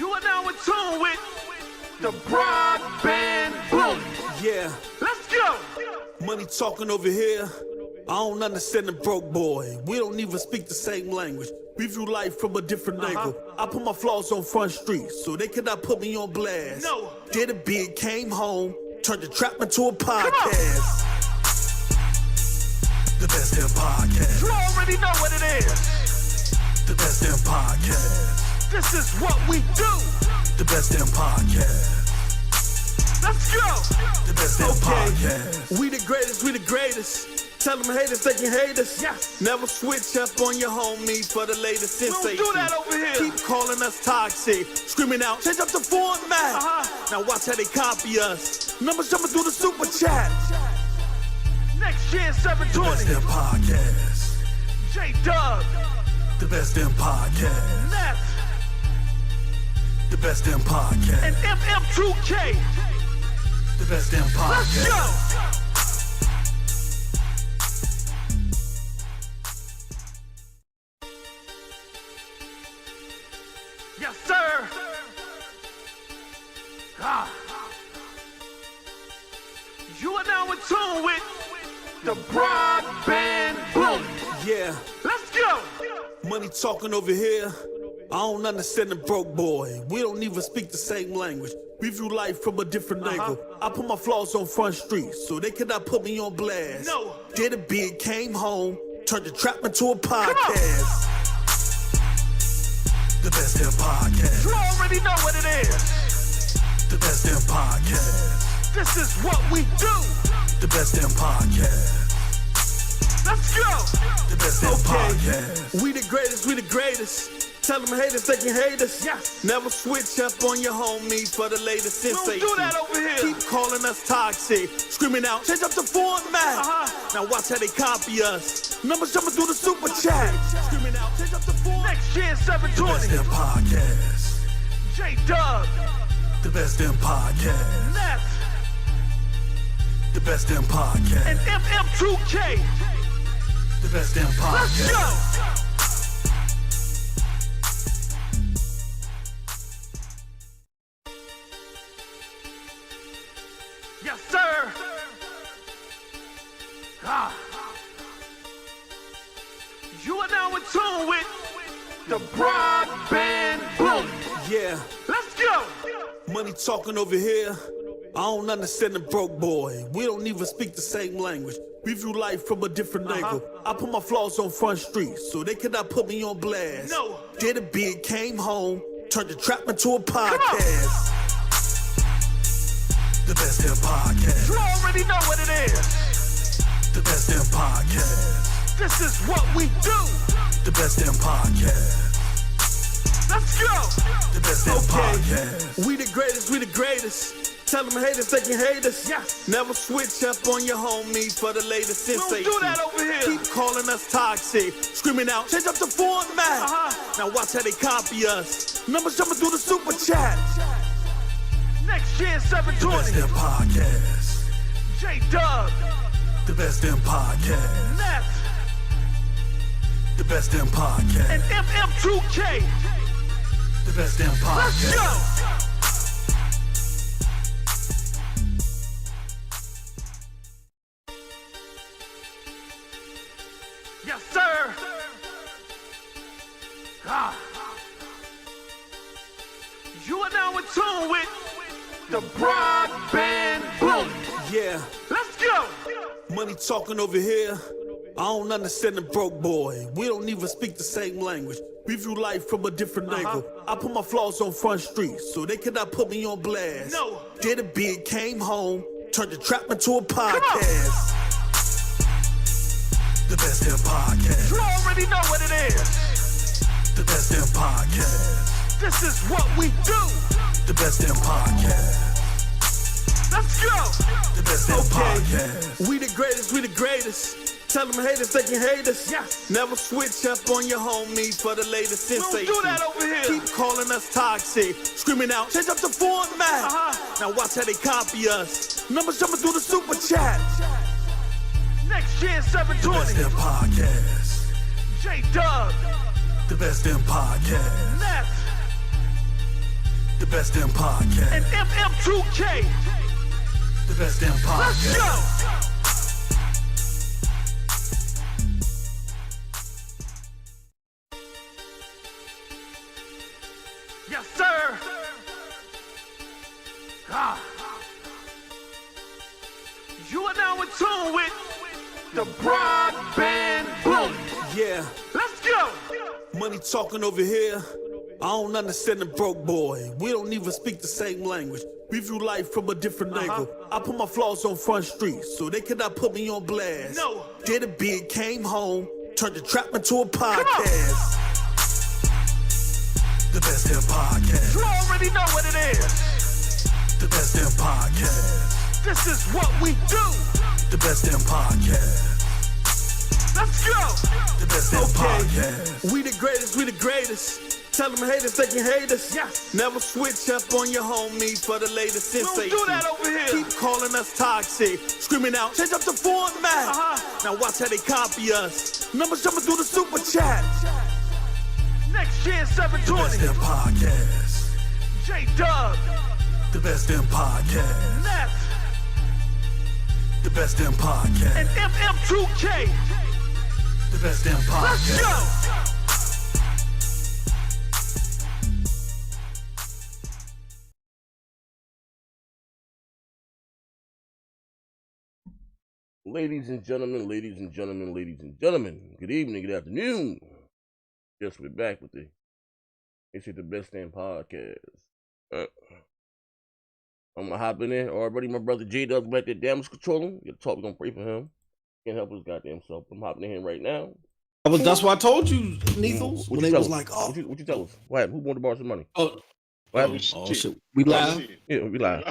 You are now in tune with the broadband bully. Yeah, Let's go. money talking over here. I don't understand the broke boy. We don't even speak the same language. We view life from a different angle. I put my flaws on Front Street, so they cannot put me on blast. No. Did a bid, came home, turned the trap into a podcast. The best damn podcast. You already know what it is. The best damn podcast. This is what we do. The best damn podcast. Let's go. The best damn podcast. We the greatest, we the greatest. Tell them haters they can hate us. Yes. Never switch up on your homies for the latest sensation. Don't do that over here. Keep calling us toxic, screaming out, change up the format. Now watch how they copy us. Numbers jumping through the super chat. Next year, The best 720. damn podcast. J-Dub. The best damn podcast. Neff. The best damn podcast. And MM2K. The best damn Let's podcast. go. Yes, sir. You are now in tune with the broadband bully. Yeah, Let's go. money talking over here. I don't understand the broke boy. We don't even speak the same language. We view life from a different angle. I put my flaws on Front Street, so they cannot put me on blast. No. Did a bid, came home, turned the trap into a podcast. The best damn podcast. You already know what it is. The best damn podcast. This is what we do. The best damn podcast. Let's go. The best damn podcast. We the greatest, we the greatest. Tell them haters they can hate us. Yes. Never switch up on your homies for the latest Don't sensation. do that over here. Keep calling us toxic, screaming out, change up the format. Now watch how they copy us. Numbers jumping through the super chat. Screaming out, change up the format. Next year, The best 720. damn podcast. J-Dub. The best damn podcast. Neff. The best damn podcast. And MM2K. The best damn Let's podcast. go. Yes, sir. You are now in tune with the broadband bully. Yeah, Let's go. money talking over here. I don't understand the broke boy. We don't even speak the same language. We view life from a different angle. I put my flaws on Front Street, so they cannot put me on blast. No. Did a bid, came home, turned the trap into a podcast. The best damn podcast. You already know what it is. The best damn podcast. This is what we do. The best damn podcast. Let's go. The best damn podcast. We the greatest, we the greatest. Tell them haters they can hate us. Yes. Never switch up on your homies for the latest Don't sensation. do that over here. Keep calling us toxic, screaming out, change up the format. Now watch how they copy us. Numbers jumping through the super chat. Next year, The best 720. damn podcast. J-Dub. The best damn podcast. Neff. The best damn podcast. And MM2K. The best damn Let's podcast. go. Yes, sir. You are now in tune with the broadband bully. Yeah, Let's go. money talking over here. I don't understand the broke boy. We don't even speak the same language. We view life from a different angle. I put my flaws on Front Street, so they cannot put me on blast. No. Did a bid, came home, turned the trap into a podcast. The best damn podcast. You already know what it is. The best damn podcast. This is what we do. The best damn podcast. Let's go. The best damn podcast. We the greatest, we the greatest. Tell them haters they can hate us. Yes. Never switch up on your homies for the latest Don't sensation. do that over here. Keep calling us toxic, screaming out, change up the format. Now watch how they copy us. Numbers jumping through the super chat. Next year, The best 720. damn podcast. J-Dub. The best damn podcast. Neff. The best damn podcast. And MM2K. The best damn podcast. Let's go. Yes, sir. You are now in tune with the Broadband Bully. Yeah. Let's go. Money talking over here. I don't understand the broke boy. We don't even speak the same language. We view life from a different angle. I put my flaws on Front Street, so they cannot put me on blast. No. Did a bid, came home, turned the trap into a podcast. The best damn podcast. You already know what it is. The best damn podcast. This is what we do. The best damn podcast. Let's go. The best damn podcast. We the greatest, we the greatest. Tell them haters they can hate us. Yes. Never switch up on your homies for the latest We don't sensation. do that over here. Keep calling us toxic, screaming out, change up the format. Now watch how they copy us. Numbers jumping through the super chat. Next year, The best 720. damn podcast. J-Dub. The best damn podcast. Neff. The best damn podcast. And MM2K. The best damn Let's podcast. go. Ladies and gentlemen, ladies and gentlemen, ladies and gentlemen, good evening, good afternoon. Yes, we're back with the the best damn podcast. I'm gonna hop in there already. My brother J Dub's back there, damage controlling. We're gonna pray for him. Can't help his goddamn self. I'm hopping in here right now. That's what I told you, Neethles. What When you they was tell us? like, oh, What you tell us? What happened? Who wanted to borrow some money? oh, What happened? oh shit, we live. Yeah, we live.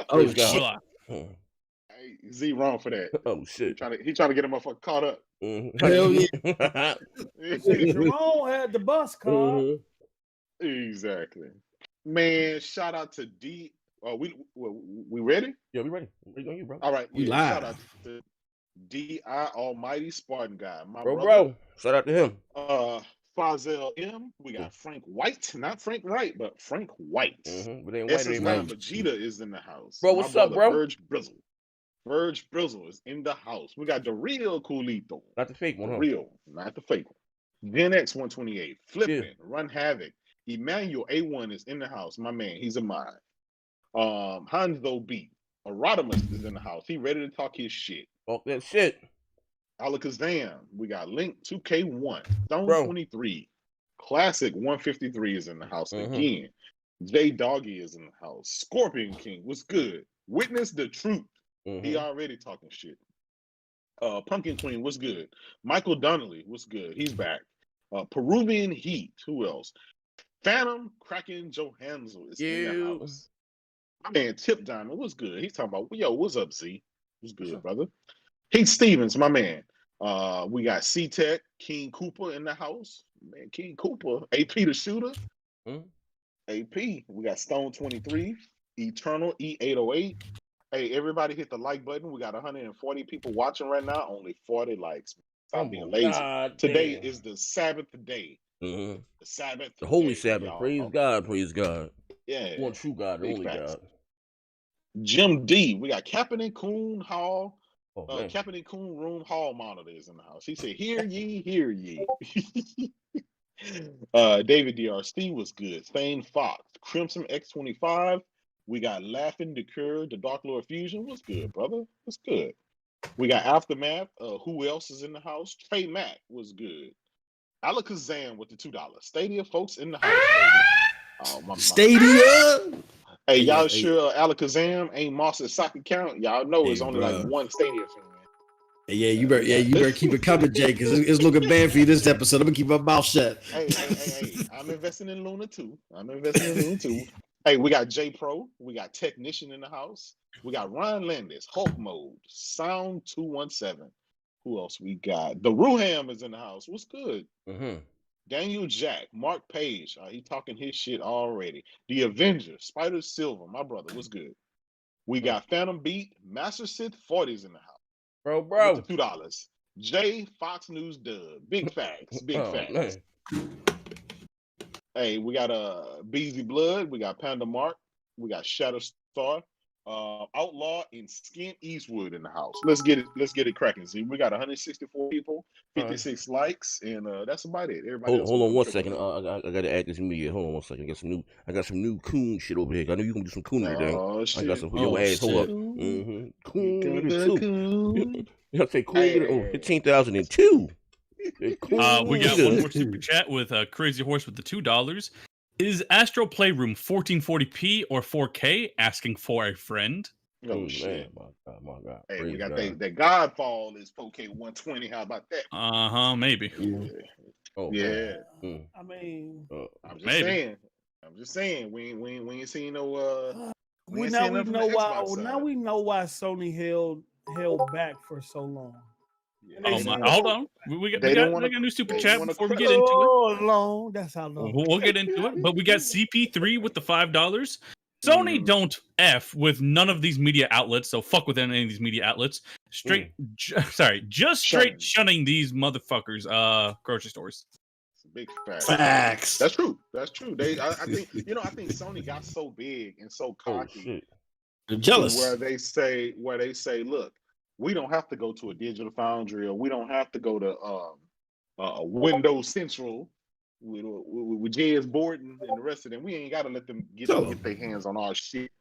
Oh Praise shit. God. Hey, Z wrong for that. Oh shit. He trying to get a motherfucker caught up. Hell yeah. Jerome had the bus card. Exactly. Man, shout out to D. We ready? Yeah, we ready. I'm ready on you, bro. All right. We Shout live. out to D.I. Almighty Spartan Guy. My Bro, brother. shout out to him. Fazel M. We got Frank White. Not Frank Wright, but Frank White. But ain't white Essence anymore. Man Vegeta is in the house. Bro, My what's up, brother, bro? Verge Brizzle is in the house. We got the real Coolito. Not the fake one, huh? Real, not the fake one. Gen X 128, Flippin', Yeah. Run Havoc. Emmanuel A1 is in the house. My man, he's a mine. Hanzo Beat. Erodimus is in the house. He ready to talk his shit. Talk that shit. Alakazam. We got Link 2K1. Stone Bro. 23. Classic 153 is in the house Mhm. again. J Doggy is in the house. Scorpion King, what's good? Witness the Truth. He already talking shit. Pumpkin Queen, what's good? Michael Donnelly, what's good? He's back. Peruvian Heat, who else? Phantom Kraken Johansel is in the house. My man Tip Diamond, what's good? He's talking about, yo, what's up, Z? What's good, brother? Heath Stevens, my man. We got C-Tech, King Cooper in the house. Man, King Cooper, AP the shooter. AP, we got Stone 23, Eternal E808. Hey, everybody hit the like button. We got 140 people watching right now. Only 40 likes. Stop being lazy. Today is the Sabbath day. The Sabbath. Holy day, Sabbath. y'all. Praise God. Praise God. Yeah. One true God, the Big only facts. God. Jim D. We got Captain and Coon Hall. Oh, man. Captain and Coon Room Hall monitors in the house. He said, "Hear ye, hear ye." David DRC was good. Thane Fox, Crimson X25. We got Laughing Decur, the Dark Lord Fusion. What's good, brother? What's good? We got Aftermath. Who else is in the house? Trey Mack was good. Alakazam with the $2. Stadia folks in the house. Oh, my. Stadia. Hey, y'all Hey. sure Alakazam ain't Moss's soccer count? Y'all know it's Hey, only bro. like one Stadia fan. Yeah, you better keep it coming, Jay, because it's looking bad for you this episode. I'm gonna keep my mouth shut. Hey, I'm investing in Luna too. Hey, we got J Pro. We got Technician in the house. We got Ryan Landis, Hulk Mode, Sound 217. Who else we got? The Ruham is in the house. What's good? Daniel Jack, Mark Page. He talking his shit already. The Avenger, Spider Silver, my brother. What's good? We got Phantom Beat, Master Sith 40s in the house. Bro. With the $2. J Fox News Dub. Big facts. Big facts. Man. Hey, we got Beezy Blood, we got Panda Mark, we got Shadow Star, Outlaw, and Skin Eastwood in the house. Let's get it cracking. See, we got 164 people, 56 likes, and that's about it. Everybody hold on 1 second. I gotta add this media. Hold on 1 second. I got some new coon shit over here. I know you gonna do some cooning today. Shit. I got some for your ass. Hold up. Coon too. I say coon. Hey. 15,002. We got one more super chat with Crazy Horse with the $2. Is Astro Playroom 1440p or 4K? Asking for a friend. Oh shit! Man, my God. Hey, Praise we got God. that Godfall is 4K 120. How about that? Maybe. Yeah. Oh, Yeah. I mean, I'm just Maybe. saying. I'm just saying. We ain't seen no. now we know why Sony held back for so long. Yeah. Hold on. We got a new super chat before we get into it. Oh, long. That's how long. We'll get into it. But we got CP3 with the $5. Sony don't F with none of these media outlets, so fuck with any of these media outlets. Just straight shunning these motherfuckers, grocery stores. It's a big fact. Facts. That's true. I think I think Sony got so big and so cocky. They're jealous. Where they say, look, we don't have to go to a digital foundry, or we don't have to go to Windows Central with J.S. Borden and the rest of them. We ain't got to let them get their hands on our shit.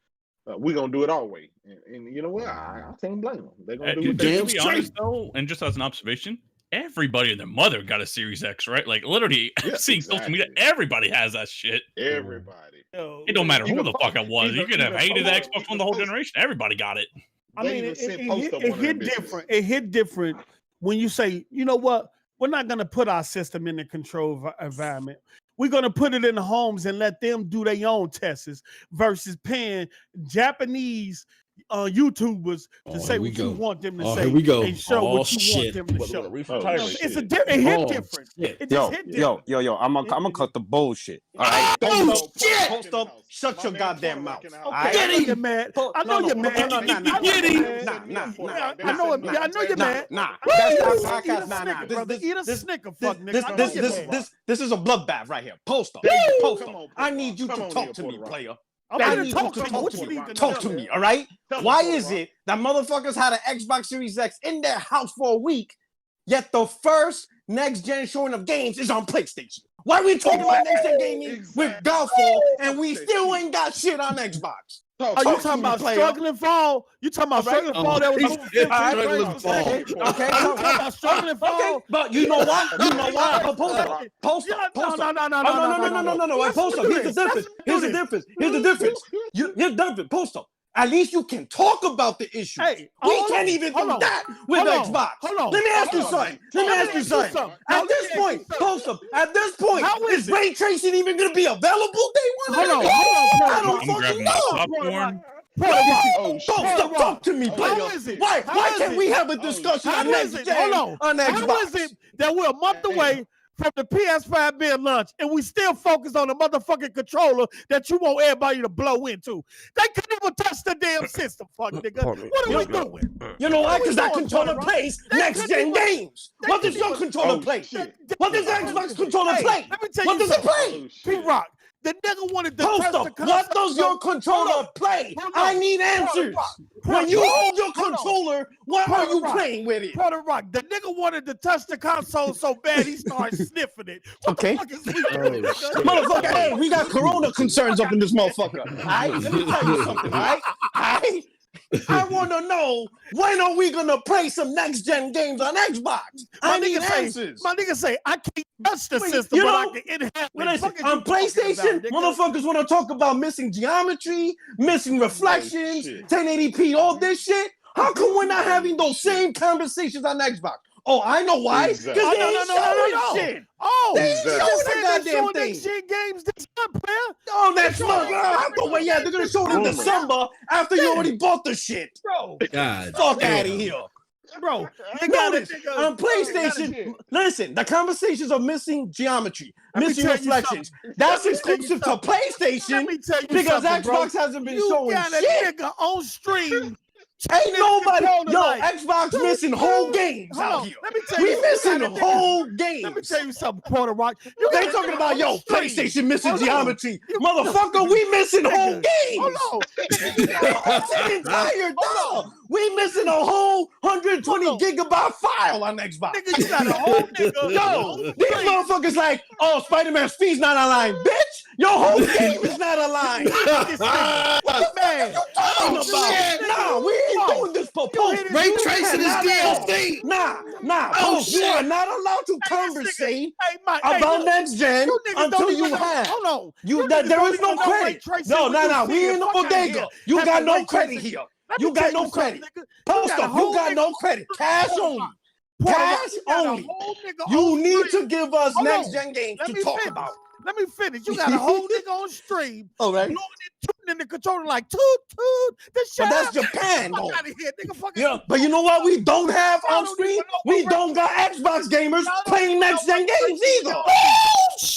We're going to do it our way. And you know what? I can't blame them. They're going to do it to be honest, though, and just as an observation, everybody and their mother got a Series X, right? Like, literally, seeing social media, everybody has that shit. Everybody. It don't matter who the fuck it was. You could have hated the Xbox One the whole generation. Everybody got it. I mean, it hit different. It hit different when you say, you know what? We're not going to put our system in the control environment. We're going to put it in the homes and let them do their own tests versus paying Japanese YouTubers to say what you want them to say. Here we go. And show what you want them to show. It hit different. It just hit different. Yo, I'm gonna cut the bullshit. All right. Post up. Shut your goddamn mouth. I know you're mad. I know you're mad. I know you're mad. Eat a snicker, fuck nigga. This is a bloodbath right here. Post up. I need you to talk to me, player. I need you to talk to me, all right? Why is it that motherfuckers had an Xbox Series X in their house for a week, yet the first next-gen showing of games is on PlayStation? Why are we talking about next-gen gaming with Godfall and we still ain't got shit on Xbox? Are you talking about Struggling Fall? You talking about Struggling Fall? That was Struggling Fall. Okay, I'm talking about Struggling Fall. But you know what? Post up. No. Post up. Here's the difference. Post up. At least you can talk about the issue. Hey, we can't even do that with Xbox. Let me ask you something. At this point, post up. At this point, is ray tracing even going to be available day one? Hold on. I don't fucking know. Talk to me, player. Why can't we have a discussion on next gen on Xbox? How is it that we're a month away from the PS5 being launched and we still focus on the motherfucking controller that you want everybody to blow into? They couldn't even touch the damn system, fuck nigga. What are we doing? You know why? Because that controller plays next-gen games. What does your controller play? What does the Xbox controller play? Let me tell What you does it play? P-Rock, the nigga wanted to touch the console. What does your controller play? I need answers. When you hold your controller, what are you playing with it? Brother Rock, the nigga wanted to touch the console so bad he started sniffing it. What Okay. the fuck is we doing, nigga? Motherfucker, hey, we got corona concerns up in this motherfucker. All right? Let me tell you something, all right? I want to know, when are we going to play some next-gen games on Xbox? I need answers. My nigga say, I can't touch the system, but I can enhance it. On PlayStation, motherfuckers want to talk about missing geometry, missing reflections, 1080p, all this shit. How come we're not having those same conversations on Xbox? Oh, I know why. Because they ain't showing shit. Oh, they ain't showing the goddamn thing. Next-gen games this month, player. Oh, next month. Yeah, they're going to show it in December after you already bought the shit. Bro. God. Fuck out of here. Bro, notice on PlayStation, listen, the conversations are missing geometry, missing reflections. That's exclusive to PlayStation because Xbox hasn't been showing shit. You got a nigga on stream Ain't nobody, Xbox missing whole games out here. We missing the whole games. Let me tell you something, Porter Rock. They talking about PlayStation missing geometry, motherfucker. We missing whole games. Hold on. We missing a whole 120 gigabyte file on Xbox. Nigga, you got a whole nigga. Yo, these motherfuckers like, oh, Spider-Man's feet's not aligned, bitch. Your whole game is not aligned. What the man you talking about? Nah, we ain't doing this for post. Ray tracing is DLC. Nah. Post, you are not allowed to conversate about next gen until you have. Hold on. There is no credit. No. We in the bodega. You got no credit here. You got no credit. Post up. You got no credit. Cash only. Cash only. You need to give us next gen games to talk about. Let me finish. You got a whole nigga on stream. All right. Blowing and tooting in the controller like toot. But that's Japan, though. Out of here, nigga, yeah, but you know what we don't have on stream? We don't got Xbox gamers playing next gen games either.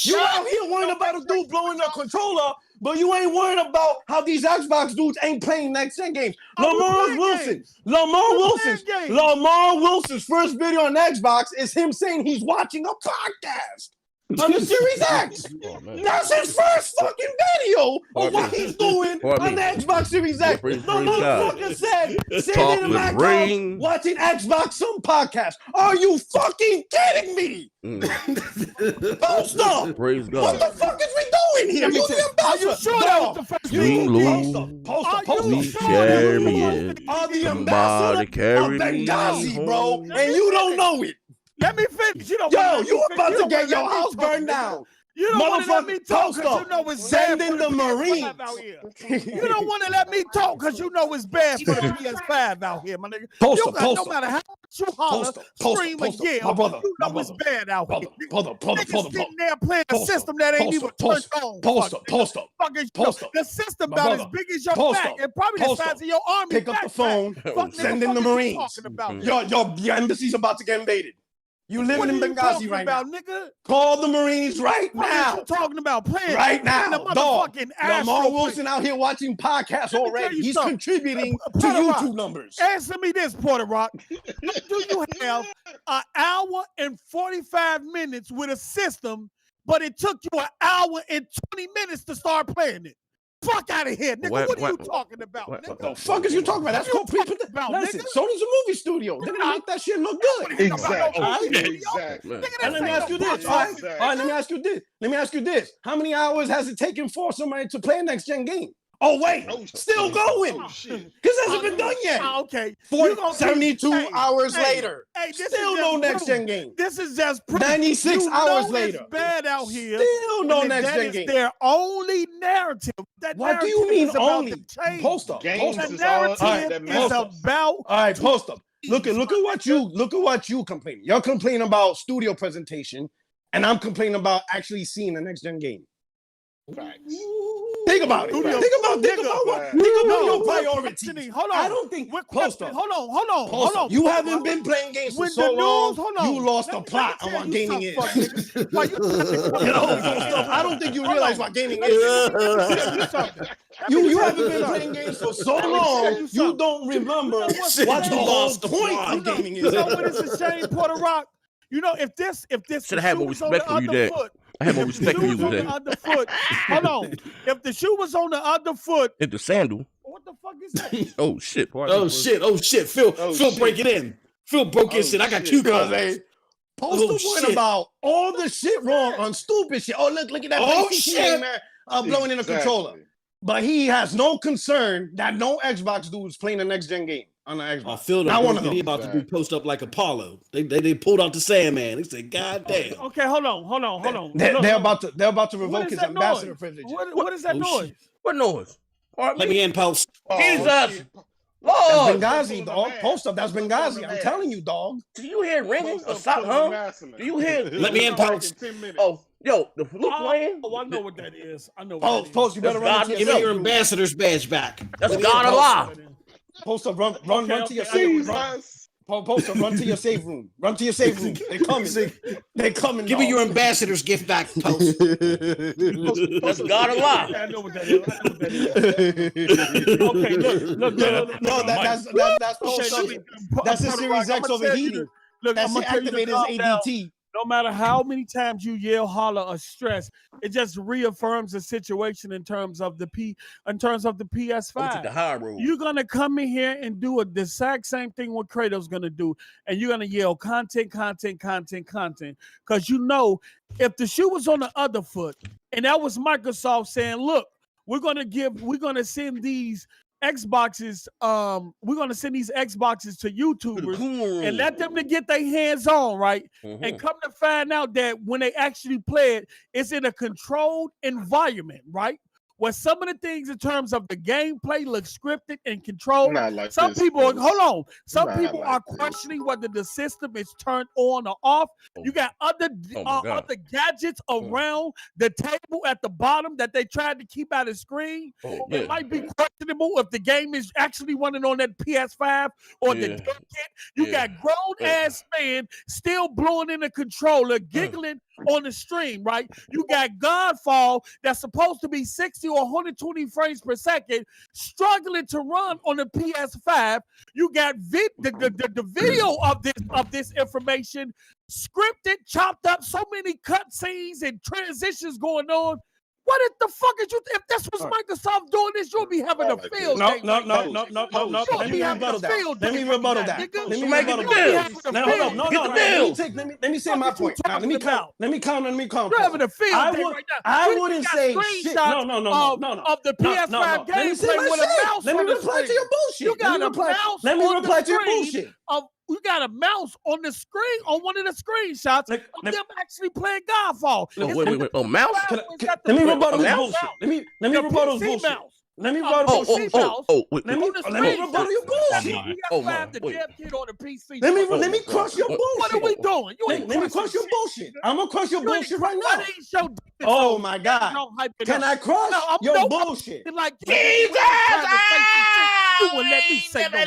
You out here worrying about a dude blowing a controller, but you ain't worried about how these Xbox dudes ain't playing next gen games. Lamar Wilson's first video on Xbox is him saying he's watching a podcast on the Series X. That's his first fucking video of what he's doing on the Xbox Series X. The motherfucker said, sitting in my couch watching Xbox some podcast. Are you fucking kidding me? Post up. Praise God. What the fuck is we doing here? You the ambassador. Are you sure that was the first You Post up. we chariot. Are the Somebody ambassador of carry Benghazi, me bro, home. and you don't know it. Let me finish. You About to get your house burned down. You don't want to let me talk Post because up. you know it's Send bad in for the Marines. PS5 out here. You don't want to let me talk because you know it's bad for the PS5 out here, my nigga. Post No up. matter how much you holler, scream or yell, My brother, you know it's bad out here. Niggas sitting there playing a system that ain't even turned on. Post up. The system about as big as your back and probably the size of your army. Pick up the phone. Send in the Marines. Your embassy's about to get invaded. You living in Benghazi right now. Nigga? Call the Marines right now. What you talking about? Playing right now, dog. Lamar Wilson play. out here watching podcasts already. He's contributing to YouTube numbers. Answer me this, Porter Rock. Do you have an hour and 45 minutes with a system, but it took you an hour and 20 minutes to start playing it? Fuck out of here, nigga. What are you talking about, nigga? The fuck is you talking about? That's called pre-production. Listen, Sony's a movie studio. They're gonna make that shit look good. Exactly. And let me ask you this. All right, let me ask you this. How many hours has it taken for somebody to play a next gen game? Oh wait, still going. Because it hasn't been done yet. Okay. 72 hours later. Still no next gen game. This is just 96 hours later. It's bad out here. Still no next gen game. Their only narrative. What do you mean only? Post up. The narrative is about. All right, post up. Look at what you complaining. You're complaining about studio presentation, and I'm complaining about actually seeing the next gen game. Facts. Think about it. Think about your priorities. Hold on. I don't think. Post up. Hold on. You haven't been playing games for so long. You lost the plot on what gaming is. I don't think you realize what gaming is. You haven't been playing games for so long. You don't remember what the whole point of gaming is. You know what is a shame, Porter Rock? You know, if this should have more respect for you, Dad. I have more respect for you today. Hold on. If the shoe was on the other foot, if the sandal. What the fuck is that? Oh shit! Phil, break it in. Phil broke his shit. I got cue cards. Post the point about all the shit wrong on stupid shit. Oh look at that. Oh shit! Blowing in a controller. But he has no concern that no Xbox dude is playing the next gen game on the Xbox. I feel that he about to do post up like Apollo. They pulled out the Sandman. They said, "God damn." Okay, hold on. They're about to revoke his ambassador privilege. What is that noise? What noise? Let me in post. Jesus. Lord. That's Benghazi, dog. Post up. That's Benghazi. I'm telling you, dog. Do you hear ringing or something, huh? Do you hear? Let me in post. Oh, yo, the flute playing? Oh, I know what that is. I know. Post. You better run. Give me your ambassador's badge back. That's God alive. Post up. Run to your seat. Poster, run to your safe room. Run to your safe room. They're coming. They're coming. Give me your ambassador's gift back, Post. That's God alive. I know what that is. Okay, look. No, that's Post. That's the Series X overheating. That's activated as ADT. No matter how many times you yell, holler, or stress, it just reaffirms the situation in terms of the PS5. The high road. You're gonna come in here and do the exact same thing what Kratos gonna do, and you're gonna yell content, because you know if the shoe was on the other foot, and that was Microsoft saying, look, we're gonna send these Xboxes, we're gonna send these Xboxes to YouTubers and let them to get their hands on, right? And come to find out that when they actually play it, it's in a controlled environment, right? Where some of the things in terms of the gameplay look scripted and controlled. Like some this, people, folks. hold on, some Not people like are this. questioning whether the system is turned on or off. You got other gadgets around the table at the bottom that they tried to keep out of screen. It might be questionable if the game is actually running on that PS5 or the kit. You got grown ass man still blowing in the controller, giggling on the stream, right? You got Godfall that's supposed to be 60 or 120 frames per second, struggling to run on the PS5. You got the video of this information scripted, chopped up, so many cutscenes and transitions going on. What the fuck is you? If this was Microsoft doing this, you'll be having a field day. No. Let me rebuttal that. Let me rebuttal that. Now hold up. No. Let me say my point. Now let me count. You're having a field day right now. I wouldn't say shit. No. Of the PS5 gameplay with a mouse. Let me reply to your bullshit. You got a mouse. Let me reply to your bullshit. You got a mouse on the screen on one of the screenshots of them actually playing Godfall. Wait. A mouse? Let me rebuttal this bullshit. Let me rebuttal this bullshit. Let me rebuttal bullshit. Let me rebuttal your bullshit. Let me crush your bullshit. What are we doing? Let me crush your bullshit. I'm gonna crush your bullshit right now. Oh my God! Can I crush your bullshit? Jesus! You wouldn't let me say no.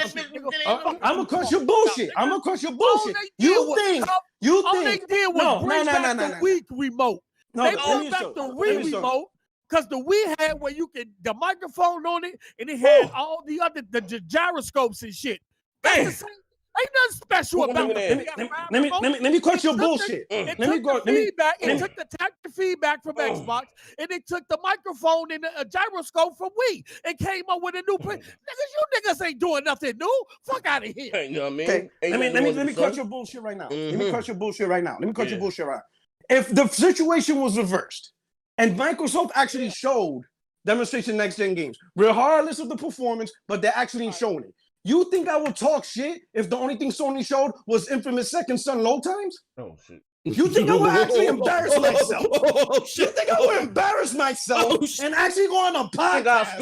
I'm gonna crush your bullshit. I'm gonna crush your bullshit. You think? All they did was bring back the Wii remote. They brought back the Wii remote. Because the Wii had where you could the microphone on it, and it had all the other the gyroscopes and shit. That's the same. Ain't nothing special about it. Let me crush your bullshit. It took the tactic feedback from Xbox, and it took the microphone and a gyroscope from Wii, and came up with a new. Niggas, you niggas ain't doing nothing new. Fuck out of here. You know what I mean? Okay, let me crush your bullshit right now. Let me crush your bullshit right now. If the situation was reversed, and Microsoft actually showed demonstration next-gen games, regardless of the performance, but they're actually showing it. You think I would talk shit if the only thing Sony showed was infamous second sun load times? Oh, shit. You think I would actually embarrass myself? You think I would embarrass myself and actually go on a podcast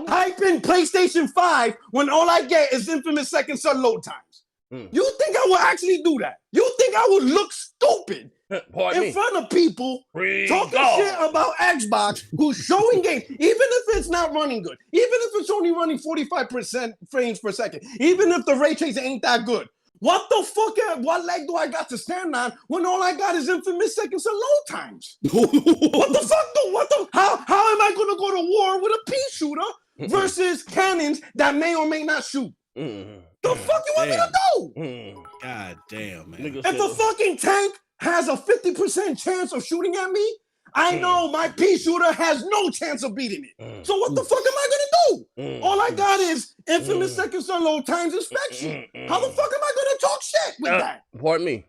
hype in PlayStation 5 when all I get is infamous second sun load times? You think I would actually do that? You think I would look stupid in front of people talking shit about Xbox who's showing games, even if it's not running good, even if it's only running 45% frames per second, even if the ray tracing ain't that good? What the fuck? What leg do I got to stand on when all I got is infamous seconds and load times? What the fuck? How am I gonna go to war with a pea shooter versus cannons that may or may not shoot? The fuck you want me to do? God damn, man. If a fucking tank has a 50% chance of shooting at me, I know my pea shooter has no chance of beating it. So what the fuck am I gonna do? All I got is infamous second sun load times inspection. How the fuck am I gonna talk shit with that? Pardon me.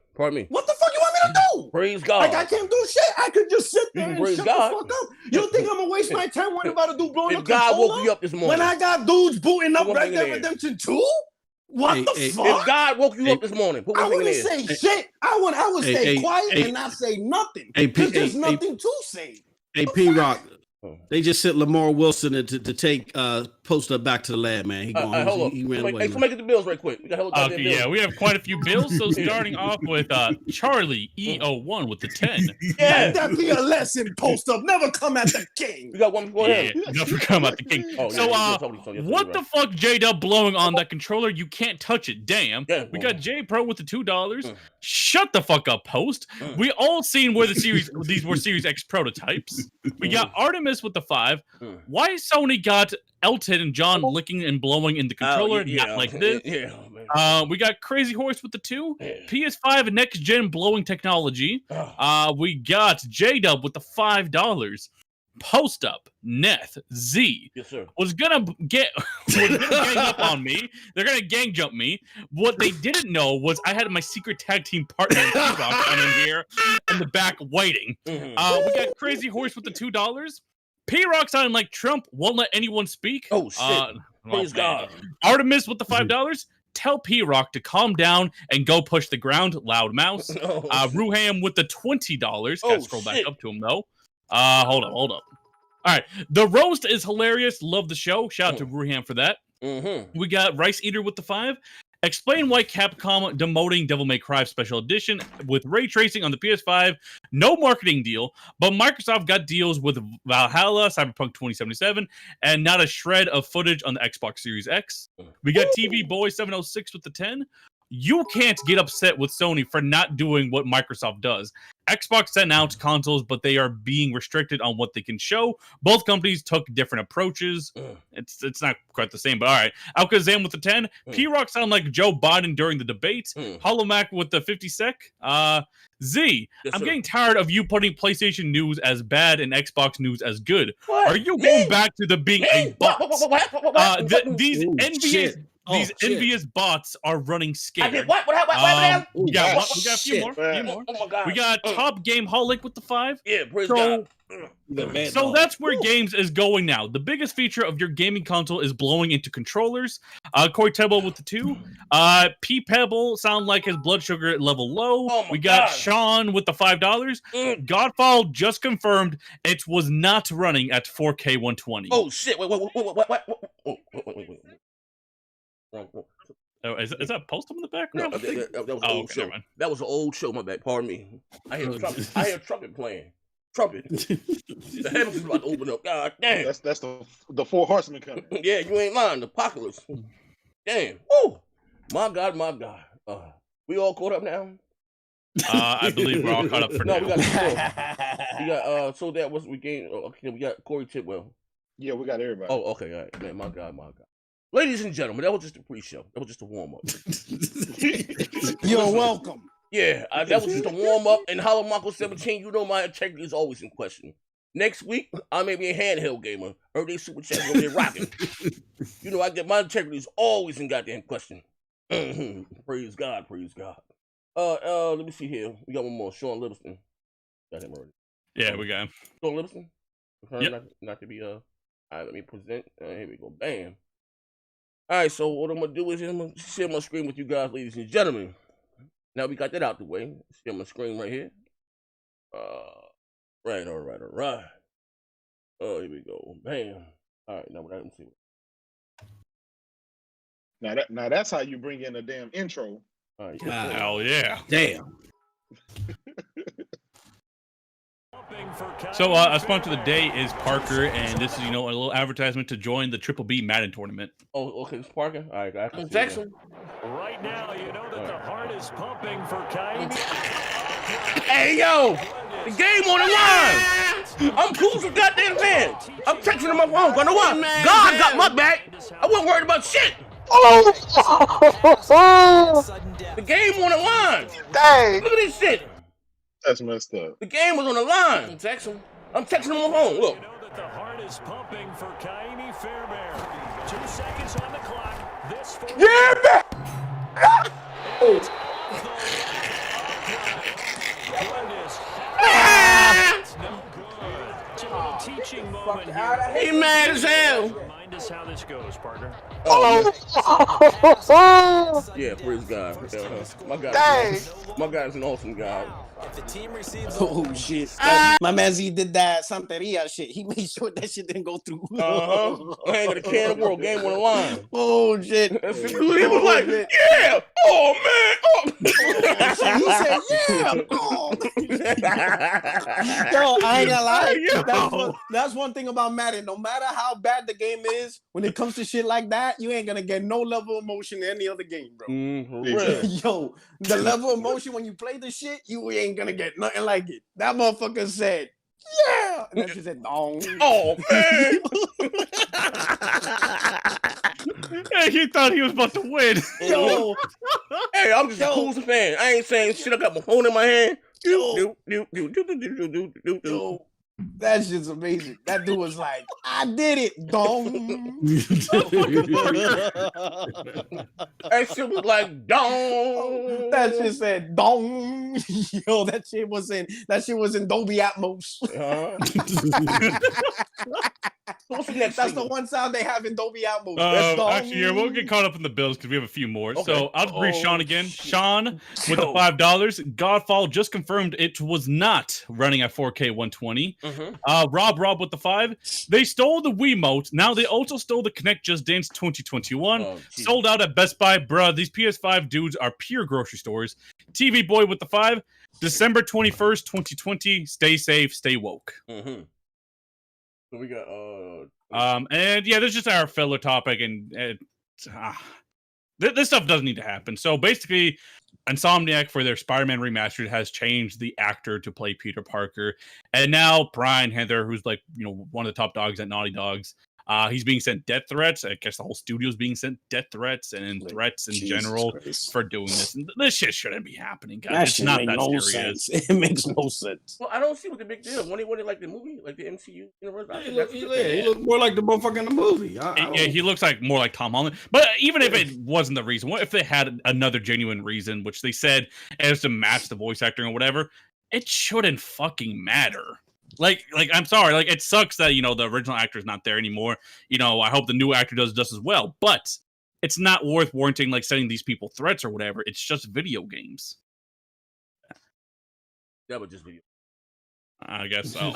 What the fuck you want me to do? Praise God. Like I can't do shit. I could just sit there and shut the fuck up. You think I'm gonna waste my time worrying about a dude blowing up God woke you up this morning when I got dudes booting up Red Dead Redemption 2? What the fuck? If God woke you up this morning, put I wouldn't say shit. I would stay quiet and not say nothing. Because there's nothing to say. Hey, P-Rock, they just sent Lamar Wilson to take post up back to the lab, man. He ran away. Hey, somebody get the bills right quick. We got okay, yeah, we have quite a few bills. So starting off with Charlie E01 with the 10. Let that be a lesson. Post up. Never come at the king. We got one before him. Never come at the king. What the fuck, J-Dub blowing on that controller? You can't touch it. Damn. We got J Pro with the $2. Shut the fuck up, Post. We all seen where these were Series X prototypes. We got Artemis with the 5. Why Sony got Elton and John licking and blowing in the controller, not like this. We got Crazy Horse with the 2. PS5 next gen blowing technology. We got J-Dub with the $5. Post up, Neth, Z was gonna gang up on me. They're gonna gang jump me. What they didn't know was I had my secret tag team partner in here in the back waiting. We got Crazy Horse with the $2. P-Rock sounding like Trump won't let anyone speak. Oh shit! Praise God. Artemis with the $5. Tell P-Rock to calm down and go push the ground. Loud mouse. Ruham with the $20. Gotta scroll back up to him though. Hold up. All right, the roast is hilarious. Love the show. Shout out to Ruham for that. We got Rice Eater with the 5. Explain why Capcom demoting Devil May Cry Special Edition with ray tracing on the PS5. No marketing deal, but Microsoft got deals with Valhalla, Cyberpunk 2077, and not a shred of footage on the Xbox Series X. We got TV Boy 706 with the 10. You can't get upset with Sony for not doing what Microsoft does. Xbox sent out consoles, but they are being restricted on what they can show. Both companies took different approaches. It's not quite the same, but all right. Alkazam with the 10. P-Rock sound like Joe Biden during the debate. Holomac with the 50 sec. Z, I'm getting tired of you putting PlayStation news as bad and Xbox news as good. Are you going back to the being a bot? These envious bots are running scared. What happened? We got a few more. Oh my God. We got Top Game Holic with the 5. Yeah, praise God. So that's where games is going now. The biggest feature of your gaming console is blowing into controllers. Corey Tebble with the 2. P Pebble sound like his blood sugar level low. We got Sean with the $5. Godfall just confirmed it was not running at 4K 120. Oh shit! Wait. Oh, is that Post in the background? No, that was an old show. That was an old show. My bad. Pardon me. I hear trumpet playing. Trumpet. The heavens is about to open up. God damn. That's the 4 horsemen coming. Yeah, you ain't lying. The apocalypse. Damn. Woo. My God. We all caught up now. I believe we're all caught up for now. We got so that was we gained. Okay, we got Corey Tidwell. Yeah, we got everybody. Oh, okay, all right, man. My God. Ladies and gentlemen, that was just a pre-show. That was just a warm-up. You're welcome. Yeah, that was just a warm-up. And Hollow Marco 17, you know my integrity is always in question. Next week, I may be a handheld gamer. Early Super Chat over there rocking. You know, my integrity is always in goddamn question. Praise God. Let me see here. We got one more. Sean Livingston. Got him already. Yeah, we got him. Sean Livingston? Yep. Not to be, all right, let me present. Here we go. Bam. All right, so what I'm going to do is I'm going to share my screen with you guys, ladies and gentlemen. Now we got that out the way. Share my screen right here. Right, all right. Oh, here we go. Bam. All right, now let me see. Now that's how you bring in a damn intro. All right, hell yeah. Damn. So our sponsor of the day is Parker, and this is, a little advertisement to join the Triple B Madden tournament. Oh, okay, it's Parker. All right, guys. Jackson. Right now, you know that the heart is pumping for Kaimi. Hey, yo, the game on the line. I'm cool for goddamn man. I'm texting on my phone. You know what? God got my back. I wasn't worried about shit. Oh! The game on the line. Dang. Look at this shit. That's messed up. The game was on the line. I'm texting him on my phone. Look. You know that the heart is pumping for Kaimi Fairbairn. 2 seconds on the clock. This for teaching moment He mad as hell. Remind us how this goes, partner. Yeah, praise God. My guy's an awesome guy. If the team receives shit. My man Z did that Santeria shit. He made sure that shit didn't go through. I ain't got a can of world game on the line. Oh shit. He was like, yeah. Oh man. Oh. He said, yeah. Oh. Yo, I ain't gonna lie. That's one thing about Madden. No matter how bad the game is, when it comes to shit like that, you ain't gonna get no level of emotion in any other game, bro. Yo, the level of emotion when you play the shit, you ain't gonna get nothing like it. That motherfucker said, yeah. And then she said, no. Oh, man. Hey, he thought he was about to win. Yo. Hey, I'm just a cool fan. I ain't saying shit. I got my phone in my hand. Yo. That shit's amazing. That dude was like, I did it, dong. That shit was like, dong. That shit said, dong. Yo, that shit was in Dolby Atmos. What's the next That's thing? the one sound they have in Dolby Atmos. Actually, yeah, we'll get caught up in the bills because we have a few more. Okay. So I'll just read Sean again. Sean with the $5. Godfall just confirmed it was not running at 4K 120. Rob with the 5. They stole the Wiimote. Now they also stole the Kinect Just Dance 2021. Sold out at Best Buy. Bruh, these PS5 dudes are pure grocery stores. TV Boy with the 5. December 21st, 2020. Stay safe, stay woke. So we got and yeah, this is just our filler topic, and this stuff doesn't need to happen. So basically, Insomniac for their Spider-Man remastered has changed the actor to play Peter Parker, and now Brian Heather, who's like one of the top dogs at Naughty Dogs, he's being sent death threats. I guess the whole studio's being sent death threats and threats in general for doing this. And this shit shouldn't be happening, guys. It's not that serious. It makes no sense. Well, I don't see what the big deal. When it like the movie, like the MCU universe, he look more like the motherfucker in the movie. Yeah, he looks like more like Tom Holland. But even if it wasn't the reason, what if they had another genuine reason, which they said as to match the voice acting or whatever? It shouldn't fucking matter. Like I'm sorry, like it sucks that the original actor's not there anymore. I hope the new actor does just as well, but it's not worth warranting like sending these people threats or whatever. It's just video games. That was just video. I guess so.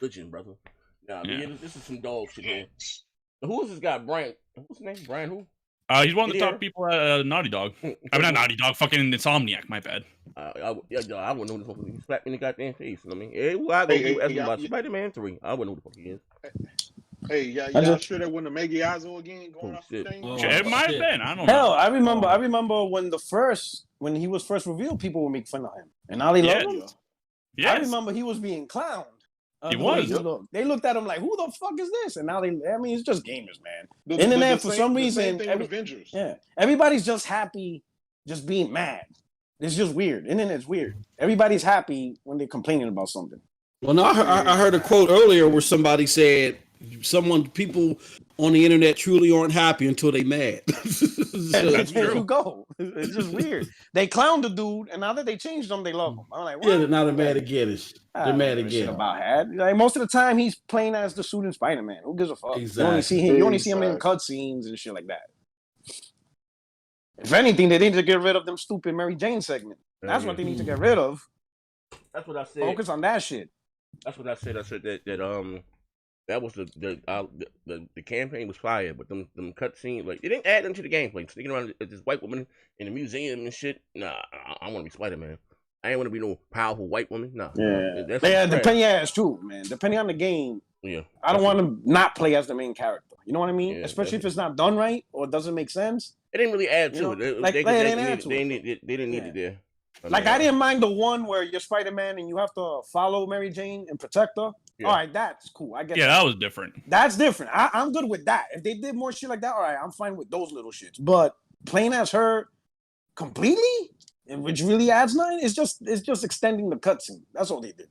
Religion, brother. Nah, man, this is some dog shit here. Who is this guy, Brian? What's his name? Brian who? He's one of the top people at Naughty Dog. I mean, not Naughty Dog, fucking Insomniac, my bad. I wouldn't know this one. He slapped me in the goddamn face. You know what I mean? Hey, I go ask him about Spider-Man 3. I wouldn't know who the fuck he is. Hey, y'all sure that when the Mega Yazo again going off the thing? It might have been. I don't know. Hell, I remember when he was first revealed, people would make fun of him. And now they love him. Yes. I remember he was being clowned. He was. They looked at him like, who the fuck is this? And now it's just gamers, man. Internet, for some reason, everybody's just happy just being mad. It's just weird. Internet's weird. Everybody's happy when they're complaining about something. Well, no, I heard a quote earlier where somebody said, people on the internet truly aren't happy until they mad. There you go. It's just weird. They clowned the dude, and now that they changed him, they love him. I'm like, what? Yeah, now they're mad again. They're mad again. About had. Like, most of the time, he's playing as the suit in Spider-Man. Who gives a fuck? Exactly. You only see him in cutscenes and shit like that. If anything, they need to get rid of them stupid Mary Jane segment. That's what they need to get rid of. That's what I said. Focus on that shit. That's what I said. I said that was the campaign was fire, but them cutscenes, like, they didn't add them to the gameplay. Sneaking around as this white woman in the museum and shit. Nah, I want to be Spider-Man. I ain't want to be no powerful white woman. Nah. It's true, man. Depending on the game, I don't want to not play as the main character. You know what I mean? Yeah, especially if it's not done right or it doesn't make sense. It didn't really add to it. They didn't need it there. I didn't mind the one where you're Spider-Man and you have to follow Mary Jane and protect her. Yeah. All right, that's cool. I get that. That was different. That's different. I'm good with that. If they did more shit like that, all right, I'm fine with those little shits. But playing as her completely, which really adds nothing, it's just extending the cutscene. That's all they did.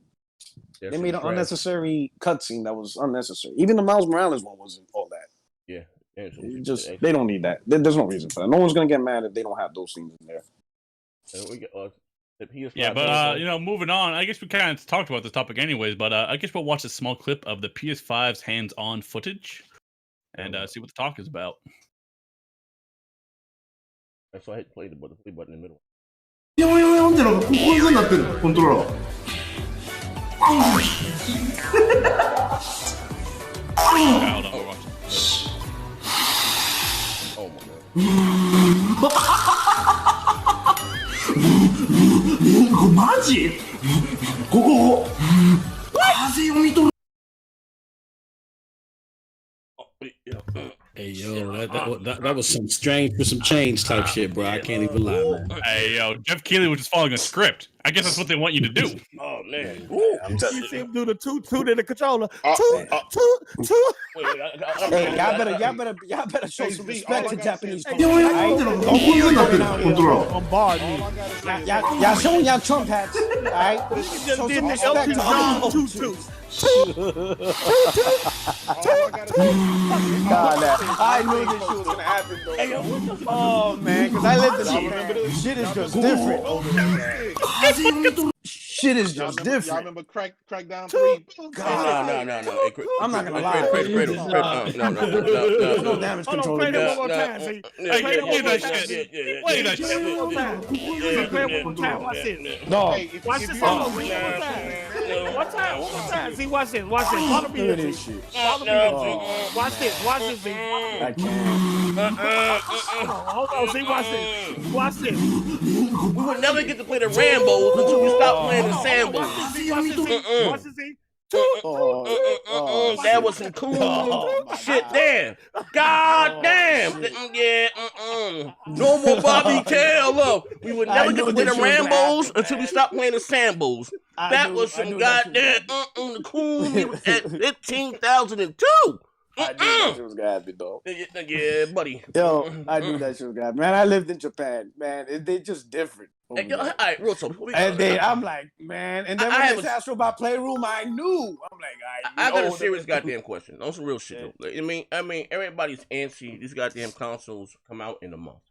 They made an unnecessary cutscene that was unnecessary. Even the Miles Morales one wasn't all that. Yeah. They don't need that. There's no reason for that. No one's gonna get mad if they don't have those scenes in there. And we got Yeah, but moving on. I guess we kind of talked about this topic anyways, but I guess we'll watch a small clip of the PS5's hands-on footage and see what the talk is about. So I hit play button in the middle. 読んでるのこういう風になってるコントローラー。マジ？ここ風読み取る。 Hey yo, that was some strange for some change type shit, bro. I can't even lie, man. Hey yo, Jeff Keighley was just following a script. I guess that's what they want you to do. Oh man, you see him do the toot in the controller. Toot. Hey, y'all better show some respect to Japanese people. Bombard me. Y'all showing y'all Trump hats, all right? Show some respect to I knew this shit was gonna happen though. Oh man, because I lived in this shit is just different. Shit is just different. Y'all remember Crackdown 3? No. I'm not gonna lie. No damage control. Play that one more time. See? Play that shit. Play that shit one more time. Play it one more time. Watch this. No. Watch this one more time. One more time. See, watch this. Follow me. Watch this. I can't. Hold on. See, watch this. We would never get to play the Rambos until we stop playing the Sambos. Watch this. That was some cool shit there. God damn. No more Bobby Taylor. We would never get to play the Rambos until we stopped playing the Sambos. That was some goddamn cool at 15,002. I knew that shit was gonna happen, though. Yeah, buddy. Yo, I knew that shit was gonna happen. Man, I lived in Japan. Man, they just different. All right, real talk. And then I'm like, man. And then when they asked about Playroom, I knew. I'm like, I got a serious goddamn question. On some real shit, though. Like, I mean, everybody's antsy. These goddamn consoles come out in a month.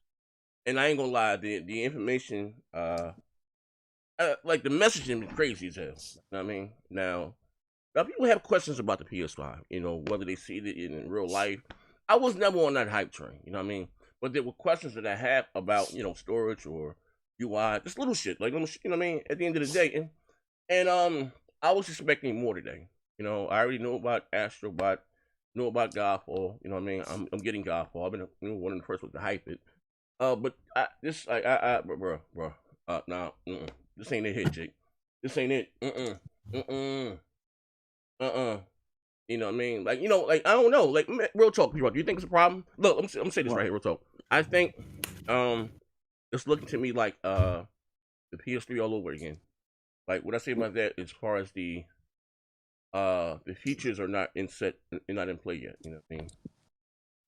And I ain't gonna lie, the information, like the messaging is crazy as hell. You know what I mean? Now people have questions about the PS5, whether they see it in real life. I was never on that hype train, you know what I mean? But there were questions that I had about, storage or UI, just little shit, like, you know what I mean? At the end of the day, and I was expecting more today. I already know about Astrobot, know about Godfall, you know what I mean? I'm getting Godfall. I've been one of the first ones to hype it. But this ain't it hit, Jake. This ain't it. You know what I mean? Like, like, I don't know. Like, real talk, people. Do you think it's a problem? Look, I'm gonna say this right here, real talk. I think, it's looking to me like, the PS3 all over again. Like, what I say about that, as far as the features are not in play yet. You know what I mean?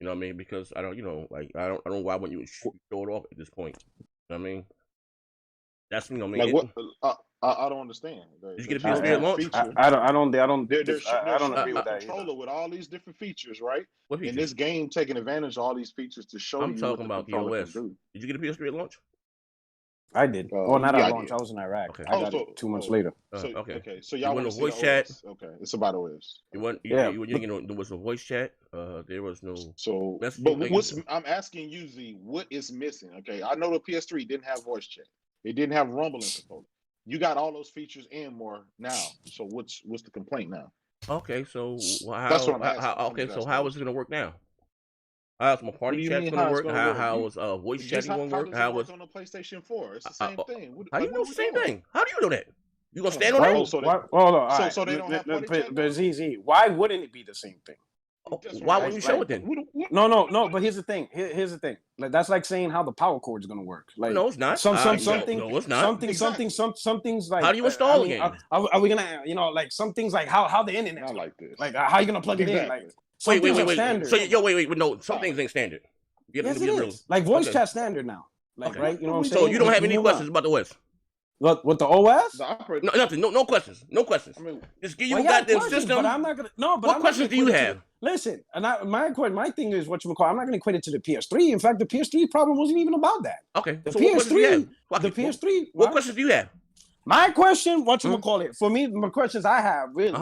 You know what I mean? Because I don't know why wouldn't you show it off at this point. You know what I mean? That's what I mean. Like what? I don't understand. Did you get a PS3 at launch? I don't agree with that. Controller with all these different features, right? What features? And this game taking advantage of all these features to show you. I'm talking about the OS. Did you get a PS3 at launch? I did. Well, not at launch. I was in Iraq. Okay. I got it 2 months later. Okay. So y'all want to voice chat? Okay, it's about OS. There was no voice chat. There was no. So, but I'm asking you, Z, what is missing? Okay, I know the PS3 didn't have voice chat. It didn't have rumbling support. You got all those features and more now. So what's the complaint now? Okay, so that's what I'm asking. So how is it gonna work now? How's my party chat gonna work? How is voice chatting gonna work? How does it work on the PlayStation 4? It's the same thing. How do you know the same thing? How do you know that? You gonna stand on that? So they don't have party chat? But ZZ, why wouldn't it be the same thing? Why wouldn't you show it then? No. But here's the thing. Here's the thing. Like, that's like saying how the power cord is gonna work. Like, no, it's not. Something. No, it's not. Something's like. How do you install it? Are we gonna, like some things like how the internet? I like this. Like how you gonna plug it in? Like wait. So wait. No, some things ain't standard. Yes, it is. Like voice chat standard now. Like right. You know what I'm saying? So you don't have any questions about the OS? What with the OS? The operating. No, nothing. No questions. No questions. I mean, just give you a goddamn system. But I'm not gonna. No, but what I'm questions do you have? Listen, and my thing is what you call. I'm not gonna equate it to the PS3. In fact, the PS3 problem wasn't even about that. Okay. The so PS3. What the PS3. What questions do you have? My question, what you call it? For me, my questions I have really,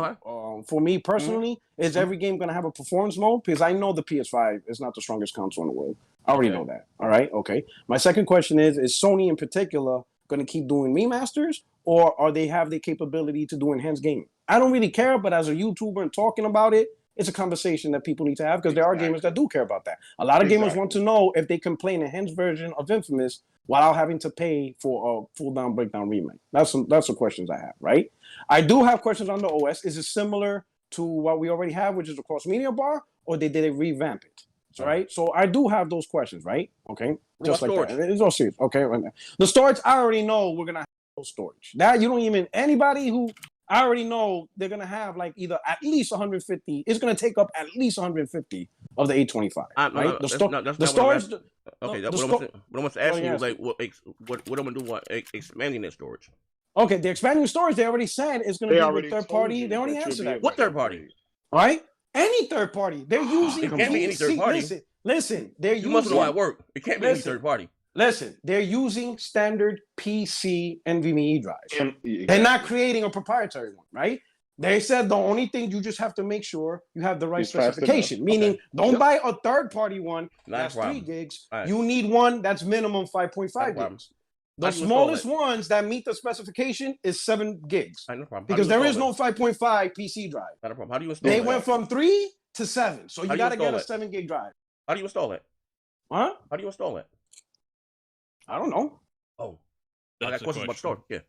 for me personally, is every game gonna have a performance mode? Because I know the PS5 is not the strongest console in the world. I already know that. All right, okay. My second question is Sony in particular gonna keep doing remasters, or are they have the capability to do enhanced gaming? I don't really care, but as a YouTuber and talking about it, it's a conversation that people need to have because there are gamers that do care about that. A lot of gamers want to know if they can play an enhanced version of Infamous without having to pay for a full down breakdown remake. That's the questions I have, right? I do have questions on the OS. Is it similar to what we already have, which is a cross media bar, or did they revamp it? So, right? So I do have those questions, right? Okay. Just like storage? That. It's all serious. Okay. The storage, I already know we're gonna have no storage. That you don't even anybody who I already know they're gonna have like either at least 150. It's gonna take up at least 150 of the 825. Right? The storage. Okay, what I want to ask you is like what I'm gonna do? What expanding that storage? Okay, the expanding storage they already said is gonna be with third party. They already answered that. What third party? All right, any third party. They're using. It can't be any third party. Listen. They're using. You must know how it works. It can't be any third party. Listen, they're using standard PC NVMe drives. They're not creating a proprietary one, right? They said the only thing you just have to make sure you have the right specification, meaning don't buy a third-party one that's 3 gigs. Right. You need one that's minimum 5.5 gigs. The smallest ones that meet the specification is 7 gigs. No because there is no 5.5 PC drive. Not a problem. How do you install They went from 3 to 7, so you got to get a 7 gig drive. How do you install it? Huh? How do you install it? I don't know. Oh, I got questions about storage. Yeah.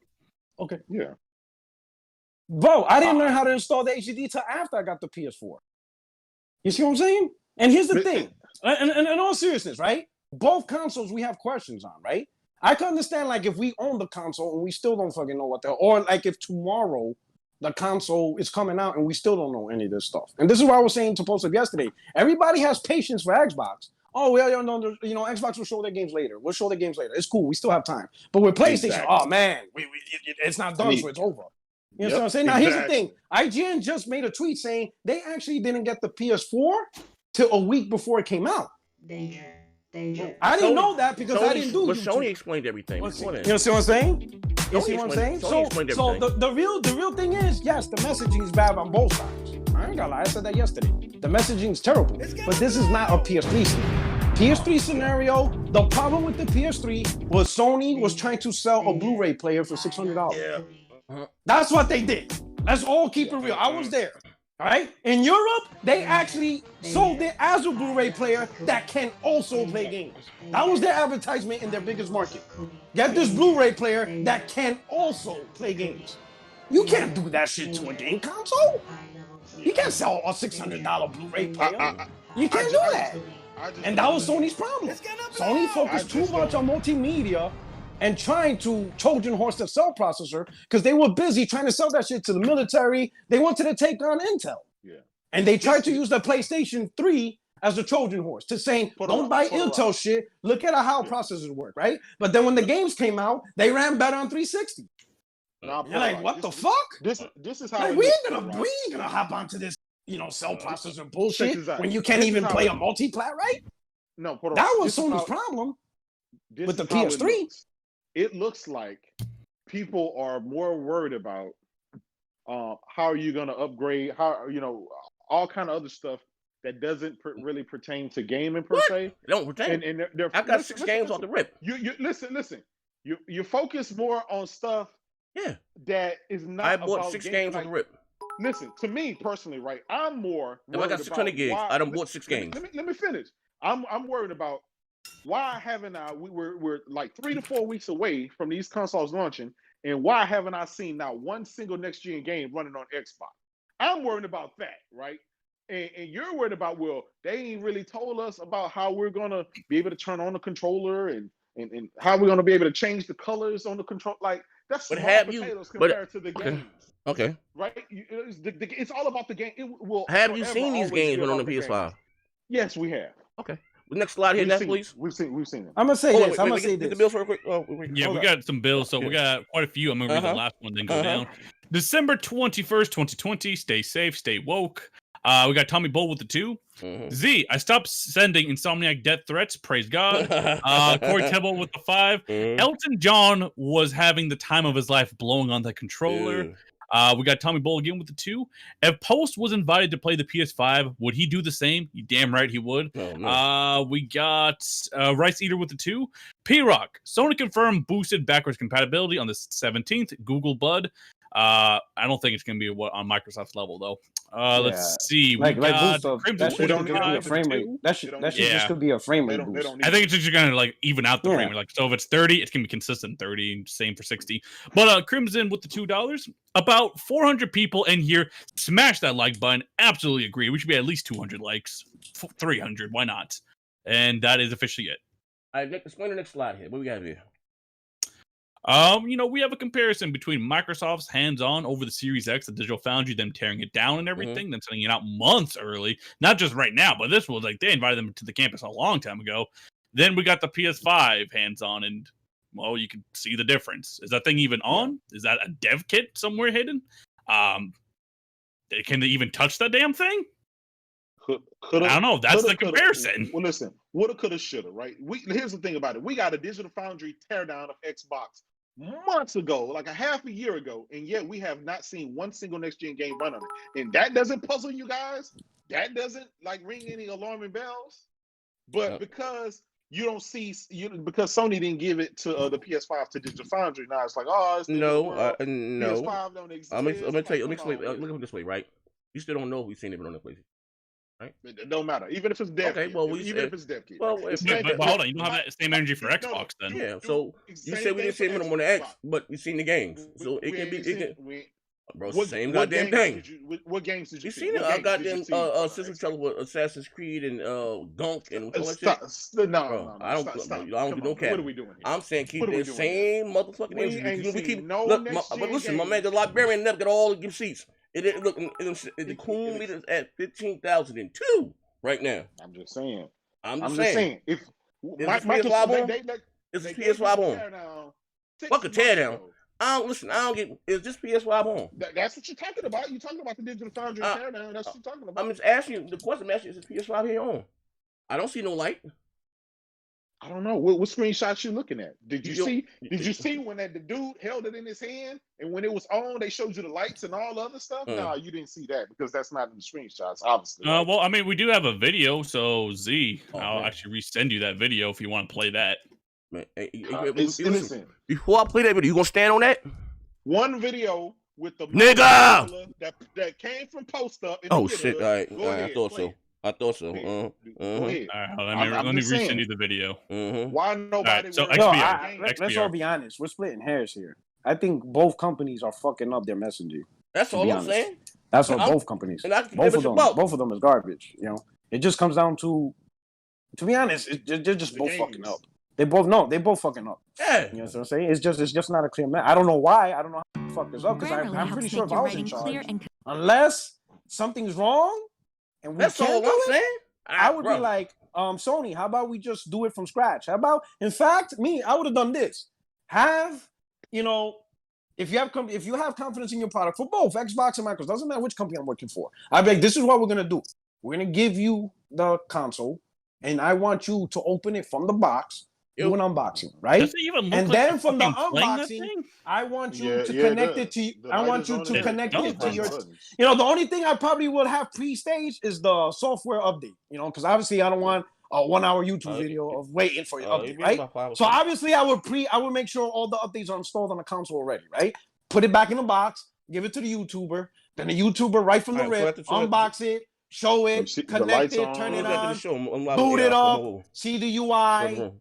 Okay. Yeah. Bro, I didn't learn how to install the HDD till after I got the PS4. You see what I'm saying? And here's the thing. And in all seriousness, right? Both consoles we have questions on, right? I can understand like if we own the console and we still don't fucking know what the hell, or like if tomorrow the console is coming out and we still don't know any of this stuff. And this is what I was saying to Post Up yesterday. Everybody has patience for Xbox. Oh, well, you know, Xbox will show their games later. We'll show their games later. It's cool. We still have time. But with PlayStation, oh man, it's not done, so it's over. You know what I'm saying? Now, here's the thing. IGN just made a tweet saying they actually didn't get the PS4 till a week before it came out. I didn't know that because I didn't do it. But Sony explained everything. You see what I'm saying? You see what I'm saying? So the real thing is, yes, the messaging is bad on both sides. I ain't gonna lie. I said that yesterday. The messaging is terrible. But this is not a PS3 scenario. PS3 scenario, the problem with the PS3 was Sony was trying to sell a Blu-ray player for $600. Yeah. That's what they did. Let's all keep it real. I was there. All right. In Europe, they actually sold it as a Blu-ray player that can also play games. That was their advertisement in their biggest market. Get this Blu-ray player that can also play games. You can't do that shit to a game console. You can't sell a $600 Blu-ray player. You can't do that. And that was Sony's problem. Sony focused too much on multimedia and trying to Trojan horse the cell processor because they were busy trying to sell that shit to the military. They wanted to take on Intel. Yeah. And they tried to use the PlayStation 3 as a Trojan horse to saying, don't buy Intel shit. Look at how processors work, right? But then when the games came out, they ran better on 360. You're like, what the fuck? This is how like, we ain't gonna hop onto this, cell processor bullshit when you can't even play a multi-plat, right? No, that was Sony's problem with the PS3. It looks like people are more worried about how are you going to upgrade, how all kind of other stuff that doesn't really pertain to gaming per se. It don't pertain. And I've got 6 games off the rip. You listen. You focus more on stuff. Yeah. That is not. I bought 6 games on the rip. Listen, to me personally, right? I'm more. If I got 600 gigs, I done bought 6 games. Let me finish. I'm worried about why haven't I? We're like 3 to 4 weeks away from these consoles launching, and why haven't I seen not one single next gen game running on Xbox? I'm worried about that, right? And you're worried about, well, they ain't really told us about how we're gonna be able to turn on the controller and how we're gonna be able to change the colors on the control. Like that's small potatoes compared to the games. Okay. Right? It's all about the game. It will. Have you seen these games on the PS5? Yes, we have. Okay. Next slide here, Nat, please. We've seen it. I'm gonna say this. I'm gonna say Get this. the bills real quick. Yeah, we got some bills, so we got quite a few. I'm gonna read the last one, then go down. December 21st, 2020. Stay safe, stay woke. We got Tommy Bull with the 2. Z, I stopped sending Insomniac death threats. Praise God. Corey Tibble with the 5. Elton John was having the time of his life blowing on the controller. We got Tommy Bull again with the 2. If Post was invited to play the PS5, would he do the same? You damn right he would. We got Rice Eater with the 2. P-Rock, Sony confirmed boosted backwards compatibility on the 17th. Google Bud. I don't think it's going to be on Microsoft's level, though. Let's see. We got that should be a frame rate. That should just could be a frame rate boost. I think it's just going to like even out the frame rate. Like, so if it's 30, it's going to be consistent 30, same for 60. But Crimson with the $2. About 400 people in here. Smash that like button. Absolutely agree. We should be at least 200 likes. 300. Why not? And that is officially it. All right, explain the next slide here. What we got here? We have a comparison between Microsoft's hands-on over the Series X, the Digital Foundry, them tearing it down and everything, then sending it out months early. Not just right now, but this was like they invited them to the campus a long time ago. Then we got the PS5 hands-on, and well, you can see the difference. Is that thing even on? Is that a dev kit somewhere hidden? Can they even touch that damn thing? I don't know. That's the comparison. Well, listen, woulda, coulda, shoulda, right? Here's the thing about it. We got a Digital Foundry teardown of Xbox months ago, like a half a year ago, and yet we have not seen one single next-gen game run on it. And that doesn't puzzle you guys? That doesn't, like, ring any alarming bells? But because you don't see, because Sony didn't give it to the PS5 to Digital Foundry, now it's like, oh, it's no. PS5 don't exist. I'm gonna tell you, look at it this way, right? You still don't know if we've seen it on the PlayStation. Right? It don't matter, even if it's dev. Okay, well, even if it's dev kit. Well, but hold on, you don't have that same energy for Xbox then. Yeah, so you said we didn't see it on the X, but we seen the games, so it can be. Bro, same goddamn thing. What games did you see? You seen it? I got them System Seller with Assassin's Creed and Gunk and all that shit. No, I don't do no cap. What are we doing here? I'm saying keep the same motherfucking energy. We keep but listen, my man, the librarian never got all the seats. The cool meters at 15,002 right now. I'm just saying. I'm just saying. If Microsoft is this PS5 on? Fuck a teardown. I don't get. Is this PS5 on? That's what you're talking about. You're talking about the Digital Foundry teardown. That's what you're talking about. I'm just asking you. The question I'm asking is this PS5 here on? I don't see no light. I don't know what screenshots you looking at. Did you see? Did you see when the dude held it in his hand and when it was on, they showed you the lights and all the other stuff? No, you didn't see that because that's not in the screenshots, obviously. Well, I mean, we do have a video, so Z, I'll actually resend you that video if you want to play that. Man, listen, before I play that video, you gonna stand on that? One video with the nigga that came from Post Up. Oh shit! All right, I thought so. Go ahead. Let me resend you the video. Why nobody? Right, so let's all be honest. We're splitting hairs here. I think both companies are fucking up their messaging. That's all I'm saying. That's what both companies. Both of them is garbage. You know, it just comes down to be honest, they're just both fucking up. They both fucking up. Yeah. You know what I'm saying? It's just not a clear message. I don't know why. I don't know how to fuck this up because I'm pretty sure if I was in charge, unless something's wrong and we can't do it, I would be like, Sony, how about we just do it from scratch? How about, in fact, I would have done this. If you have confidence in your product for both Xbox and Microsoft, doesn't matter which company I'm working for. I'd be like, this is what we're gonna do. We're gonna give you the console, and I want you to open it from the box. Do an unboxing, right? And then from the unboxing, I want you to connect it to. I want you to connect it to your. The only thing I probably will have pre-staged is the software update. Because obviously I don't want a 1 hour YouTube video of waiting for your update, right? So obviously I would make sure all the updates are installed on the console already, right? Put it back in the box, give it to the YouTuber, then the YouTuber right from the rip, unbox it, show it, connect it, turn it on, boot it up, see the UI.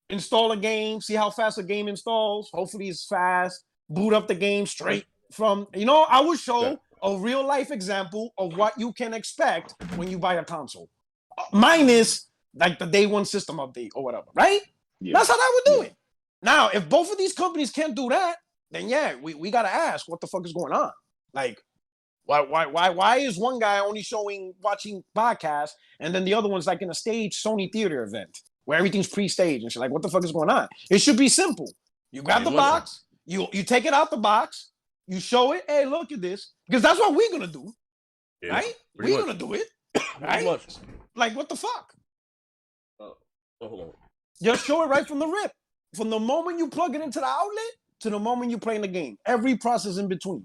Install a game, see how fast a game installs. Hopefully it's fast. Boot up the game straight from, I would show a real life example of what you can expect when you buy a console. Minus like the day one system update or whatever, right? Yeah. That's how I would do it. Now, if both of these companies can't do that, then we got to ask what the fuck is going on. Like, Why is one guy only watching podcasts, and then the other one's like in a stage Sony theater event where everything's pre-staged and shit? Like, what the fuck is going on? It should be simple. You grab the box, you take it out the box, you show it. Hey, look at this, because that's what we're gonna do, right? We're gonna do it, right? Like, what the fuck? Hold on. Just show it right from the rip, from the moment you plug it into the outlet to the moment you playing the game. Every process in between.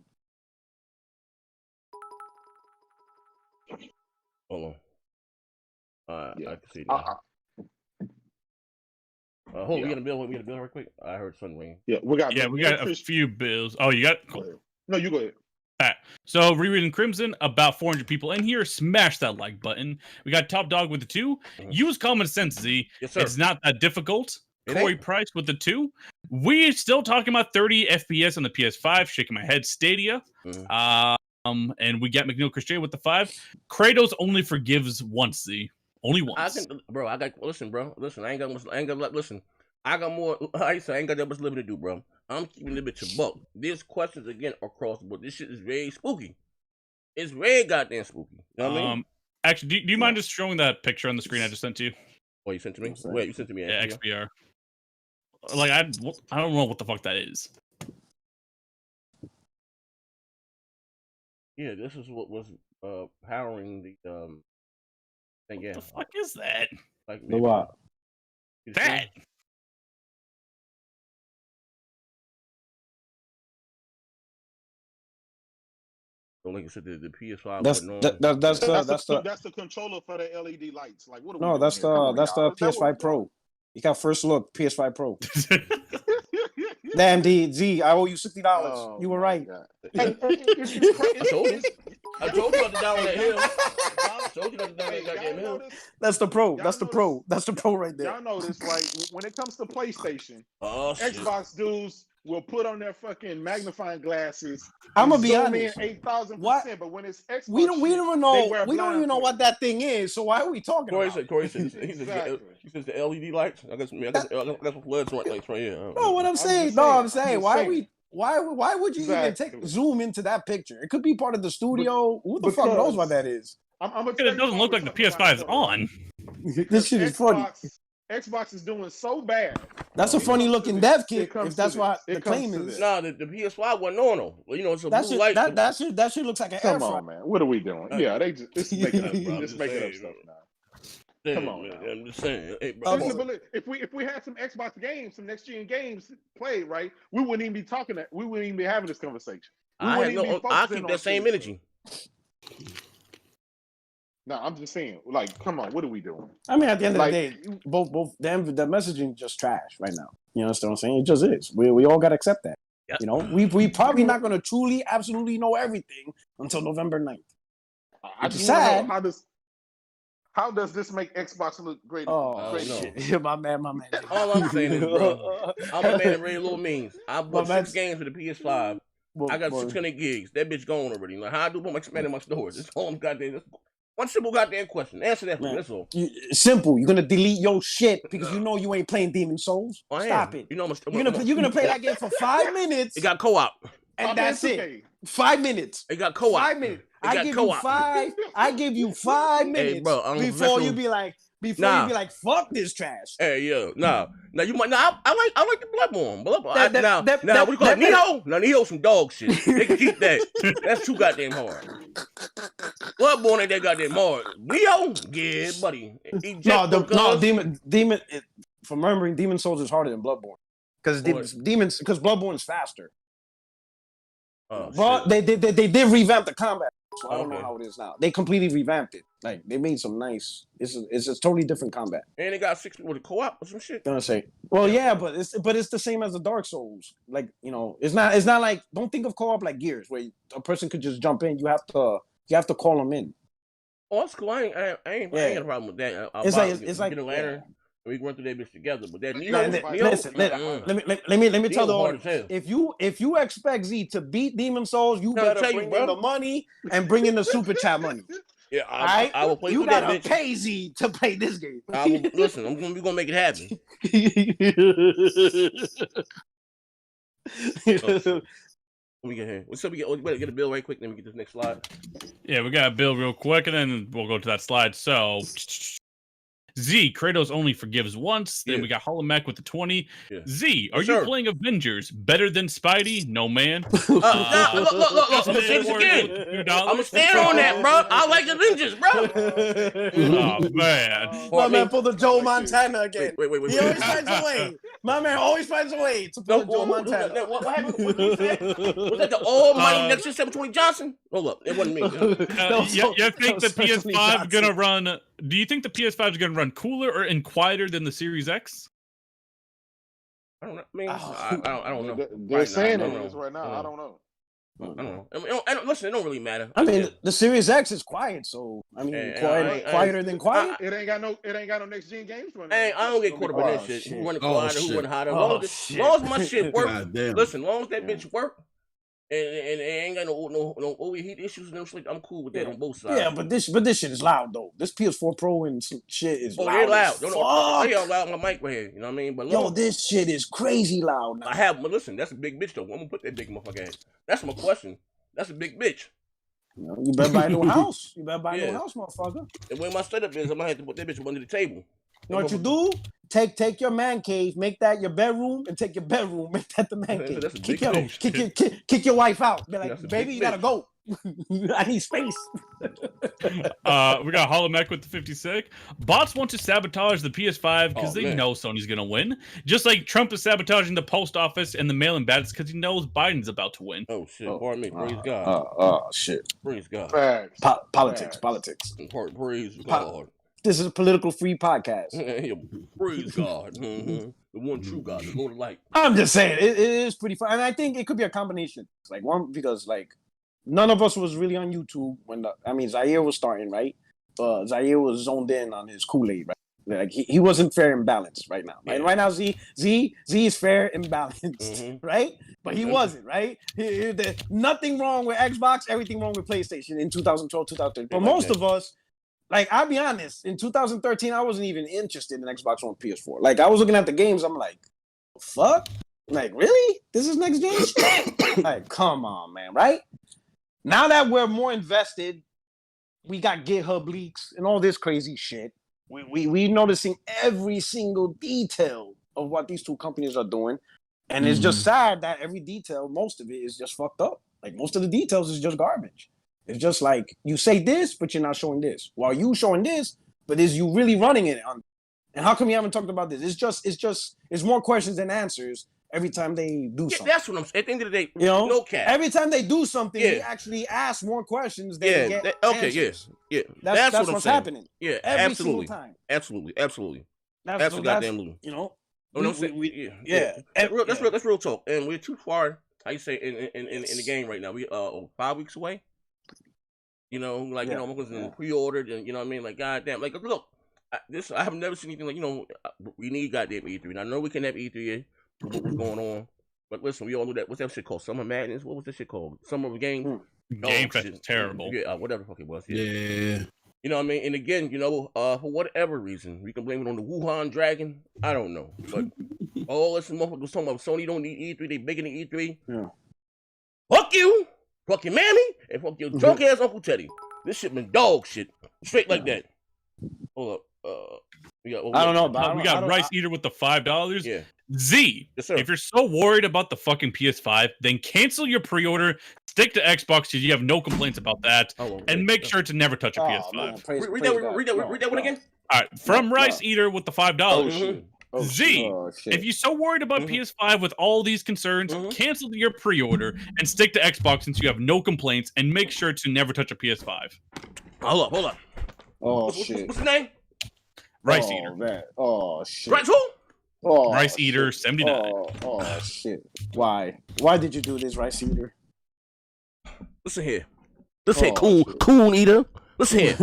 Hold on. I can see now. Hold on, we got a bill real quick. I heard something ring. Yeah, we got a few bills. Oh, you got cool. No, you go ahead. All right. So rereading Crimson, about 400 people in here. Smash that like button. We got Top Dog with the 2. Use common sense, Z. Yes, sir. It's not that difficult. It Corey ain't. Price with the 2. We're still talking about 30 FPS on the PS5. Shaking my head. Stadia. And we got McNeil Christian with the 5. Kratos only forgives once, Z. Only once. Listen, bro. Listen, I got more. I ain't got that much living to do, bro. I'm keeping a bitch a buck. These questions again are across the board. This shit is very spooky. It's very goddamn spooky. You know what I mean? Actually, do you mind just showing that picture on the screen I just sent to you? Oh, you sent to me? Wait, you sent to me? Yeah, XBR. Like, I don't know what the fuck that is. Yeah, this is what was powering the thing. Yeah. What the fuck is that? Like The what? That. So like I said, the PS5. That's the controller for the LED lights. Like, what? No, that's the PS5 Pro. You got first look PS5 Pro. Damn, Z, I owe you $60. Oh, you were right. I told you about to down that hill. I told you about to down that goddamn hill. That's the Pro. That's the Pro. That's the Pro right there. Y'all notice, like, when it comes to PlayStation, shit. Xbox dudes will put on their fucking magnifying glasses. I'm gonna be honest. 8,000%, but when it's Xbox, we don't even know what that thing is. So why are we talking about it? Corey said, he says the LED lights. I got some fluorescent lights right here. No, what I'm saying. Why would you even zoom into that picture? It could be part of the studio. Who the fuck knows what that is? It doesn't look like the PS5 is on. This shit is funny. Xbox is doing so bad. That's a funny looking dev kit. If that's what the claim is. Nah, the PS5 wasn't on though. Well, you know, it's a blue light. That shit looks like an air fryer. Come on, man. What are we doing? Yeah, they just making up, bro. Just making up stuff now. Come on, man. I'm just saying. Hey, bro. If we had some Xbox games, some next gen games played, right, we wouldn't even be talking that. We wouldn't even be having this conversation. I keep that same energy. No, I'm just saying, like, come on, what are we doing? I mean, at the end of the day, both the messaging just trash right now. You understand what I'm saying? It just is. We all gotta accept that. Yep. You know, we probably not gonna truly, absolutely know everything until November 9th. I just sad. How does this make Xbox look great? Oh, shit. my man. All I'm saying is, bro, I'm a man that really little means. I bought 6 games for the PS5. I got 600 gigs. That bitch gone already. Like, how I do about expanding my storage? It's all goddamn. One simple goddamn question. Answer that for me. That's all. Simple. You're gonna delete your shit because you know you ain't playing Demon Souls. Stop it. You know you're gonna play that game for 5 minutes. It got co-op. And that's it. 5 minutes. It got co-op. 5 minutes. I give you 5 minutes. Hey, bro, before you be like, fuck this trash. Hey, yo, nah, you might. Nah, I like the Bloodborne. Now, what do you call it? Neo? Now, Neo's some dog shit. They can keep that. That's too goddamn hard. Bloodborne ain't that goddamn hard. Neo? Yeah, buddy. Demon. From remembering, Demon Souls is harder than Bloodborne because Bloodborne's faster. But they did revamp the combat. So I don't know how it is now. They completely revamped it. Like they made some nice. It's a totally different combat. And they got 6 people to co-op or some shit. Gonna say, well, yeah, but it's the same as the Dark Souls. Like it's not like, don't think of co-op like Gears where a person could just jump in. You have to call them in. Oh, that's cool. I ain't got a problem with that. It's like get a lantern. We run through that bitch together, but that Neo. Listen, let me tell the audience. If you expect Z to beat Demon Souls, you better bring in the money and bring in the super chat money. Yeah, I will play. You gotta pay Z to play this game. Listen, we gonna make it happen. Let me get here. So we better get a bill right quick, then we get this next slide. Yeah, we got a bill real quick, and then we'll go to that slide. So, Z, Kratos only forgives once. Then we got Holomech with the 20. Yeah. Z, are you playing Avengers better than Spidey? No, man. Look. I'm gonna say this again. I'm gonna stand on that, bro. I like Avengers, bro. Oh, man. My man pulled the Joe Montana again. Wait. He always finds a way. My man always finds a way to pull the Joe Montana. What happened? What did you say? Was that the almighty next to 720 Johnson? Hold up. It wasn't me. You think the PS5 gonna run... Do you think the PS5 is going to run cooler or quieter than the Series X? I don't know. I don't know. They're saying it is right now. I don't know. I don't know. Listen, it don't really matter. I mean, the Series X is quiet, so I mean, quieter than quiet. It ain't got no next gen games running. Hey, I don't get caught up in that shit. Who running quieter? Who running hotter? As long as my shit work. Listen, as long as that bitch work. And it ain't got no overheat issues and no shit. I'm cool with that on both sides. Yeah, but this shit is loud though. This PS4 Pro and some shit is loud. They're loud. They all loud on my mic right here. You know what I mean? But yo, this shit is crazy loud. Now. But listen, that's a big bitch though. I'm gonna put that big motherfucker ass. That's my question. That's a big bitch. You better buy a new house. You better buy a new house, motherfucker. And where my setup is, I'm gonna have to put that bitch under the table. You know what you do? Take your man cave, make that your bedroom, and take your bedroom, make that the man cave. Kick your wife out. Be like, baby, you gotta go. I need space. We got Holomech with the 56. Bots want to sabotage the PS5 because they know Sony's gonna win. Just like Trump is sabotaging the post office and the mail-in ballots because he knows Biden's about to win. Oh shit! Pardon me. Praise God. Shit. Praise God. Politics. Praise God. This is a political free podcast. Praise God. The one true God, the Lord of light. I'm just saying, it is pretty fun. And I think it could be a combination. Like one, because like none of us was really on YouTube when Zaire was starting, right? Zaire was zoned in on his Kool-Aid, right? Like he wasn't fair and balanced right now. Right? Right now, Z is fair and balanced, right? But he wasn't, right? Nothing wrong with Xbox, everything wrong with PlayStation in 2012, 2013. But most of us, like, I'll be honest, in 2013, I wasn't even interested in Xbox One PS4. Like, I was looking at the games, I'm like, fuck? Like, really? This is next gen shit? Like, come on, man, right? Now that we're more invested, we got GitHub leaks and all this crazy shit. We noticing every single detail of what these two companies are doing. And it's just sad that every detail, most of it is just fucked up. Like, most of the details is just garbage. It's just like you say this, but you're not showing this. While you showing this, but is you really running it on? And how come you haven't talked about this? It's more questions than answers every time they do something. That's what I'm saying. At the end of the day, no cap. Every time they do something, they actually ask more questions than get answers. That's what's happening. Yeah, every absolutely. Single time. Absolutely. That's goddamn Lou. You know. That's real talk. And we're too far. How you say in the game right now? We 5 weeks away. You know, like, you know, I'm going to pre-ordered and, you know what I mean? Like, goddamn, like, look, I have never seen anything like, you know, we need goddamn E3. And I know we can have E3 with what's going on. But listen, we all know that. What's that shit called? Summer Madness? What was that shit called? Summer of Game? Game Fest is terrible. Yeah, whatever the fuck it was. Yeah. You know what I mean? And again, you know, for whatever reason, we can blame it on the Wuhan Dragon. I don't know. But all this motherfuckers talking about Sony don't need E3. They bigger than E3. Yeah. Fuck you! Fuck your mammy, and fuck your drunk ass Uncle Teddy. This shit been dog shit. Straight like that. Hold up. I don't know. But we got Rice Eater with the $5. Yeah. Z, if you're so worried about the fucking PS5, then cancel your pre-order, stick to Xbox because you have no complaints about that, and make sure to never touch a PS5. Read that one again. All right, from Rice Eater with the $5. Z, if you're so worried about PS5 with all these concerns, cancel your pre-order and stick to Xbox since you have no complaints, and make sure to never touch a PS5. Hold up. Shit. What's the name? Rice Eater. Man. Oh shit. Rice who? Rice Eater 79. Oh shit. Why did you do this, Rice Eater? Listen here, coon eater. Listen here.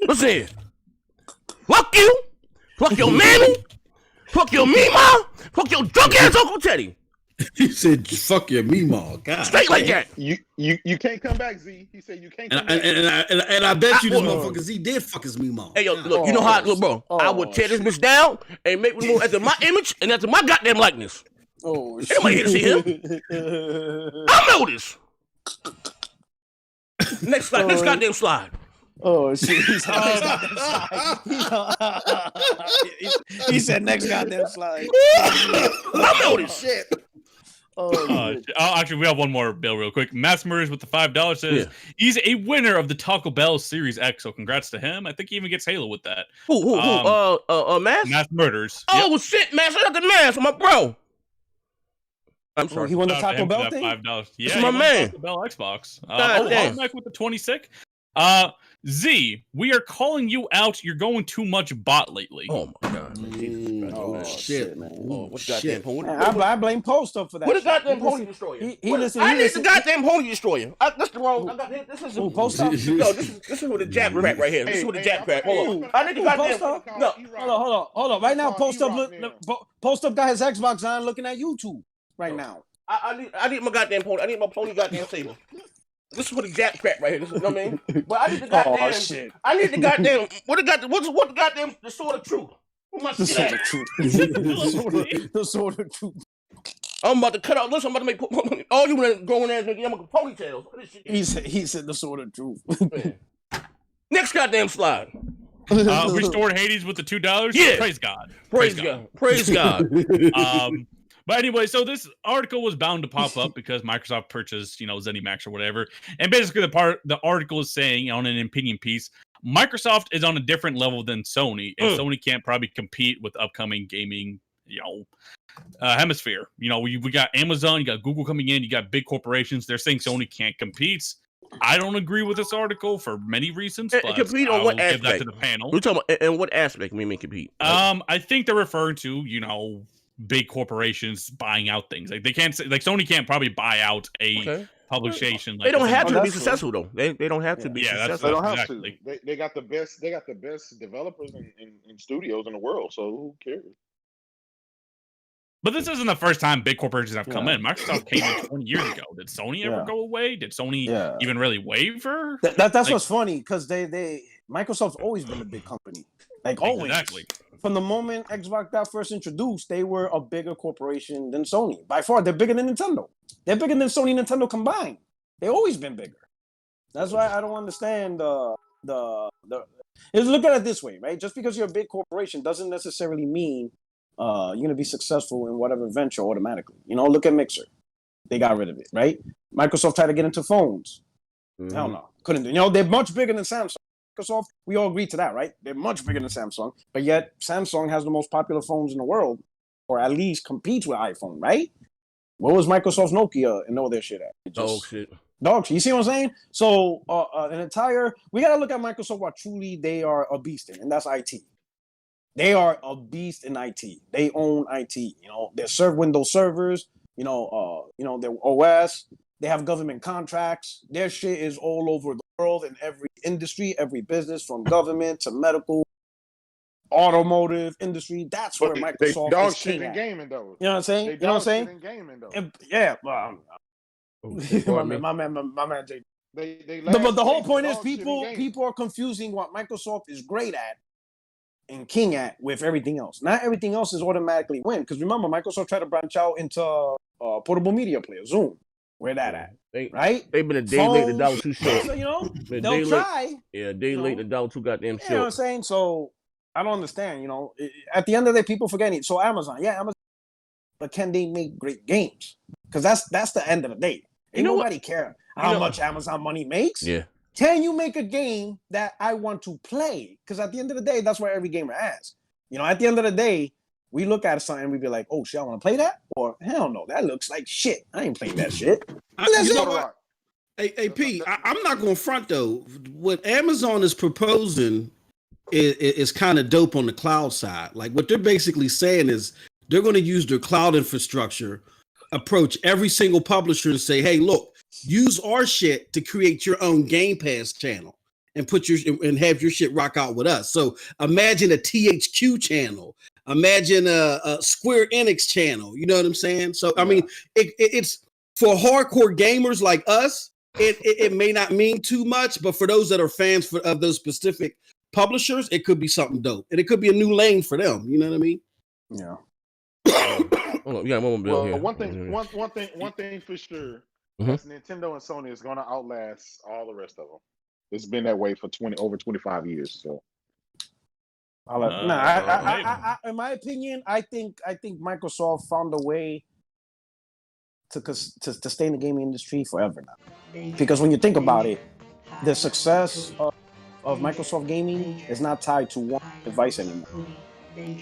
Listen here. Fuck you. Fuck your mammy. Fuck your Mima. Fuck your drunk ass Uncle Teddy. He said, "Fuck your Mima." God, straight like that. You can't come back, Z. He said you can't come back. And I bet you this motherfucker Z did fuck his Mima. Hey yo, look, you know how, look, bro. I would tear this bitch down and make it after my image and after my goddamn likeness. Oh, Ain't nobody here to see him. I know this. Next slide. Next goddamn slide. Oh shit! He said next goddamn slide. I know this shit. Actually, we have one more bill real quick. Mass Murders with the $5 says he's a winner of the Taco Bell Series X, so congrats to him. I think he even gets Halo with that. Who? Mass? Mass Murders. Oh shit, Mass! I got the Mass, my bro. I'm sorry. He won the Taco Bell thing. $5. Yeah, that's my man. Taco Bell Xbox. Damn. With the 26. Z, we are calling you out. You're going too much bot lately. Oh my god. Oh shit, man. Oh, what's goddamn pony? I blame Post up for that. What is goddamn pony destroyer? I need the goddamn pony destroyer. That's the wrong. This is Post up. No, this is with the jab crack right here. This is with the jab crack. Hold on. I need the goddamn. No, hold on. Right now, Post up got his Xbox on, looking at YouTube right now. I need my goddamn pony. I need my pony goddamn saber. This is what the jab crack right here. This is what I mean. But I need the goddamn. Oh shit! I need the goddamn. What the goddamn the sword of truth? The sword of truth. The sword of truth. I'm about to cut out. Listen, I'm about to make all you growing ass niggas. I'm gonna ponytails. He said the sword of truth. Next goddamn slide. Restored Hades with the $2. Yeah. Praise God. Praise God. But anyway, so this article was bound to pop up because Microsoft purchased, ZeniMax or whatever. And basically the article is saying on an opinion piece, Microsoft is on a different level than Sony, and Sony can't probably compete with upcoming gaming, hemisphere. We got Amazon, you got Google coming in, you got big corporations. They're saying Sony can't compete. I don't agree with this article for many reasons, but compete on what aspect? Give that to the panel. We're talking about in what aspect we mean compete? I think they're referring to, big corporations buying out things. Like they can't say, like Sony can't probably buy out a publication. Like they don't have to be successful though. They don't have to be successful. They don't have to. They got the best. They got the best developers in studios in the world. So who cares? But this isn't the first time big corporations have come in. Microsoft came in 20 years ago. Did Sony ever go away? Did Sony even really waver? That's what's funny because Microsoft's always been a big company. Like always. Exactly. From the moment Xbox got first introduced, they were a bigger corporation than Sony. By far, they're bigger than Nintendo. They're bigger than Sony and Nintendo combined. They've always been bigger. That's why I don't understand look at it this way, right? Just because you're a big corporation doesn't necessarily mean you're going to be successful in whatever venture automatically. Look at Mixer. They got rid of it, right? Microsoft tried to get into phones. Hell no. Couldn't do. They're much bigger than Samsung. Microsoft, we all agree to that, right? They're much bigger than Samsung, but yet Samsung has the most popular phones in the world, or at least competes with iPhone, right? What was Microsoft's Nokia and all their shit at? Dog shit. You see what I'm saying? So we got to look at Microsoft what truly they are a beast in, and that's IT. They are a beast in IT. They own IT. They serve Windows servers. Their OS. They have government contracts. Their shit is all over the world in every industry, every business, from government to medical, automotive industry. That's where Microsoft dog is shit king in at. gaming though. You know what I'm saying? You know what I'm saying? In gaming though. Yeah, well, my man, Jay. But the whole point is people are confusing what Microsoft is great at and king at with everything else. Not everything else is automatically win. Because remember, Microsoft tried to branch out into portable media player, Zoom. Where that at? Right? They've been a day late, the dollar too short. So, they'll try. Yeah, a day late, the dollar too goddamn short. You know what I'm saying? So I don't understand. At the end of the day, people forgetting. So Amazon, but can they make great games? Because that's the end of the day. Ain't nobody care how much Amazon money makes. Yeah. Can you make a game that I want to play? Because at the end of the day, that's what every gamer asks. At the end of the day, we look at something and we be like, oh shit, I want to play that? Or hell no, that looks like shit. I ain't playing that shit. You know what? Hey, P, I'm not going to front though. What Amazon is proposing is kind of dope on the cloud side. Like what they're basically saying is they're going to use their cloud infrastructure, approach every single publisher and say, hey, look, use our shit to create your own Game Pass channel and and have your shit rock out with us. So imagine a THQ channel. Imagine a Square Enix channel. You know what I'm saying? So, I mean, it's for hardcore gamers like us, it may not mean too much, but for those that are fans of those specific publishers, it could be something dope. And it could be a new lane for them. You know what I mean? Yeah. Hold on, we got one more bill here. One thing for sure. That's Nintendo and Sony is going to outlast all the rest of them. It's been that way for over 25 years. So, in my opinion, I think Microsoft found a way to stay in the gaming industry forever now. Because when you think about it, the success of Microsoft gaming is not tied to one device anymore.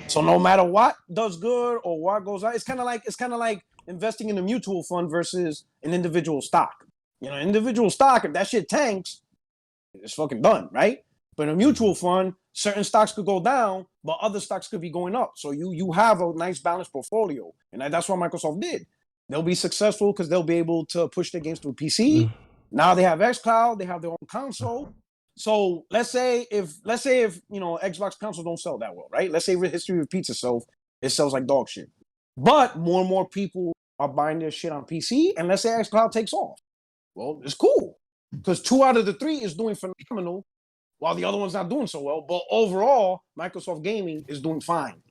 So no matter what does good or what goes on, it's kind of like investing in a mutual fund versus an individual stock. You know, individual stock, if that shit tanks, it's fucking done, right? But a mutual fund, certain stocks could go down, but other stocks could be going up. So you have a nice balanced portfolio. And that's what Microsoft did. They'll be successful because they'll be able to push their games through PC. Now they have xCloud, they have their own console. So let's say if you know Xbox console don't sell that well, right? Let's say history repeats itself, it sells like dog shit. But more and more people are buying their shit on PC, and let's say xCloud takes off. Well, it's cool because 2 out of the 3 is doing phenomenal, while the other one's not doing so well. But overall, Microsoft Gaming is doing fine.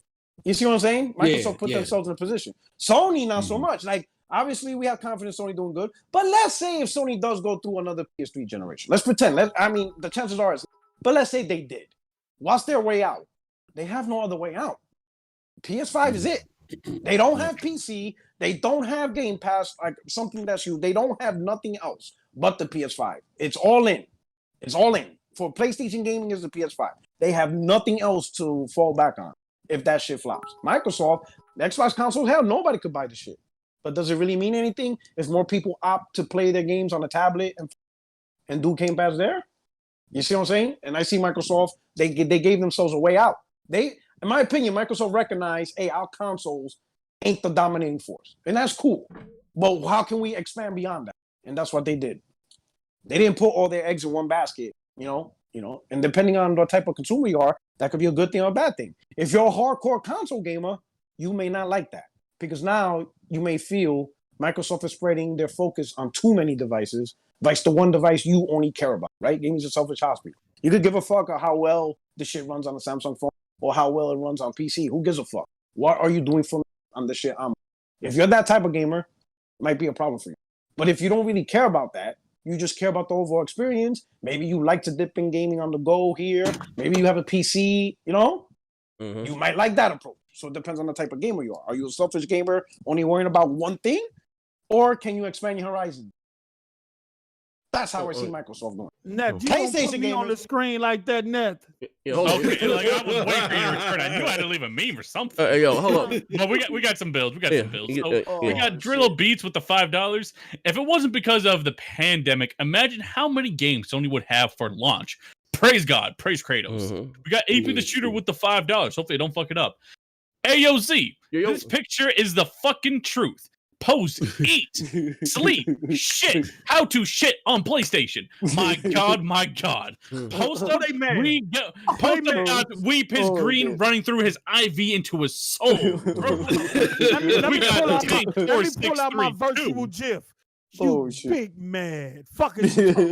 You see what I'm saying? Microsoft put themselves in a position. Sony, not so much. Like, obviously, we have confidence Sony doing good. But let's say if Sony does go through another PS3 generation. Let's pretend. The chances are, but let's say they did. What's their way out? They have no other way out. PS5 is it. They don't have PC. They don't have Game Pass, like something that's you. They don't have nothing else but the PS5. It's all in. It's all in. For PlayStation gaming is the PS5. They have nothing else to fall back on if that shit flops. Microsoft, the Xbox console, hell, nobody could buy the shit. But does it really mean anything if more people opt to play their games on a tablet and do Game Pass there? You see what I'm saying? And I see Microsoft, they gave themselves a way out. In my opinion, Microsoft recognized, hey, our consoles ain't the dominating force. And that's cool. But how can we expand beyond that? And that's what they did. They didn't put all their eggs in one basket, you know, and depending on the type of consumer you are, that could be a good thing or a bad thing. If you're a hardcore console gamer, you may not like that because now you may feel Microsoft is spreading their focus on too many devices, vice the one device you only care about, right? Gaming is a selfish hospital. You could give a fuck how well the shit runs on a Samsung phone or how well it runs on PC. Who gives a fuck? What are you doing for me on the shit? If you're that type of gamer, it might be a problem for you. But if you don't really care about that, you just care about the overall experience. Maybe you like to dip in gaming on the go here. Maybe you have a PC, you know? You might like that approach. So it depends on the type of gamer you are. Are you a selfish gamer only worrying about one thing? Or can you expand your horizon? That's how I see Microsoft going. Net, you don't put me on the screen like that, Net. Okay, like I was waiting for you to return. I knew I had to leave a meme or something. Hold on. Well, we got some bills. We got some bills. So we got Drillo Beats with the $5. If it wasn't because of the pandemic, imagine how many games Sony would have for launch. Praise God. Praise Kratos. We got AP the Shooter with the $5. Hopefully, I don't fuck it up. AOZ. This picture is the fucking truth. Post, eat, sleep, shit, how to shit on PlayStation. My God. Post up, weep his green running through his IV into his soul. Let me pull out my virtual GIF. You big man. Fucking shit. Hey,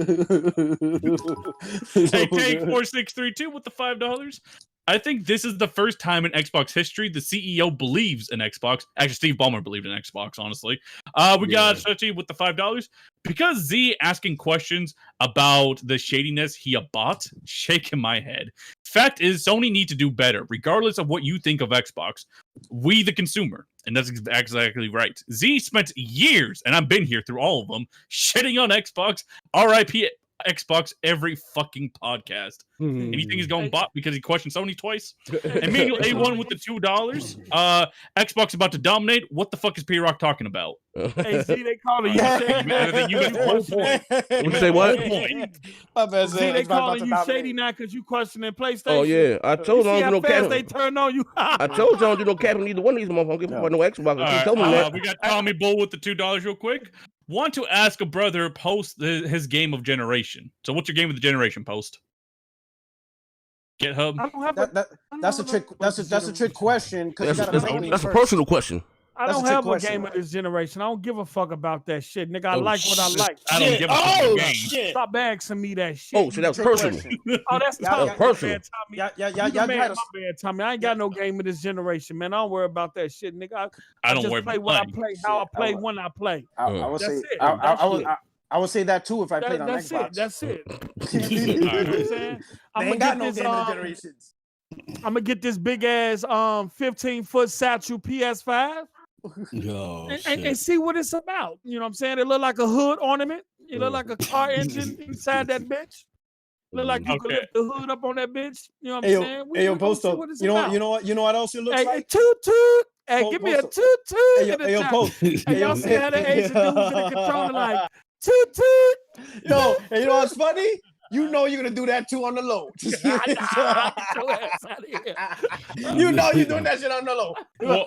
Take4632 with the $5. I think this is the first time in Xbox history the CEO believes in Xbox. Actually, Steve Ballmer believed in Xbox, honestly. We got Stretchy with the $5. Because Z asking questions about the shadiness he bought, shaking my head. Fact is, Sony need to do better, regardless of what you think of Xbox. We, the consumer. And that's exactly right. Z spent years, and I've been here through all of them, shitting on Xbox. RIP Xbox every fucking podcast. And you think he's going bot because he questioned Sony twice? Emmanuel A1 with the $2. Xbox about to dominate. What the fuck is P-Rock talking about? Hey, see, they calling you. You got the whole point. You say what? See, they calling you shady now because you questioning PlayStation. Oh yeah, I told you I don't do no capping. They turn on you. I told you I don't do no capping either one of these motherfuckers. No Xbox. Told me that. We got Tommy Bull with the $2 real quick. Want to ask a brother post his game of generation. So what's your game of the generation, Post? GitHub? That's a trick. That's a trick question. That's a personal question. I don't have a game of this generation. I don't give a fuck about that shit, nigga. I like what I like. I don't give a fuck about game. Shit. Stop asking me that shit. Oh, so that's personal. Oh, that's That's personal. bad, Tommy. I ain't got no game of this generation, man. I don't worry about that shit, nigga. I don't just worry play about what I playing. play, how I play, when I play. I would That's say it. I would say that too if I played on Xbox. That's it. You know what I'm saying? They ain't got no game of the generations. I'm gonna get this big ass 15-foot satchel PS5 and see what it's about. You know what I'm saying? It look like a hood ornament. It look like a car engine inside that bitch. Look like you could lift the hood up on that bitch. You know what I'm saying? Hey, yo, Post up. You know what else it looks like? Toot toot. Hey, give me a toot toot. Hey, yo, Post. Hey, y'all see how the Asian dudes in the controller like toot toot. Yo, and you know what's funny? You know you're gonna do that too on the low. You know you're doing that shit on the low.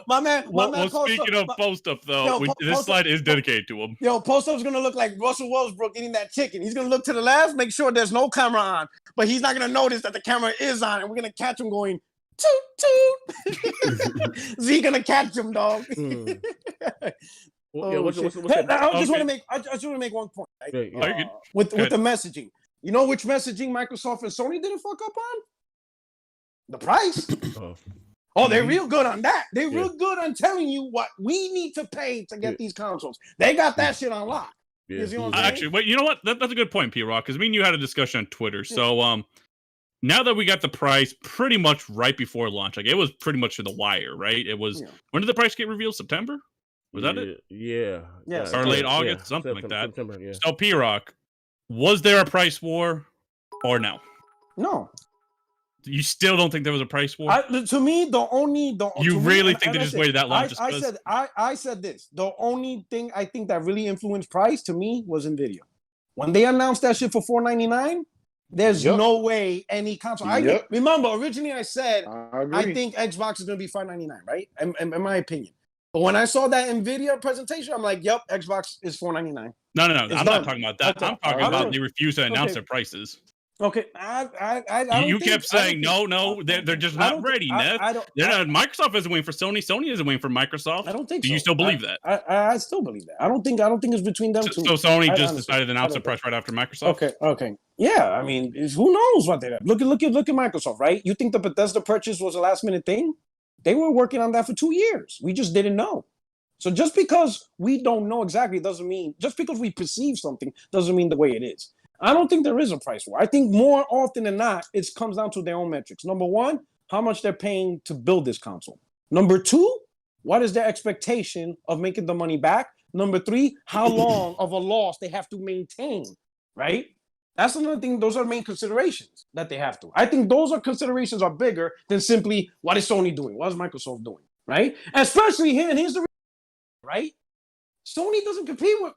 My man. Speaking of Post Up though, this slide is dedicated to him. Yo, Post Up's gonna look like Russell Westbrook eating that chicken. He's gonna look to the left, make sure there's no camera on, but he's not gonna notice that the camera is on, and we're gonna catch him going toot toot. Z gonna catch him, dog. I just want to make one point. Right? With the messaging. You know which messaging Microsoft and Sony didn't fuck up on? The price. Oh, they're real good on that. They're real good on telling you what we need to pay to get these consoles. They got that shit on lock. Yeah. You see what I'm saying? Actually, wait, you know what? That's a good point, P-Rock, because me and you had a discussion on Twitter. So now that we got the price pretty much right before launch, like it was pretty much to the wire, right? It was when did the price get revealed? September? Was that it? Yeah. Or late August, something like that. September, yeah. So P-Rock, was there a price war or no? No. You still don't think there was a price war? To me, you really think they just waited that long? I said this. The only thing I think that really influenced price to me was NVIDIA. When they announced that shit for $499, there's no way any console. Remember, originally I said I think Xbox is going to be $599, right? In my opinion. But when I saw that NVIDIA presentation, I'm like, yep, Xbox is $499. No. I'm not talking about that. I'm talking about they refuse to announce their prices. Okay, you kept saying no. They're just not ready, Ned. Microsoft isn't waiting for Sony. Sony isn't waiting for Microsoft. I don't think. Do you still believe that? I still believe that. I don't think it's between them two. So Sony just decided to announce the price right after Microsoft. Okay. Yeah, I mean, who knows what they have? Look at Microsoft, right? You think the Bethesda purchase was a last minute thing? They were working on that for 2 years. We just didn't know. So just because we don't know exactly doesn't mean, just because we perceive something doesn't mean the way it is. I don't think there is a price war. I think more often than not, it comes down to their own metrics. Number one, how much they're paying to build this console. Number two, what is their expectation of making the money back? Number three, how long of a loss they have to maintain, right? That's another thing. Those are main considerations that they have to. I think those considerations are bigger than simply what is Sony doing? What is Microsoft doing, right? Especially here, and here's the right? Sony doesn't compete with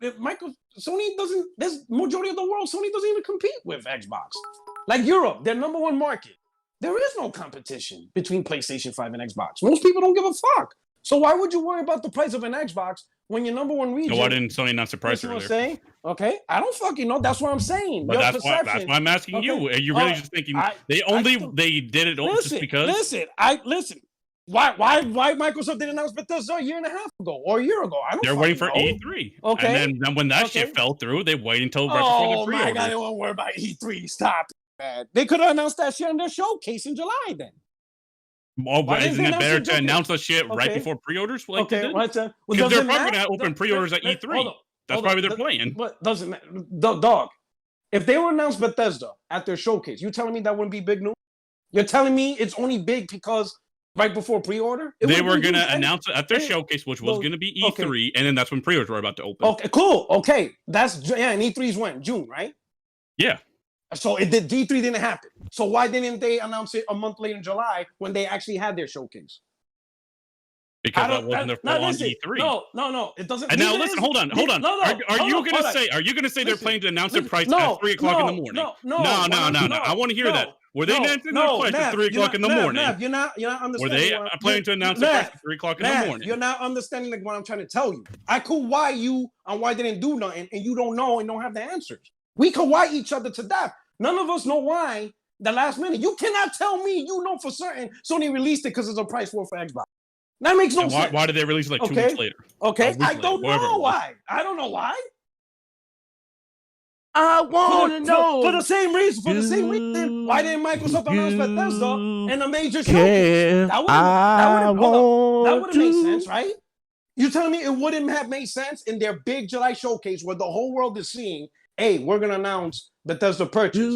Sony doesn't. This majority of the world, Sony doesn't even compete with Xbox. Like Europe, their number one market. There is no competition between PlayStation 5 and Xbox. Most people don't give a fuck. So why would you worry about the price of an Xbox when your number one region? No, why didn't Sony announce the price earlier? You know what I'm saying? Okay, I don't fucking know. That's what I'm saying. But that's why I'm asking you. Are you really just thinking they did it just because? Listen. Why Microsoft didn't announce Bethesda a year and a half ago or a year ago? They're waiting for E3. Okay. And then when that shit fell through, they waited until right before the pre-order. Oh my God, they won't worry about E3. Stop, man. They could have announced that shit in their showcase in July then. Oh, but isn't it better to announce the shit right before pre-orders? Because they're probably going to open pre-orders at E3. That's probably they're playing. But doesn't matter. Dog, if they were announced Bethesda at their showcase, you telling me that wouldn't be big news? You're telling me it's only big because right before pre-order? They were going to announce it at their showcase, which was going to be E3, and then that's when pre-orders were about to open. Okay, cool. Okay. And E3's when? June, right? Yeah. So D3 didn't happen. So why didn't they announce it a month later in July when they actually had their showcase? Because that wasn't their full on E3. No. It doesn't. And now listen, hold on. Are you going to say they're planning to announce their price at 3 o'clock in the morning? No. I want to hear that. Were they announcing their price at 3 o'clock in the morning? You're not understanding. Were they planning to announce their price at 3 o'clock in the morning? You're not understanding like what I'm trying to tell you. I could why you on why they didn't do nothing, and you don't know and don't have the answers. We could why each other to death. None of us know why the last minute. You cannot tell me you know for certain Sony released it because it's a price war for Xbox. That makes no And sense. why did they release it like 2 Okay. weeks later? Okay, week I later, don't whatever it know was. why. I don't know why. I want to know. For the same reason. For the same reason. Why didn't Microsoft announce Bethesda in a major showcase? That would have made sense, right? You telling me it wouldn't have made sense in their big July showcase where the whole world is seeing, hey, we're gonna announce Bethesda purchase.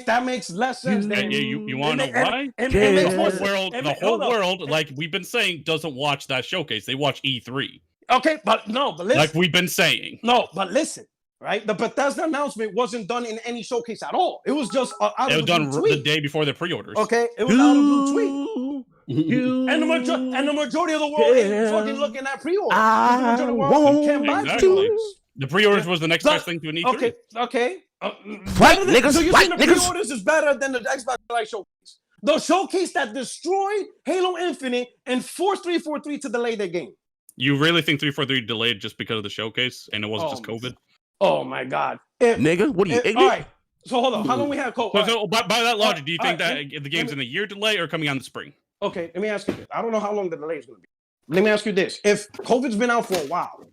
That makes less sense than you want to know why? The whole world, like we've been saying, doesn't watch that showcase. They watch E3. Okay, but listen. Like we've been saying. No, but listen, right? The Bethesda announcement wasn't done in any showcase at all. It was just out of the done tweet. the day before the pre-orders. Okay, it was out of blue tweet. And the majority of the world ain't fucking looking at pre-orders. The majority of the world can't buy pre-orders. The pre-orders was the next best thing to an E3. Okay. Fight, niggas. So you Fight, think the niggas. pre-orders is better than the Xbox Live showcase? The showcase that destroyed Halo Infinite and forced 343 to delay their game. You really think 343 delayed just because of the showcase and it wasn't just COVID? Oh my God. Nigga, what are you ignorant? All right. So hold on. How long we have COVID? So by that logic, do you think that the game's in a year delay or coming out in the spring? Okay, let me ask you this. I don't know how long the delay is going to be. Let me ask you this. If COVID's been out for a while,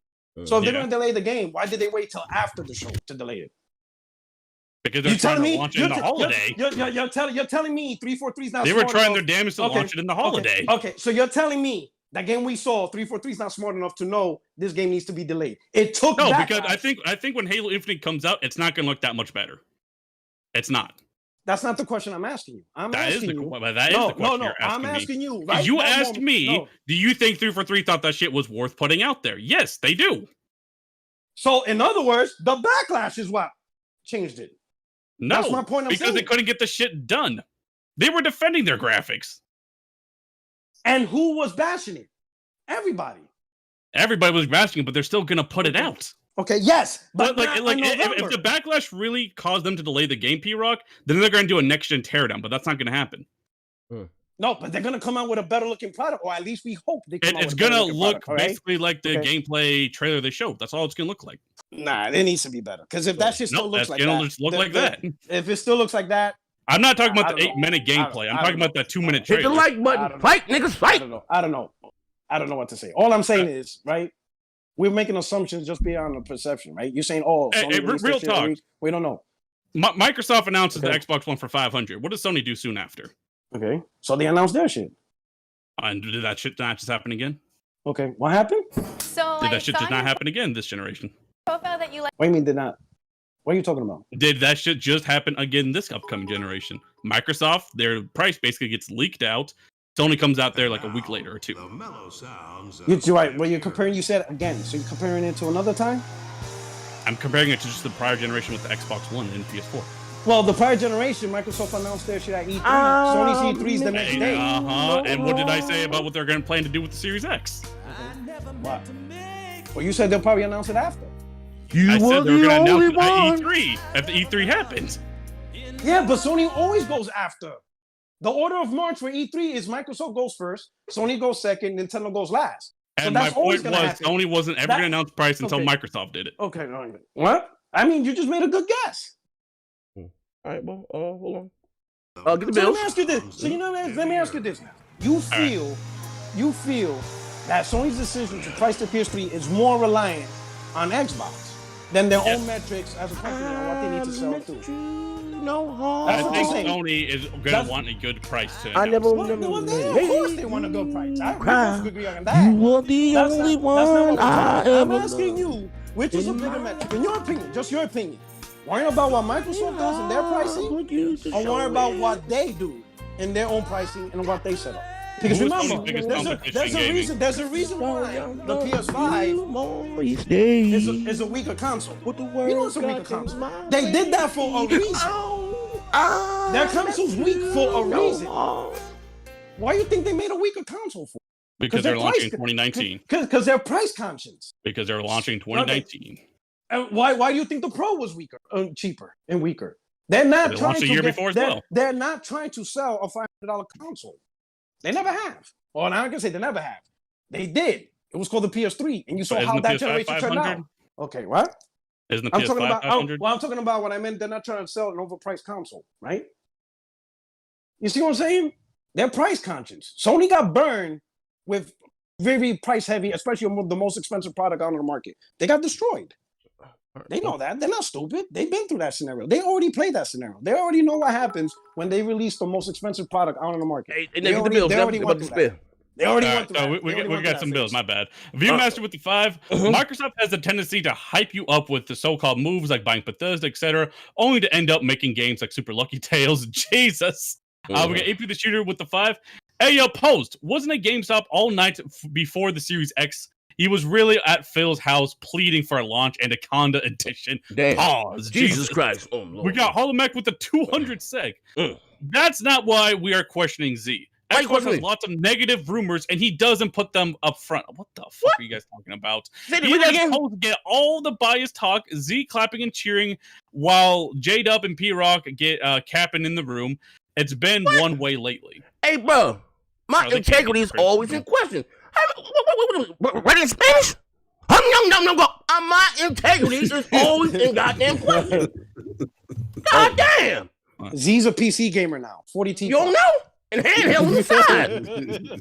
so if they're going to delay the game, why did they wait till after the show to delay it? Because they're trying to launch it in the holiday. You're telling me 343 is not They smart were trying enough. their damnedest to launch it in the holiday. Okay, so you're telling me that game we saw, 343 is not smart enough to know this game needs to be delayed. It took because I think when Halo Infinite comes out, it's not going to look that much better. It's not. That's not the question I'm asking you. That is the question you're asking I'm asking me. you. Right? You asked me, do you think 343 thought that shit was worth putting out there? Yes, they do. So, in other words, the backlash is what changed it. No, that's my point. Because they couldn't get the shit done. They were defending their graphics. And who was bashing it? Everybody. Everybody was bashing it, but they're still going to put it out. Okay, yes, but if the backlash really caused them to delay the game, P-Rock, then they're going to do a next-gen teardown, but that's not going to happen. No, but they're going to come out with a better looking product, or at least we hope they come out it's with a better going to look product, basically like the gameplay trailer they showed. That's all it's going to look like. Nah, it needs to be better. Because if that shit still looks like that, just look like that. If it still looks like that, I'm not talking about the 8-minute gameplay. I'm talking about that 2-minute trailer. Hit the like button. Fight, niggas, fight. I don't know what to say. All I'm saying is, right, we're making assumptions just beyond the perception, right? You're saying, real talk. We don't know. Microsoft announces the Xbox One for $500. What does Sony do soon after? Okay, so they announced their shit. And did that shit not just happen again? Okay, what happened? So did that shit just not happen again this generation? Profile that you like. What do you mean did not? What are you talking about? Did that shit just happen again this upcoming generation? Microsoft, their price basically gets leaked out. Sony comes out there like a week later or two. You're right. Well, you're comparing. You said again. So you're comparing it to another time. I'm comparing it to just the prior generation with the Xbox One and PS4. Well, the prior generation, Microsoft announced their shit at E3. Sony's E3 is the next day. And what did I say about what they're going to plan to do with the Series X? What? Well, you said they'll probably announce it after. I said they were going to announce it at E3 after E3 happens. Yeah, but Sony always goes after. The order of march for E3 is Microsoft goes first, Sony goes second, Nintendo goes last. So And that's my always point going to was happen. Sony wasn't ever going to announce price until Okay. Microsoft did it. Okay, no, what? I mean, you just made a good guess. All right, well, hold on. Get the So let bills. me ask you this. So let me ask you this. You feel that Sony's decision to price the PS3 is more reliant on Xbox than their own metrics as a company and what they need to sell too. I think Sony is going to want a good price to I never. Of course they want a good price. I agree on that. You were the only one I I'm ever. asking you, which is a bigger metric? In your opinion, just your opinion. Worry about what Microsoft does in their pricing, or worry about what they do in their own pricing and what they set up. Because Who's remember, Sony's biggest there's competition in gaming? a reason why the PS5 is a weaker console. You know it's a weaker console. They did that for a reason. Their console's weak for a reason. Why do you think they made a weaker console for? Because they're launching in 2019. Because they're price conscious. Because they're launching in 2019. And why do you think the Pro was weaker, cheaper and weaker? They're not trying to a year before as well. They're not trying to sell a $500 console. They never have. Well, now I can say they never have. They did. It was called the PS3, and you saw how that generation turned out. Okay, what? Isn't the I'm PS5 talking about. 500? Well, I'm talking about what I meant. They're not trying to sell an overpriced console, right? You see what I'm saying? They're price conscious. Sony got burned with very price heavy, especially on the most expensive product on the market. They got destroyed. They know that. They're not stupid. They've been through that scenario. They already played that scenario. They already know what happens when they release the most expensive product out on the market. Hey, they already went through that. They already went through that. We got some bills. My bad. Viewmaster with the 5. Microsoft has a tendency to hype you up with the so-called moves like buying Bethesda, etc., only to end up making games like Super Lucky Tales. Jesus. We got AP the Shooter with the 5. Hey, yo, Post. Wasn't at GameStop all night before the Series X? He was really at Phil's house pleading for a launch and Anaconda edition. Damn. Pause. Jesus Christ. Oh, Lord. We got Holomech with the 200 seg. That's not why we are questioning Z. Xbox has lots of negative rumors, and he doesn't put them up front. What the fuck are you guys talking about? He is supposed to get all the biased talk, Z clapping and cheering, while J-Dub and P-Rock get capping in the room. It's been one way lately. Hey, bro. My integrity is always in question. What in Spanish? My integrity is always in goddamn question. God damn. Z's a PC gamer now. 40 T. You don't know? And handheld on the side.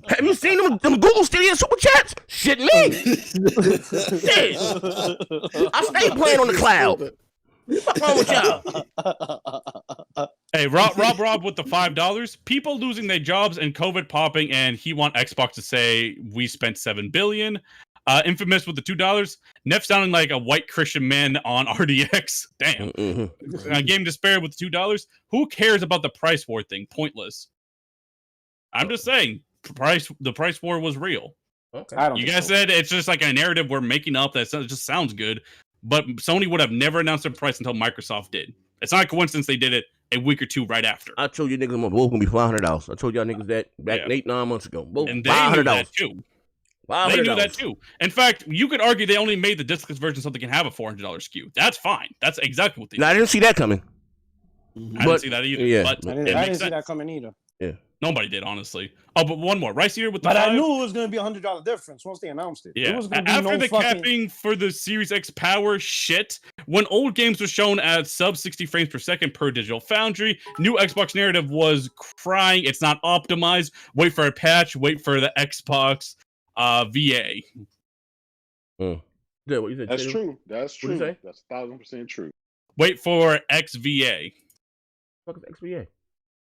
Have you seen them Google Stadia super chats? Shit me. Shit. I stay playing on the cloud. What's wrong with y'all? Hey, Rob with the $5. People losing their jobs and COVID popping, and he want Xbox to say we spent $7 billion. Infamous with the $2. Neff sounding like a white Christian man on RDX. Damn. Game Despair with the $2. Who cares about the price war thing? Pointless. I'm just saying, the price war was real. Okay. You guys said it's just like a narrative we're making up that just sounds good, but Sony would have never announced their price until Microsoft did. It's not a coincidence they did it a week or two right after. I told you niggas both gonna be $500. I told y'all niggas that back 8-9 months ago. Both and they $500. knew that too. They knew that too. In fact, you could argue they only made the discless version so they can have a $400 SKU. That's fine. That's exactly what they did. I didn't see that coming. I didn't see that either. Yeah, but I didn't see that coming either. Yeah. Nobody did, honestly. Oh, but one more. Rice here with the But 5. I knew it was going to be $100 difference once they announced it. Yeah. It was gonna be After no the fucking... capping for the Series X power shit, when old games were shown at sub 60 frames per second per Digital Foundry, new Xbox narrative was crying. It's not optimized. Wait for a patch. Wait for the Xbox VA. Yeah, what you said, That's Jalen? true. That's What'd you true. say? That's 1000% true. Wait for XVA. What is XBA?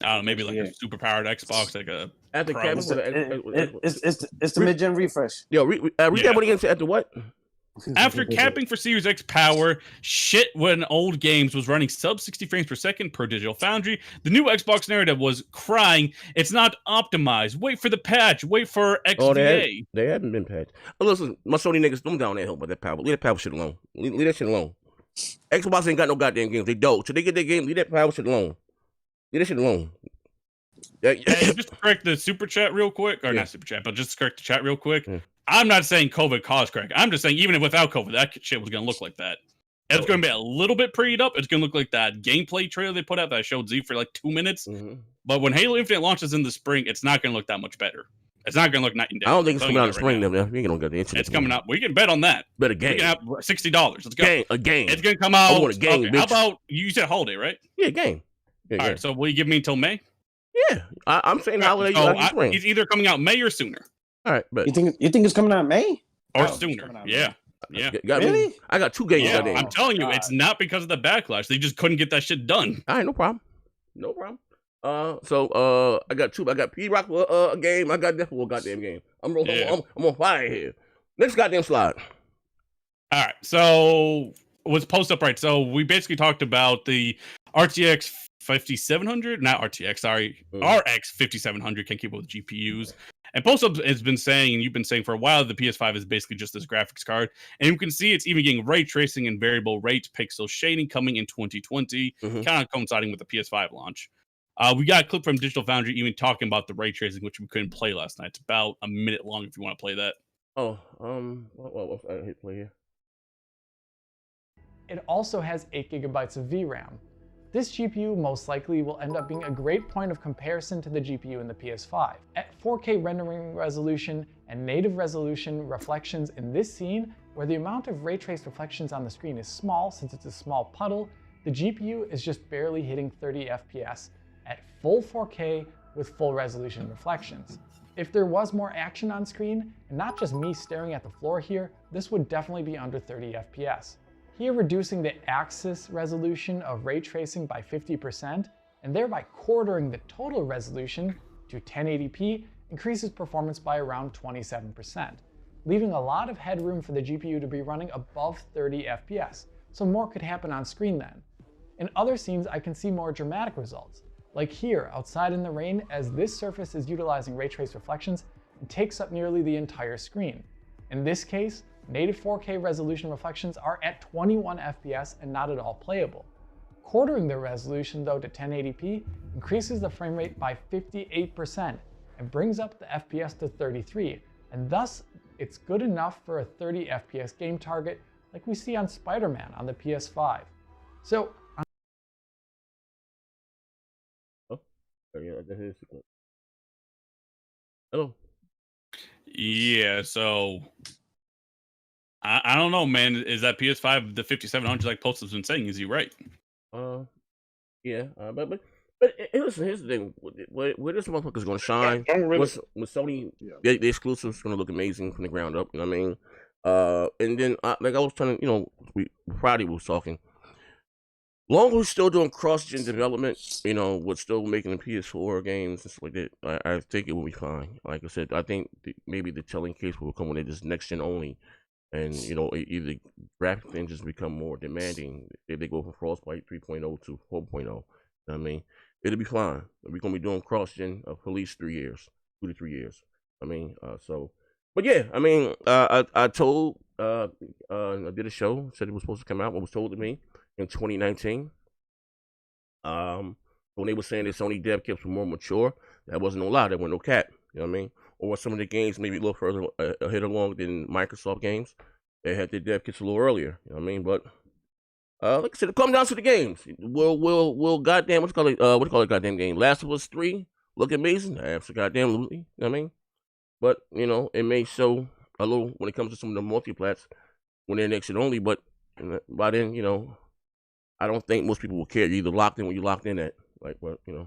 I don't know, maybe like a super powered Xbox, like a At the Pro. capping for It's the mid-gen refresh. Yo, recap what again? At the what? After capping for Series X power, shit when old games was running sub 60 frames per second per Digital Foundry, the new Xbox narrative was crying, it's not optimized. Wait for the patch. Wait for XVA. Oh, they hadn't been patched. Oh, listen, my Sony niggas, don't down that hill about that power. Leave that power shit alone. Leave that shit alone. Xbox ain't got no goddamn games. They don't. So they get their game. Leave that power shit alone. Leave that shit alone. Hey, just to correct the super chat real quick, or not super chat, but just to correct the chat real quick. I'm not saying COVID caused crack. I'm just saying even without COVID, that shit was gonna look like that. It's gonna be a little bit prettied up. It's gonna look like that gameplay trailer they put out that I showed Z for like 2 minutes. But when Halo Infinite launches in the spring, it's not gonna look that much better. It's not gonna look night and day. I don't think it's coming out in the spring though. We ain't gonna get the internet. It's coming out. We can bet on that. Bet a game. We can have $60. Let's go. A game. It's gonna come out. I want a game. Okay, how about you said holiday, right? Yeah, game. Yeah, all right. So will you give me until May? Yeah, I'm saying holiday. Spring. He's either coming out May or sooner. All right, but you think it's coming out in May or sooner? Yeah. Yeah. Really? I got 2 games. Yeah, I'm telling you, it's not because of the backlash. They just couldn't get that shit done. All right, no problem. No problem. So I got 2. I got P-Rock for a game. I got Death for a goddamn game. I'm on fire here. Next goddamn slide. All right. So let's post up right. So we basically talked about the RTX 5700, not RTX, sorry, RX 5700. Can't keep up with GPUs. And PostUp has been saying, and you've been saying for a while, the PS5 is basically just this graphics card. And you can see it's even getting ray tracing and variable rate pixel shading coming in 2020, kind of coinciding with the PS5 launch. We got a clip from Digital Foundry even talking about the ray tracing, which we couldn't play last night. It's about a minute long if you want to play that. I hit play here. It also has 8 gigabytes of VRAM. This GPU most likely will end up being a great point of comparison to the GPU in the PS5. At 4K rendering resolution and native resolution reflections in this scene, where the amount of ray trace reflections on the screen is small since it's a small puddle, the GPU is just barely hitting 30 FPS at full 4K with full resolution reflections. If there was more action on screen, and not just me staring at the floor here, this would definitely be under 30 FPS. Here, reducing the axis resolution of ray tracing by 50%, and thereby quartering the total resolution to 1080p, increases performance by around 27%, leaving a lot of headroom for the GPU to be running above 30 FPS, so more could happen on screen then. In other scenes, I can see more dramatic results, like here, outside in the rain, as this surface is utilizing ray trace reflections and takes up nearly the entire screen. In this case, native 4K resolution reflections are at 21 FPS and not at all playable. Quartering the resolution though to 1080p increases the frame rate by 58% and brings up the FPS to 33, and thus it's good enough for a 30 FPS game target like we see on Spider-Man on the PS5. So Hello. Yeah, so I don't know, man. Is that PS5 the 5700 like Post has been saying? Is he right? Yeah. But listen, here's the thing. Where this motherfucker's gonna shine? With Sony, the exclusives gonna look amazing from the ground up. You know what I mean? And then like I was telling, Friday we was talking. Long as we're still doing cross-gen development, we're still making the PS4 games and stuff like that, I think it will be fine. Like I said, I think maybe the telling case will come when it is next-gen only, and, either graphic engines become more demanding, if they go from Frostbite 3.0 to 4.0, you know what I mean? It'll be fine. We're going to be doing cross-gen for at least 3 years, 2 to 3 years. But yeah, I told, I did a show, said it was supposed to come out, what was told to me in 2019. When they were saying that Sony dev kits were more mature, that wasn't no lie. There wasn't no cap. You know what I mean? Or some of the games maybe a little further ahead along than Microsoft games. They had their dev kits a little earlier. You know what I mean? But like I said, it comes down to the games. Will goddamn what do you call it? Goddamn game. Last of Us 3 look amazing. Absolutely. You know what I mean? But it may show a little when it comes to some of the multiplats when they're next gen only. But by then, I don't think most people will care. You're either locked in when you're locked in at. Like, what, Yeah,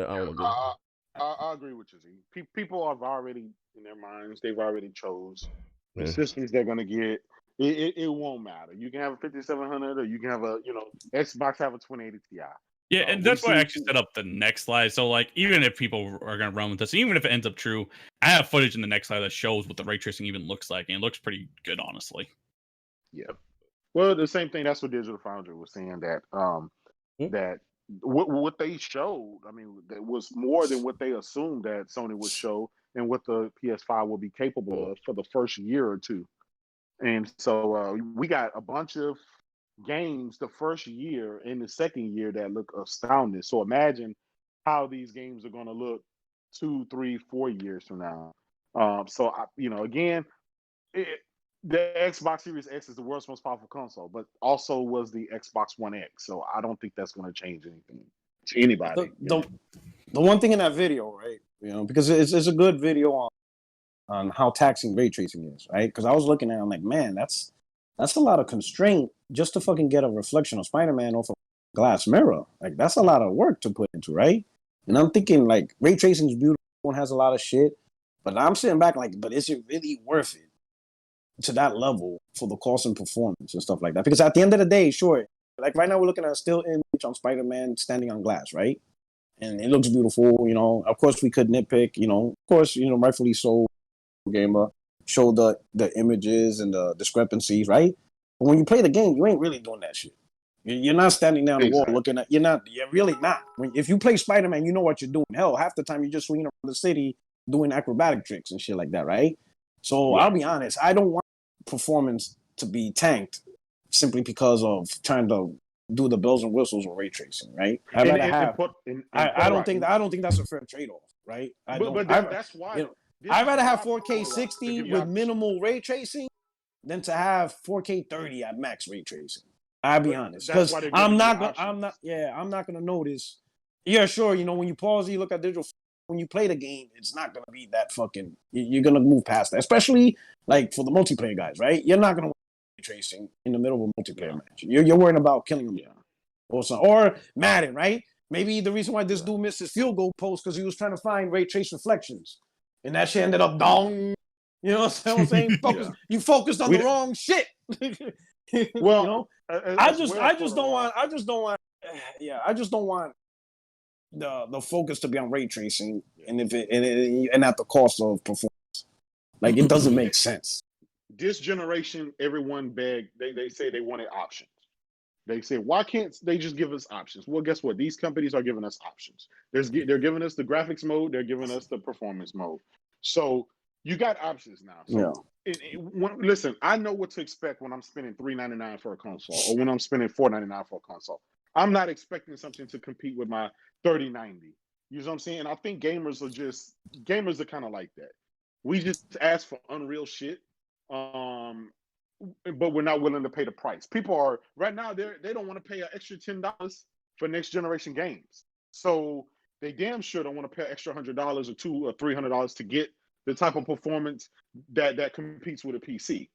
I don't know. I agree with you, Z. People have already, in their minds, they've already chose the systems they're going to get. It won't matter. You can have a 5700 or you can have a, Xbox have a 2080 Ti. Yeah, and that's why I actually set up the next slide. So, like, even if people are going to run with this, even if it ends up true, I have footage in the next slide that shows what the ray tracing even looks like, and it looks pretty good, honestly. Yeah. Well, the same thing. That's what Digital Foundry was saying, that that what they showed, that was more than what they assumed that Sony would show and what the PS5 will be capable of for the first year or two. And so we got a bunch of games the first year and the second year that look astounding. So imagine how these games are going to look 2, 3, 4 years from now. Again, the Xbox Series X is the world's most powerful console, but also was the Xbox One X. So I don't think that's going to change anything to anybody. The one thing in that video, right? Because it's a good video on how taxing ray tracing is, right? Because I was looking at it, I'm like, man, that's a lot of constraint just to fucking get a reflection of Spider-Man off a glass mirror. Like, that's a lot of work to put into, right? And I'm thinking, like, ray tracing is beautiful and has a lot of shit, but I'm sitting back like, but is it really worth it to that level for the cost and performance and stuff like that? Because at the end of the day, sure, like right now we're looking at a still image on Spider-Man standing on glass, right? And it looks beautiful, Of course, we could nitpick, of course, rightfully so, gamer, show the images and the discrepancies, right? But when you play the game, you ain't really doing that shit. You're not standing down the wall looking at. You're really not. If you play Spider-Man, you know what you're doing. Hell, half the time you're just swinging around the city doing acrobatic tricks and shit like that, right? So I'll be honest, I don't want performance to be tanked simply because of trying to do the bells and whistles with ray tracing, right? I don't think that's a fair trade-off, right? That's why. I'd rather have 4K 60 with minimal ray tracing than to have 4K 30 at max ray tracing. I'll be honest, because I'm not gonna notice. Yeah, sure. When you pause, you look at digital. When you play the game, it's not gonna be that fucking. You're gonna move past that, especially like for the multiplayer guys, right? You're not gonna ray tracing in the middle of a multiplayer match. You're worrying about killing them, or Madden, right? Maybe the reason why this dude missed his field goal post because he was trying to find ray trace reflections, and that shit ended up dong. You know what I'm saying? You focused on the wrong shit. Well, you know, I just don't want the focus to be on ray tracing, and and at the cost of performance. Like it doesn't make sense. This generation, everyone begged. They say they wanted options. They say, why can't they just give us options? Well, guess what? These companies are giving us options. They're giving us the graphics mode. They're giving us the performance mode. So you got options now. So listen, I know what to expect when I'm spending $399 for a console or when I'm spending $499 for a console. I'm not expecting something to compete with my $3090. You know what I'm saying? And I think gamers are kind of like that. We just ask for unreal shit. But we're not willing to pay the price. People are right now, they don't want to pay an extra $10 for next generation games. So they damn sure don't want to pay an extra $100 or $200 or $300 to get the type of performance that competes with a PC.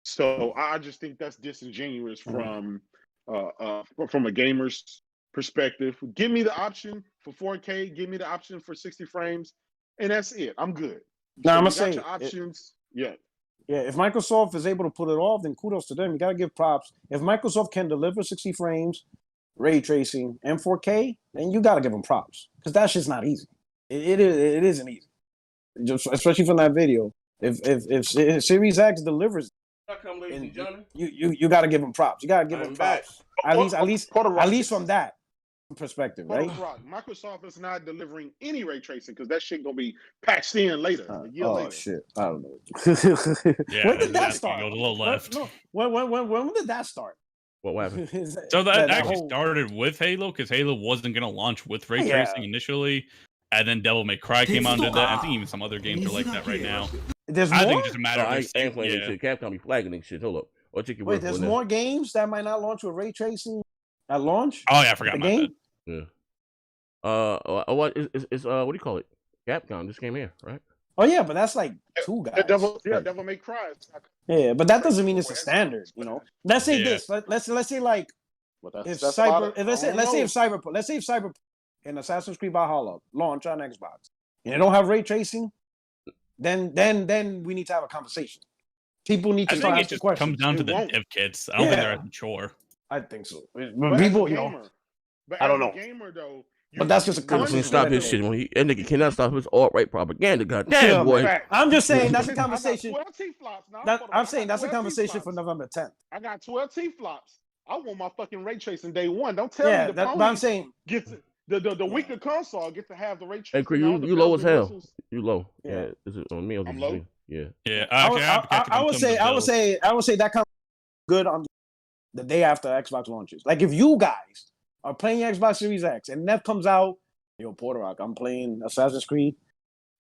So I just think that's disingenuous from a gamer's perspective. Give me the option for 4K, give me the option for 60 frames, and that's it. I'm good. Now, so I'm you saying got your options. Yeah, if Microsoft is able to pull it off, then kudos to them. You got to give props. If Microsoft can deliver 60 frames, ray tracing, and 4K, then you got to give them props because that shit's not easy. It isn't easy, especially from that video. If Series X delivers, you got to give them props. You got to give them props. At least from that perspective, right? Microsoft is not delivering any ray tracing because that shit gonna be patched in later, a year later. Shit, I don't know. When did that start? Go to the left. When did that start? What happened? So that actually started with Halo because Halo wasn't gonna launch with ray tracing initially, and then Devil May Cry came out and did that. I think even some other games are like that right now. There's I more? think it's just a matter of I ain't playing shit. Capcom be flagging and shit. Hold up. Wait, there's more games that might not launch with ray tracing at launch? Oh yeah, I forgot the about game. that. Yeah. What is what do you call it? Capcom just came here, right? Oh yeah, but that's like two guys. Devil May Cry. Yeah, but that doesn't mean it's a standard, you know. Let's say this. Let's say like let's say if Cyberpunk and Assassin's Creed Valhalla launch on Xbox and they don't have ray tracing, then we need to have a conversation. People need to start asking questions. Comes down to the dev kits. I don't think they're as mature. I think so. But people, you know, I don't know. Gamer, though, but that's just a conversation. Stop his shit when that nigga cannot stop his alt-right propaganda. Goddamn, boy. Man. I'm just saying that's a conversation. I'm saying that's a conversation for November 10th. I got 12 T-flops. I want my fucking ray tracing day one. Don't tell me the but I'm saying the weaker console get to have the ray tracing. Hey, you low as hell. You low. Yeah. Is it on me or I'm low? Yeah. Yeah. I would say that comes good on the day after Xbox launches. Like if you guys are playing Xbox Series X and that comes out, yo, Porter Rock, I'm playing Assassin's Creed.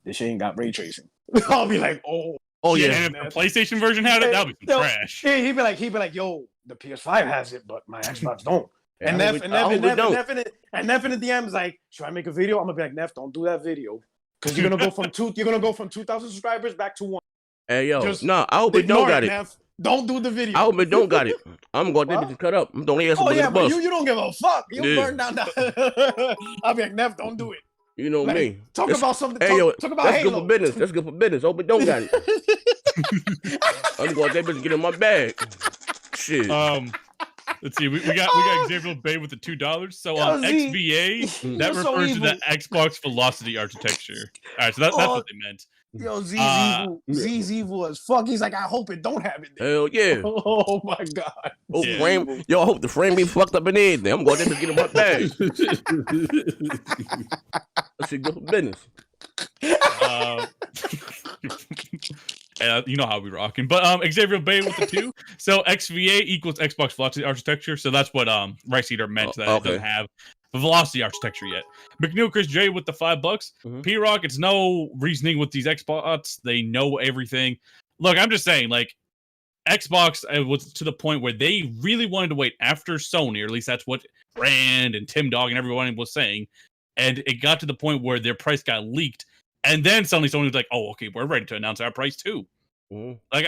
This shit ain't got ray tracing. I'll be like, oh yeah. And if the PlayStation version had it, that'd be some trash. Yeah, he'd be like, yo, the PS5 has it, but my Xbox don't. And Neff in the DM is like, should I make a video? I'm gonna be like, Neff, don't do that video. Because you're gonna go from 2,000 subscribers back to 1. Hey yo, I hope it don't got it. Neff. Don't do the video. I hope it don't got it. I'm gonna get cut up. I'm throwing ass the bus. But you don't give a fuck. You burn down that. I'll be like, Neff, don't do it. You know me. Talk about something. Hey yo, talk about that's Halo. good for business. That's good for business. Hope it don't got it. I'm going to get in my bag. Shit. Let's see. We got Xavier Bay with the $2. So XBA, that refers to the Xbox Velocity architecture. All right, so that's what they meant. Z's evil as fuck. He's like, I hope it don't have it there. Hell yeah. Oh my god. I hope the frame be fucked up in anything. I'm going to get in my bag. That shit good for business. You know how we rocking. But Xavier Bay with the 2. So XVA equals Xbox Velocity Architecture. So that's what Rice Eater meant, that it doesn't have the Velocity Architecture yet. McNeil Chris J with the $5. P-Rock, it's no reasoning with these Xbox. They know everything. Look, I'm just saying, like, Xbox was to the point where they really wanted to wait after Sony, or at least that's what Rand and Tim Dog and everyone was saying. And it got to the point where their price got leaked. And then suddenly Sony was like, oh, okay, we're ready to announce our price too. Like,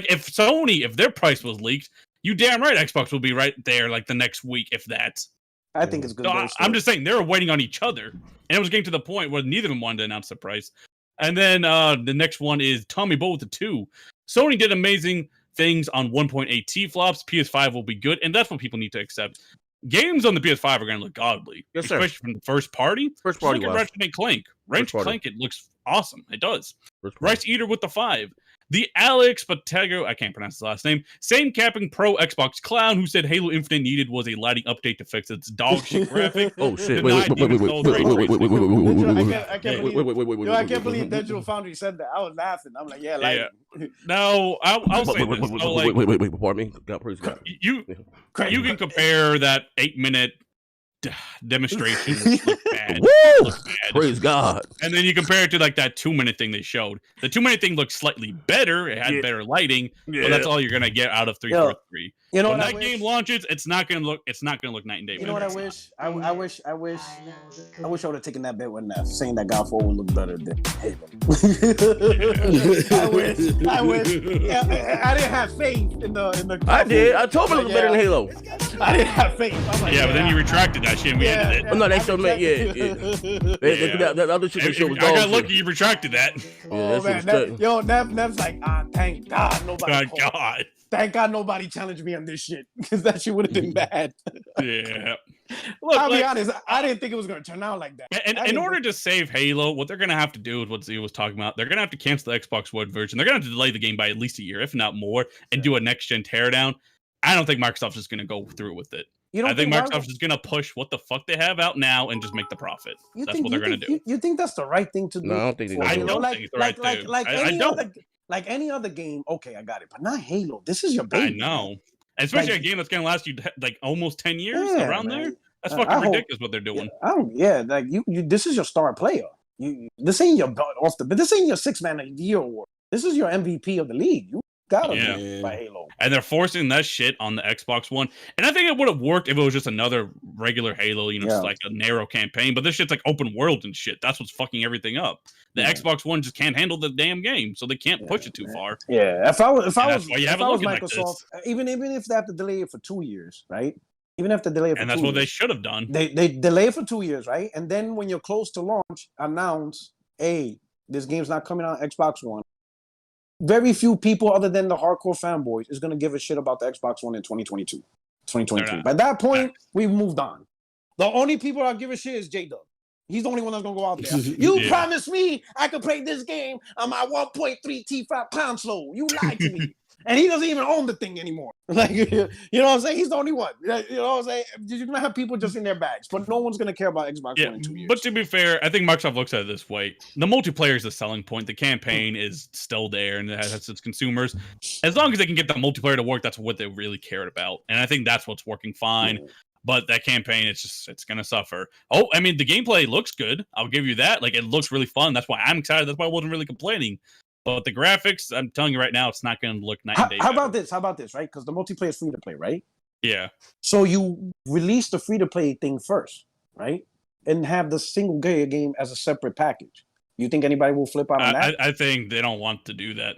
if their price was leaked, you damn right Xbox will be right there like the next week, if that. I think it's good. So I'm just saying they're waiting on each other, and it was getting to the point where neither of them wanted to announce the price. And then the next one is Tommy Boy with the 2. Sony did amazing things on 1.8T flops. PS5 will be good, and that's what people need to accept. Games on the PS5 are going to look godly, especially from the first party. Look at Ratchet and Clank. Ratchet and Clank, it looks awesome. It does. Rice Eater with the 5. The Alex Patego, I can't pronounce his last name, same capping pro Xbox clown who said Halo Infinite needed was a lighting update to fix its dog shit graphic. Oh shit! I can't believe Digital Foundry said that. I was laughing. I'm like, yeah, lighting. No, I'll say this. Wait, pardon me. God, praise God. You can compare that 8-minute demonstration look bad. Praise God. And then you compare it to like that 2-minute thing they showed. The 2-minute thing looked slightly better. It had better lighting, but that's all you're gonna get out of 343. You know when what that game launches, it's not gonna look night and day. You know what I wish? I wish I would have taken that bet when saying that God 4 would look better than Halo. I wish. Yeah, I didn't have faith in the. I did. I told him it looked better than Halo. I didn't have faith. Like, but then you retracted that shit and we ended it. Oh, no, they showed me. That other shit they showed was I got lucky you retracted that. Oh man, Nev's like, thank God nobody. Thank God. Thank God nobody challenged me on this shit because that shit would have been bad. Yeah. Look, I'll be honest, I didn't think it was going to turn out like that. And in order to save Halo, what they're going to have to do is what Z was talking about. They're going to have to cancel the Xbox One version. They're going to have to delay the game by at least a year, if not more, and do a next-gen teardown. I don't think Microsoft is going to go through with it. I think Microsoft is going to push what the fuck they have out now and just make the profit. That's what they're going to do. You think that's the right thing to do? No, I don't think they do. I don't think it's the right thing. Like any other game, okay, I got it, but not Halo. This is your baby. I know, especially a game that's gonna last you like almost 10 years around there. That's fucking ridiculous what they're doing. Like you. This is your star player. This ain't your this ain't your 6-man of the year award. This is your MVP of the league. You gotta be by Halo. And they're forcing that shit on the Xbox One. And I think it would have worked if it was just another regular Halo, just like a narrow campaign. But this shit's like open world and shit. That's what's fucking everything up. The Xbox One just can't handle the damn game, so they can't push it too far. Yeah, if I was Microsoft, even if they have to delay it for 2 years, right? Even if they delay it for 2 years. And that's what they should have done. They delay it for 2 years, right? And then when you're close to launch, announce, hey, this game's not coming on Xbox One. Very few people other than the hardcore fanboys is going to give a shit about the Xbox One in 2022. 2023. By that point, we've moved on. The only people that give a shit is J-Dub. He's the only one that's going to go out there. You promised me I could play this game on my 1.3 T5 console. You lied to me. And he doesn't even own the thing anymore. Like, you know what I'm saying? He's the only one. You know what I'm saying? You're going to have people just in their bags, but no one's going to care about Xbox One in 2 years. But to be fair, I think Microsoft looks at it this way. The multiplayer is the selling point. The campaign is still there and it has its consumers. As long as they can get the multiplayer to work, that's what they really cared about. And I think that's what's working fine. But that campaign, it's going to suffer. Oh, I mean, the gameplay looks good. I'll give you that. Like, it looks really fun. That's why I'm excited. That's why I wasn't really complaining. But the graphics, I'm telling you right now, it's not going to look night and day. How about this, right? Because the multiplayer is free to play, right? Yeah. So you release the free to play thing first, right? And have the single game as a separate package. You think anybody will flip out on that? I think they don't want to do that.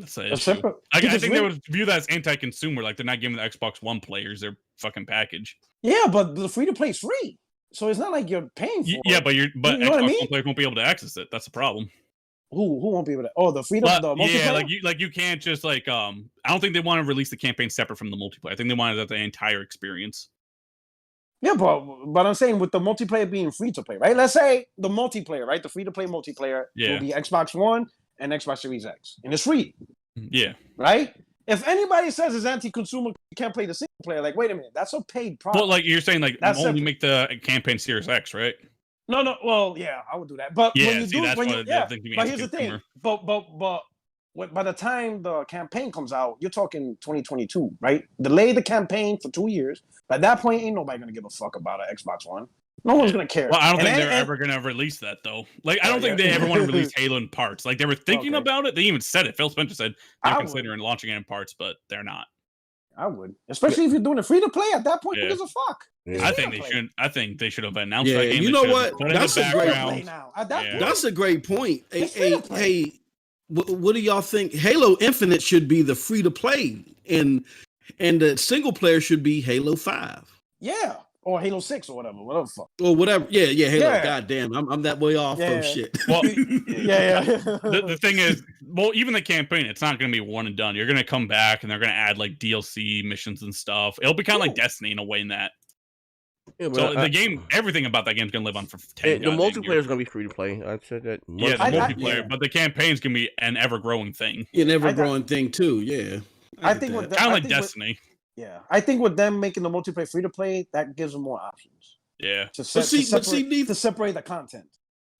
I think they would view that as anti-consumer. Like, they're not giving the Xbox One players their fucking package. Yeah, but the free to play is free. So it's not like you're paying for it. Yeah, but Xbox One players won't be able to access it. That's the problem. Who won't be able to? Oh, the freedom, the multiplayer. Yeah, you can't just I don't think they want to release the campaign separate from the multiplayer. I think they wanted the entire experience. Yeah, but I'm saying with the multiplayer being free to play, right? Let's say the multiplayer, right? The free to play multiplayer will be Xbox One and Xbox Series X, and it's free. Yeah. Right. If anybody says it's anti-consumer, you can't play the single player. Like, wait a minute, that's a paid product. But like you're saying, only make the campaign Series X, right? No. Well, yeah, I would do that. But when you do, but here's the thing. But by the time the campaign comes out, you're talking 2022, right? Delay the campaign for 2 years. By that point, ain't nobody gonna give a fuck about an Xbox One. No one's gonna care. Well, I don't think they're ever gonna release that though. Like, I don't think they ever want to release Halo in parts. Like, they were thinking about it. They even said it. Phil Spencer said they're considering launching it in parts, but they're not. I would, especially if you're doing it free to play. At that point, who gives a fuck? I think they should. I think they should have announced that game. You know what? That's a great point. That's a great point. Hey, what do y'all think? Halo Infinite should be the free to play, and the single player should be Halo 5. Yeah, or Halo 6 or whatever the fuck. Or whatever. Yeah, Halo. Yeah. Goddamn, I'm that way off. Yeah. Oh shit. Well, yeah. the thing is, well, even the campaign, it's not going to be one and done. You're going to come back and they're going to add like DLC missions and stuff. It'll be kind of like Destiny in a way in that. Yeah, so the game, everything about that game is going to live on for 10 The multiplayer is going to be free to play. I said that. Yeah, the multiplayer, but the campaign's going to be an ever-growing thing. An ever-growing thing too, yeah. I think with kind of like Destiny. I think with them making the multiplayer free to play, that gives them more options. Yeah. To separate the content.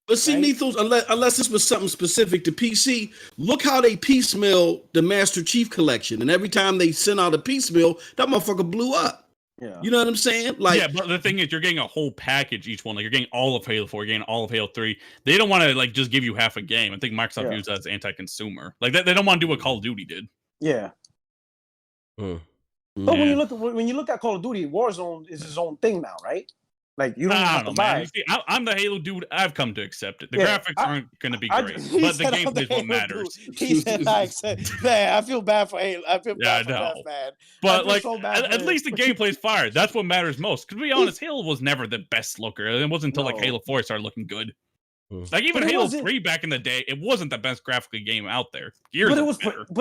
But see, right? Nethos, unless this was something specific to PC, look how they piecemeal the Master Chief Collection, and every time they send out a piecemeal, that motherfucker blew up. Yeah. You know what I'm saying? Like, yeah, but the thing is, you're getting a whole package each one. Like, you're getting all of Halo 4, you're getting all of Halo 3. They don't want to like just give you half a game. I think Microsoft views that as anti-consumer. Like, they don't want to do what Call of Duty did. Yeah. But when you look at Call of Duty, Warzone is his own thing now, right? Like you don't have to buy. Man. See, I'm the Halo dude. I've come to accept it. The graphics aren't going to be great, but the gameplay is what matters. He said, "I accept." Man, I feel bad for Halo. I feel bad for that, man. But like, at least the gameplay's fire. That's what matters most. Because to be honest, Halo was never the best looker. It wasn't until like Halo 4 started looking good. Like even Halo 3 back in the day, it wasn't the best graphically game out there. But it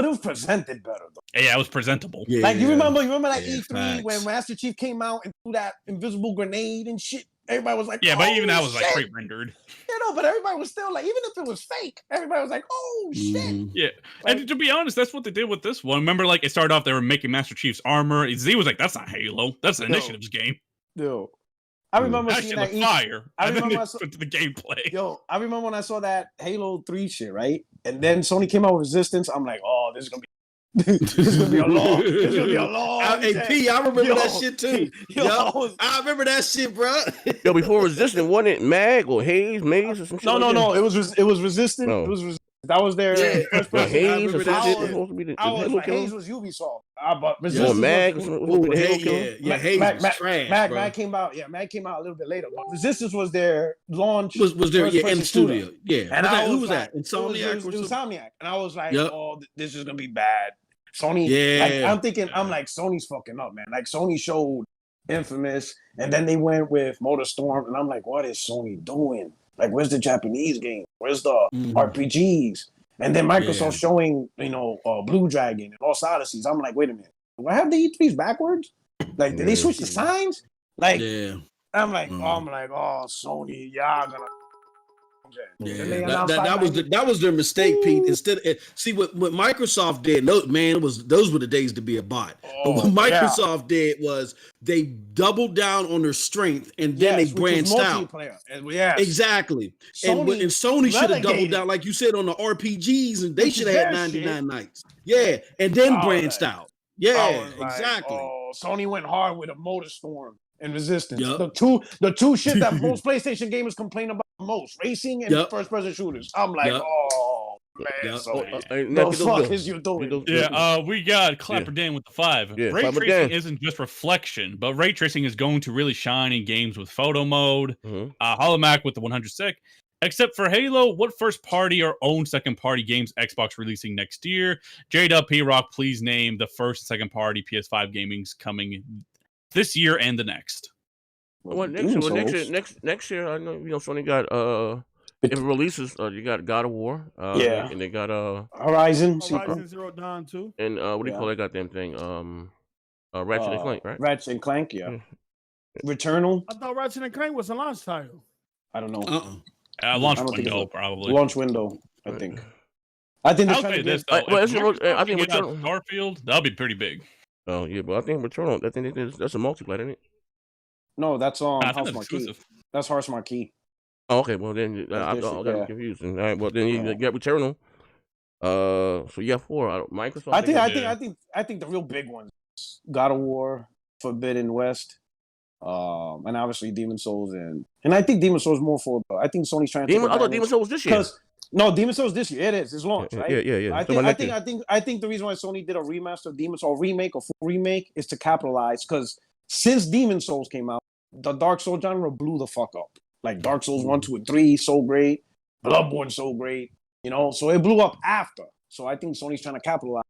was presented better though. Yeah, it was presentable. Yeah, like you remember that E3 when Master Chief came out and threw that invisible grenade and shit. Everybody was like, but even that was like pre-rendered. But everybody was still like, even if it was fake, everybody was like, oh shit. Yeah, and to be honest, that's what they did with this one. Remember, like it started off, they were making Master Chief's armor. Z was like, that's not Halo, that's an Initiative's game. No. I remember seeing that fire. I remember the gameplay. I remember when I saw that Halo 3 shit, right? And then Sony came out with Resistance. I'm like, oh, this is gonna be a long. P, I remember that shit too. I remember that shit, bro. Before Resistance, wasn't it Mag or Maze or some shit? No. It was Resistance. No. It was Resistance. That was their first person. Haze or I something. was Haze was Ubisoft. But Resistance. Mag. Mag trash. Mag came out. Yeah, Mag came out a little bit later. But Resistance was their launch. Was their in studio? Yeah. And who was that? Insomniac. Insomniac. And I was like, oh, this is gonna be bad. Sony. Yeah. I'm thinking. I'm like, Sony's fucking up, man. Like Sony showed Infamous, and then they went with MotorStorm, and I'm like, what is Sony doing? Like, where's the Japanese game? Where's the RPGs? And then Microsoft showing, Blue Dragon and Lost Odysseys. I'm like, wait a minute. Why have the E3s backwards? Like, did they switch the signs? Like, I'm like, oh, Sony, y'all gonna. Yeah, that was their mistake, Pete. Instead, see what Microsoft did. No, man, those were the days to be a bot. But what Microsoft did was they doubled down on their strength and then they branched out. Exactly. Sony should have doubled down, like you said, on the RPGs, and they should have had 99 nights. Yeah, and then branched out. Yeah, exactly. Sony went hard with a MotorStorm and Resistance. The two shit that most PlayStation gamers complain about most: racing and first-person shooters. I'm like, oh man, the fuck is you doing? Yeah, we got Clapper Dan with the 5. Ray tracing isn't just reflection, but ray tracing is going to really shine in games with photo mode. Holomac with the 100 sec. Except for Halo, what first-party or own second-party games Xbox releasing next year? J-Dub Rock, please name the first and second-party PS5 gamings coming this year and the next. Next year, I know Sony got if it releases, you got God of War, and they got Horizon Zero Dawn 2, and what do you call that goddamn thing? Ratchet and Clank, right? Ratchet and Clank, Returnal. I thought Ratchet and Clank was a launch title. I don't know. Launch window, probably. Launch window, I think. I think I'll say this though. I think Starfield, that'll be pretty big. Oh yeah, but I think Returnal. I think that's a multiplayer, isn't it? No, that's on House Marquee. That's House Marquee. Oh, okay. Well, then I got confused. All right. Well, then you get Returnal. So you have 4. Microsoft. I think the real big ones: God of War, Forbidden West, and obviously Demon Souls, and I think Demon Souls more for. I think Sony's trying to. I thought Demon Souls this year. No, Demon Souls this year. It is. It's launched, right? Yeah. I think the reason why Sony did a remaster of Demon Souls, remake or full remake, is to capitalize because since Demon Souls came out, the Dark Souls genre blew the fuck up. Like Dark Souls 1, 2, and 3, so great. Bloodborne, so great. So it blew up after. So I think Sony's trying to capitalize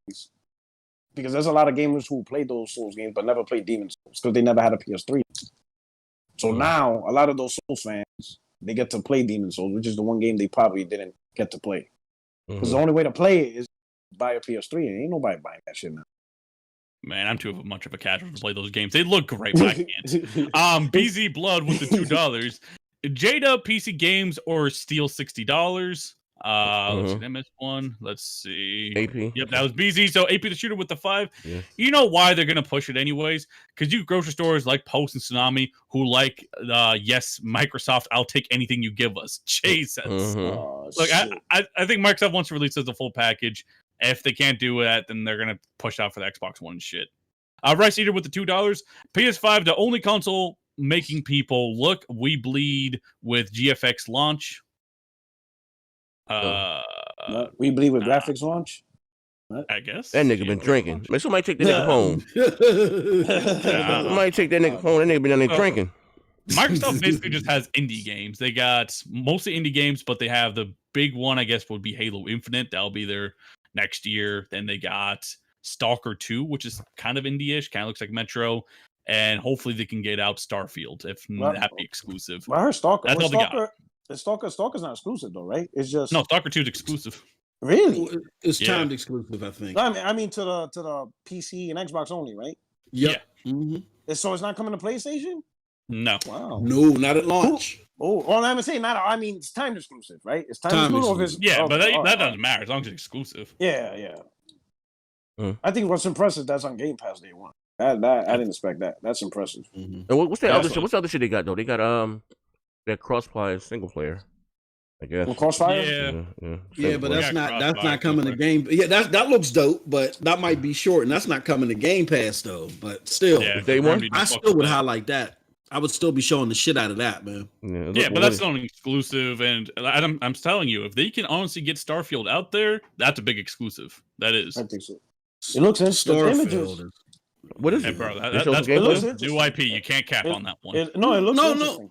because there's a lot of gamers who played those Souls games but never played Demon Souls because they never had a PS3. So now a lot of those Souls fans, they get to play Demon Souls, which is the one game they probably didn't get to play. Because the only way to play it is buy a PS3, and ain't nobody buying that shit now. Man, I'm too much of a casual to play those games. They look great, but I can't. BZ Blood with the $2. Jada PC Games or Steel $60. Let's see, I missed one. Let's see. AP. Yep, that was BZ. So AP the Shooter with the 5. Yeah. You know why they're gonna push it anyways? Because you grocery stores like Post and Tsunami who like yes, Microsoft, I'll take anything you give us. Chase says. Look, I think Microsoft wants to release this as a full package. If they can't do that, then they're gonna push out for the Xbox One shit. Rice Eater with the $2. PS5, the only console making people look. We bleed with GFX launch. We believe with graphics launch. I guess that nigga been drinking. Man, somebody take that nigga phone. Somebody take that nigga phone. That nigga been down there drinking. Microsoft basically just has indie games. They got mostly indie games, but they have the big one, I guess, would be Halo Infinite. That'll be their next year. Then they got Stalker 2, which is kind of indie-ish, kind of looks like Metro. And hopefully they can get out Starfield if that be exclusive. I heard Stalker. That's all they got. Stalker's not exclusive though, right? It's just no. Stalker 2 is exclusive. Really? It's timed exclusive, I think. I mean to the PC and Xbox only, right? Yep. Yeah. Mm-hmm. So it's not coming to PlayStation? No. Wow. No, not at launch. Well, I'm saying not. I mean, it's timed exclusive, right? It's timed exclusive. But that doesn't matter as long as it's exclusive. Yeah. I think what's impressive that's on Game Pass day one. I didn't expect that. That's impressive. And what's that other shit? What's the other shit they got though? They got that crossplay single player. I guess. Well, Crossfire. Yeah, but that's not coming to Game. Yeah, that looks dope, but that might be short, and that's not coming to Game Pass though. But still, I still would highlight that. I would still be showing the shit out of that, man. Yeah, but that's not an exclusive, and I'm telling you, if they can honestly get Starfield out there, that's a big exclusive. That is. I think so. It looks interesting. What is it, it? bro? That's new IP. You can't cap on that one. It looks interesting.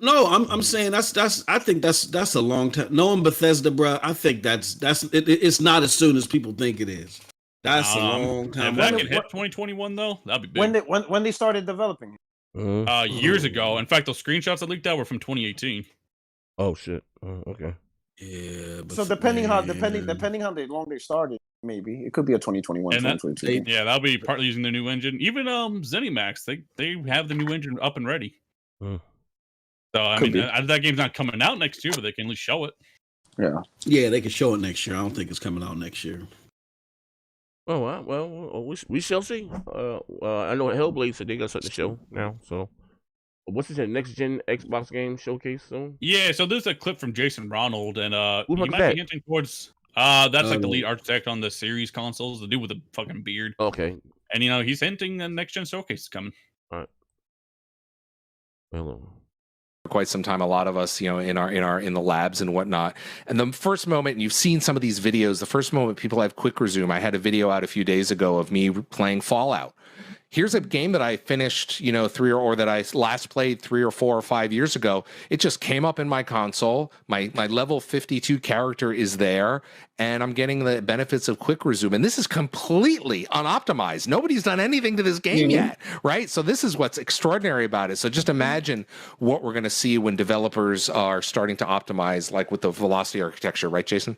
No, I'm saying that's I think that's a long time. Knowing Bethesda, bro, I think it's not as soon as people think it is. That's a long time. If that can hit 2021 though, that'd be big. When they started developing it? Years ago. In fact, those screenshots that leaked out were from 2018. Oh shit. Okay. Yeah. So depending how long they started, maybe it could be a 2021, 2022. Yeah, that'll be partly using their new engine. Even ZeniMax, they have the new engine up and ready. So I mean, that game's not coming out next year, but they can at least show it. Yeah, they can show it next year. I don't think it's coming out next year. Oh well, we shall see. I know Hellblade said they got something to show now. So, what's this next gen Xbox game showcase soon? Yeah, so there's a clip from Jason Ronald, and he might that? be hinting towards. That's like the lead architect on the series consoles, the dude with the fucking beard. Okay, and he's hinting the next gen showcase is coming. All right. Hello. Quite some time, a lot of us, in the labs and whatnot. And the first moment, and you've seen some of these videos, the first moment people have quick resume. I had a video out a few days ago of me playing Fallout. Here's a game that I finished, or that I last played 3 or 4 or 5 years ago. It just came up in my console. My level 52 character is there, and I'm getting the benefits of quick resume. And this is completely unoptimized. Nobody's done anything to this game yet, right? So this is what's extraordinary about it. So just imagine what we're going to see when developers are starting to optimize, like with the velocity architecture, right, Jason?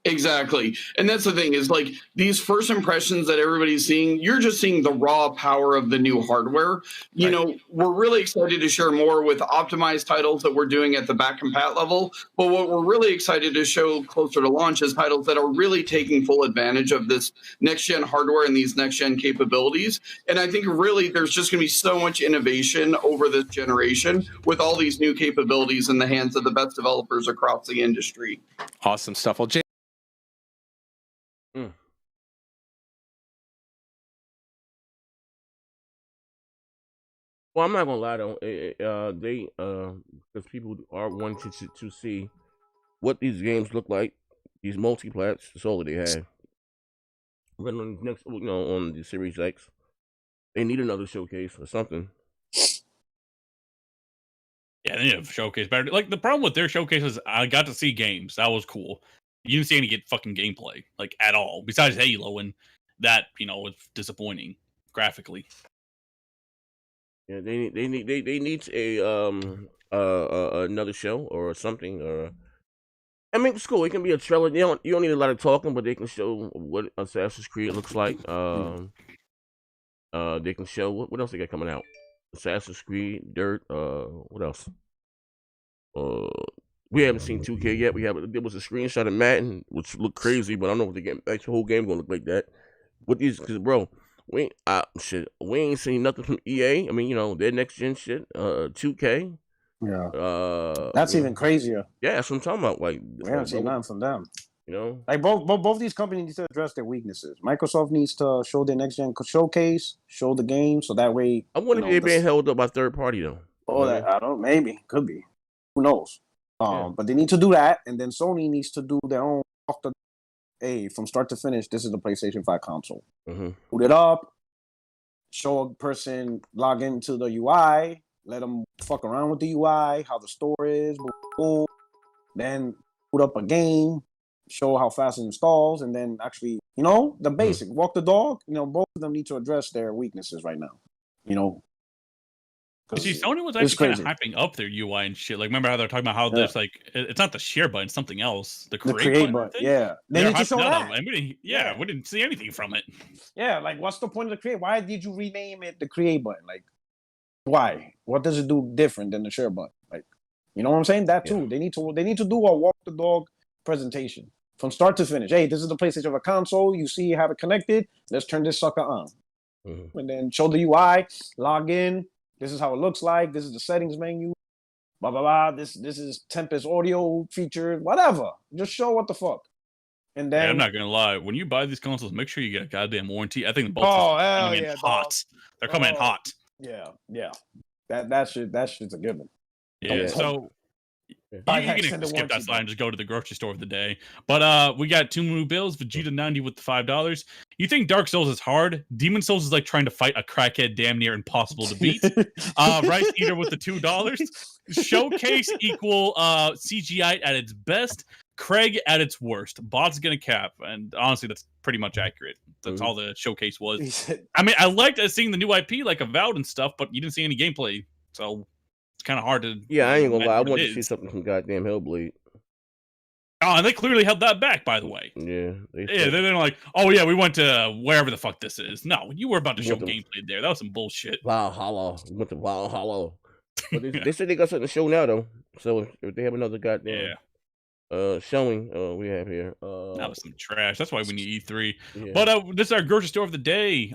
Exactly. And that's the thing is like these first impressions that everybody's seeing, you're just seeing the raw power of the new hardware. We're really excited to share more with optimized titles that we're doing at the back compat level. But what we're really excited to show closer to launch is titles that are really taking full advantage of this next gen hardware and these next gen capabilities. And I think really there's just going to be so much innovation over this generation with all these new capabilities in the hands of the best developers across the industry. Awesome stuff. Well, Well, I'm not gonna lie though. Because people are wanting to see what these games look like, these multi-plats. That's all that they have. But on next, on the Series X, they need another showcase or something. Yeah, they need a showcase better. Like the problem with their showcases, I got to see games. That was cool. You didn't see any fucking gameplay, like at all. Besides Halo, and that was disappointing graphically. Yeah, they need a another show or something. Or I mean, it's cool. It can be a trailer. You don't need a lot of talking, but they can show what Assassin's Creed looks like. They can show what else they got coming out. Assassin's Creed, Dirt. What else? We haven't seen 2K yet. There was a screenshot of Madden, which looked crazy, but I don't know if the whole game gonna look like that. What these? Because bro, we ain't seen nothing from EA. I mean, you know, their next gen shit. 2K. Yeah. That's even crazier. Yeah, that's what I'm talking about. Like, we haven't seen nothing from them. You know, like both these companies need to address their weaknesses. Microsoft needs to show their next gen showcase, show the game, so that way. I wonder if they're being held up by third party though. Oh, that I don't. Maybe could be. Who knows? But they need to do that, and then Sony needs to do their own. Hey, from start to finish, this is the PlayStation 5 console. Boot it up, show a person log into the UI, let them fuck around with the UI, how the store is, boom, then boot up a game, show how fast it installs, and then actually, you know, the basic, walk the dog. You know, both of them need to address their weaknesses right now. You know. See, Sony was actually kind of hyping up their UI and shit. Like, remember how they're talking about how there's like, it's not the share button, it's something else. The create button. Yeah. They need to show that. And we didn't see anything from it. Yeah, like, what's the point of the create? Why did you rename it the create button? Like, why? What does it do different than the share button? Like, you know what I'm saying? That too. They need to do a walk the dog presentation from start to finish. Hey, this is the PlayStation of a console. You see, you have it connected. Let's turn this sucker on, and then show the UI. Log in. This is how it looks like. This is the settings menu. Blah blah blah. This is Tempest audio feature. Whatever. Just show what the fuck. And then I'm not gonna lie. When you buy these consoles, make sure you get a goddamn warranty. I think the bolts are coming in hot. They're coming in hot. Yeah. That shit's a given. Yeah. So you can skip that slide and just go to the grocery store of the day. But we got two new bills. Vegeta 90 with the $5. You think Dark Souls is hard? Demon Souls is like trying to fight a crackhead, damn near impossible to beat. Rice Eater with the $2. Showcase equal CGI at its best. Craig at its worst. Bot's gonna cap, and honestly, that's pretty much accurate. That's all the showcase was. I mean, I liked seeing the new IP like Avowed and stuff, but you didn't see any gameplay, so it's kind of hard to. Yeah, I ain't gonna lie. I wanted to see something from goddamn Hellblade. Oh, and they clearly held that back, by the way. Yeah. They're like, oh yeah, we went to wherever the fuck this is. No, you were about to show gameplay there. That was some bullshit. Valhalla. We went to Valhalla. But they said they got something to show now though. So if they have another goddamn showing, we have here. That was some trash. That's why we need E3. Yeah. But this is our grocery store of the day.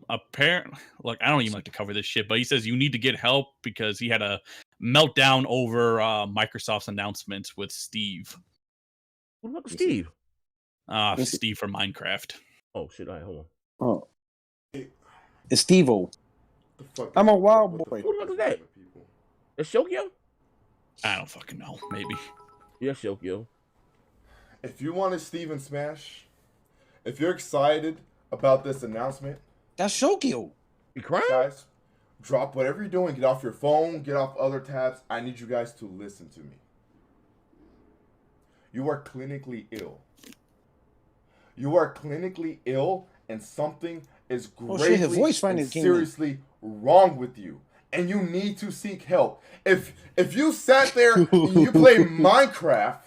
Apparently, look, I don't even like to cover this shit, but he says you need to get help because he had a meltdown over Microsoft's announcements with Steve. What about Steve? Steve from Minecraft. Oh shit! All right, hold on. Oh, it's Steve-O. I'm a wild boy. Who the fuck is that? It's Shokyo? I don't fucking know. Maybe. Yeah, Shokyo. If you want to Steven Smash, if you're excited about this announcement, that's Shokyo. You crying? Guys, drop whatever you're doing. Get off your phone. Get off other tabs. I need you guys to listen to me. You are clinically ill. You are clinically ill, and something is gravely and seriously wrong with you. And you need to seek help. If you sat there and you play Minecraft,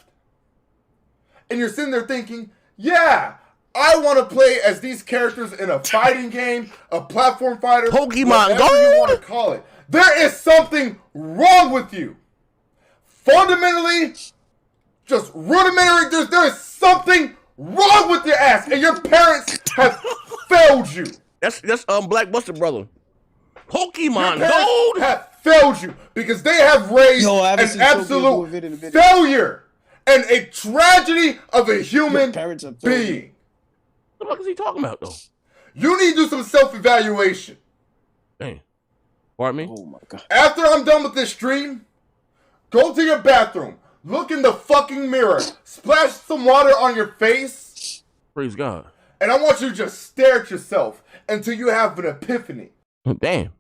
and you're sitting there thinking, yeah, I want to play as these characters in a fighting game, a platform fighter, Pokemon whatever you want to call it, there is something wrong with you. Fundamentally, just rudimentary, there is something wrong with your ass, and your parents have failed you. That's Blackbuster brother. Pokemon Gold have failed you because they have raised an absolute failure and a tragedy of a human being. What the fuck is he talking about though? You need to do some self-evaluation. Dang. Pardon me? Oh my god. After I'm done with this stream, go to your bathroom. Look in the fucking mirror. Splash some water on your face. Praise God. And I want you to just stare at yourself until you have an epiphany. Damn.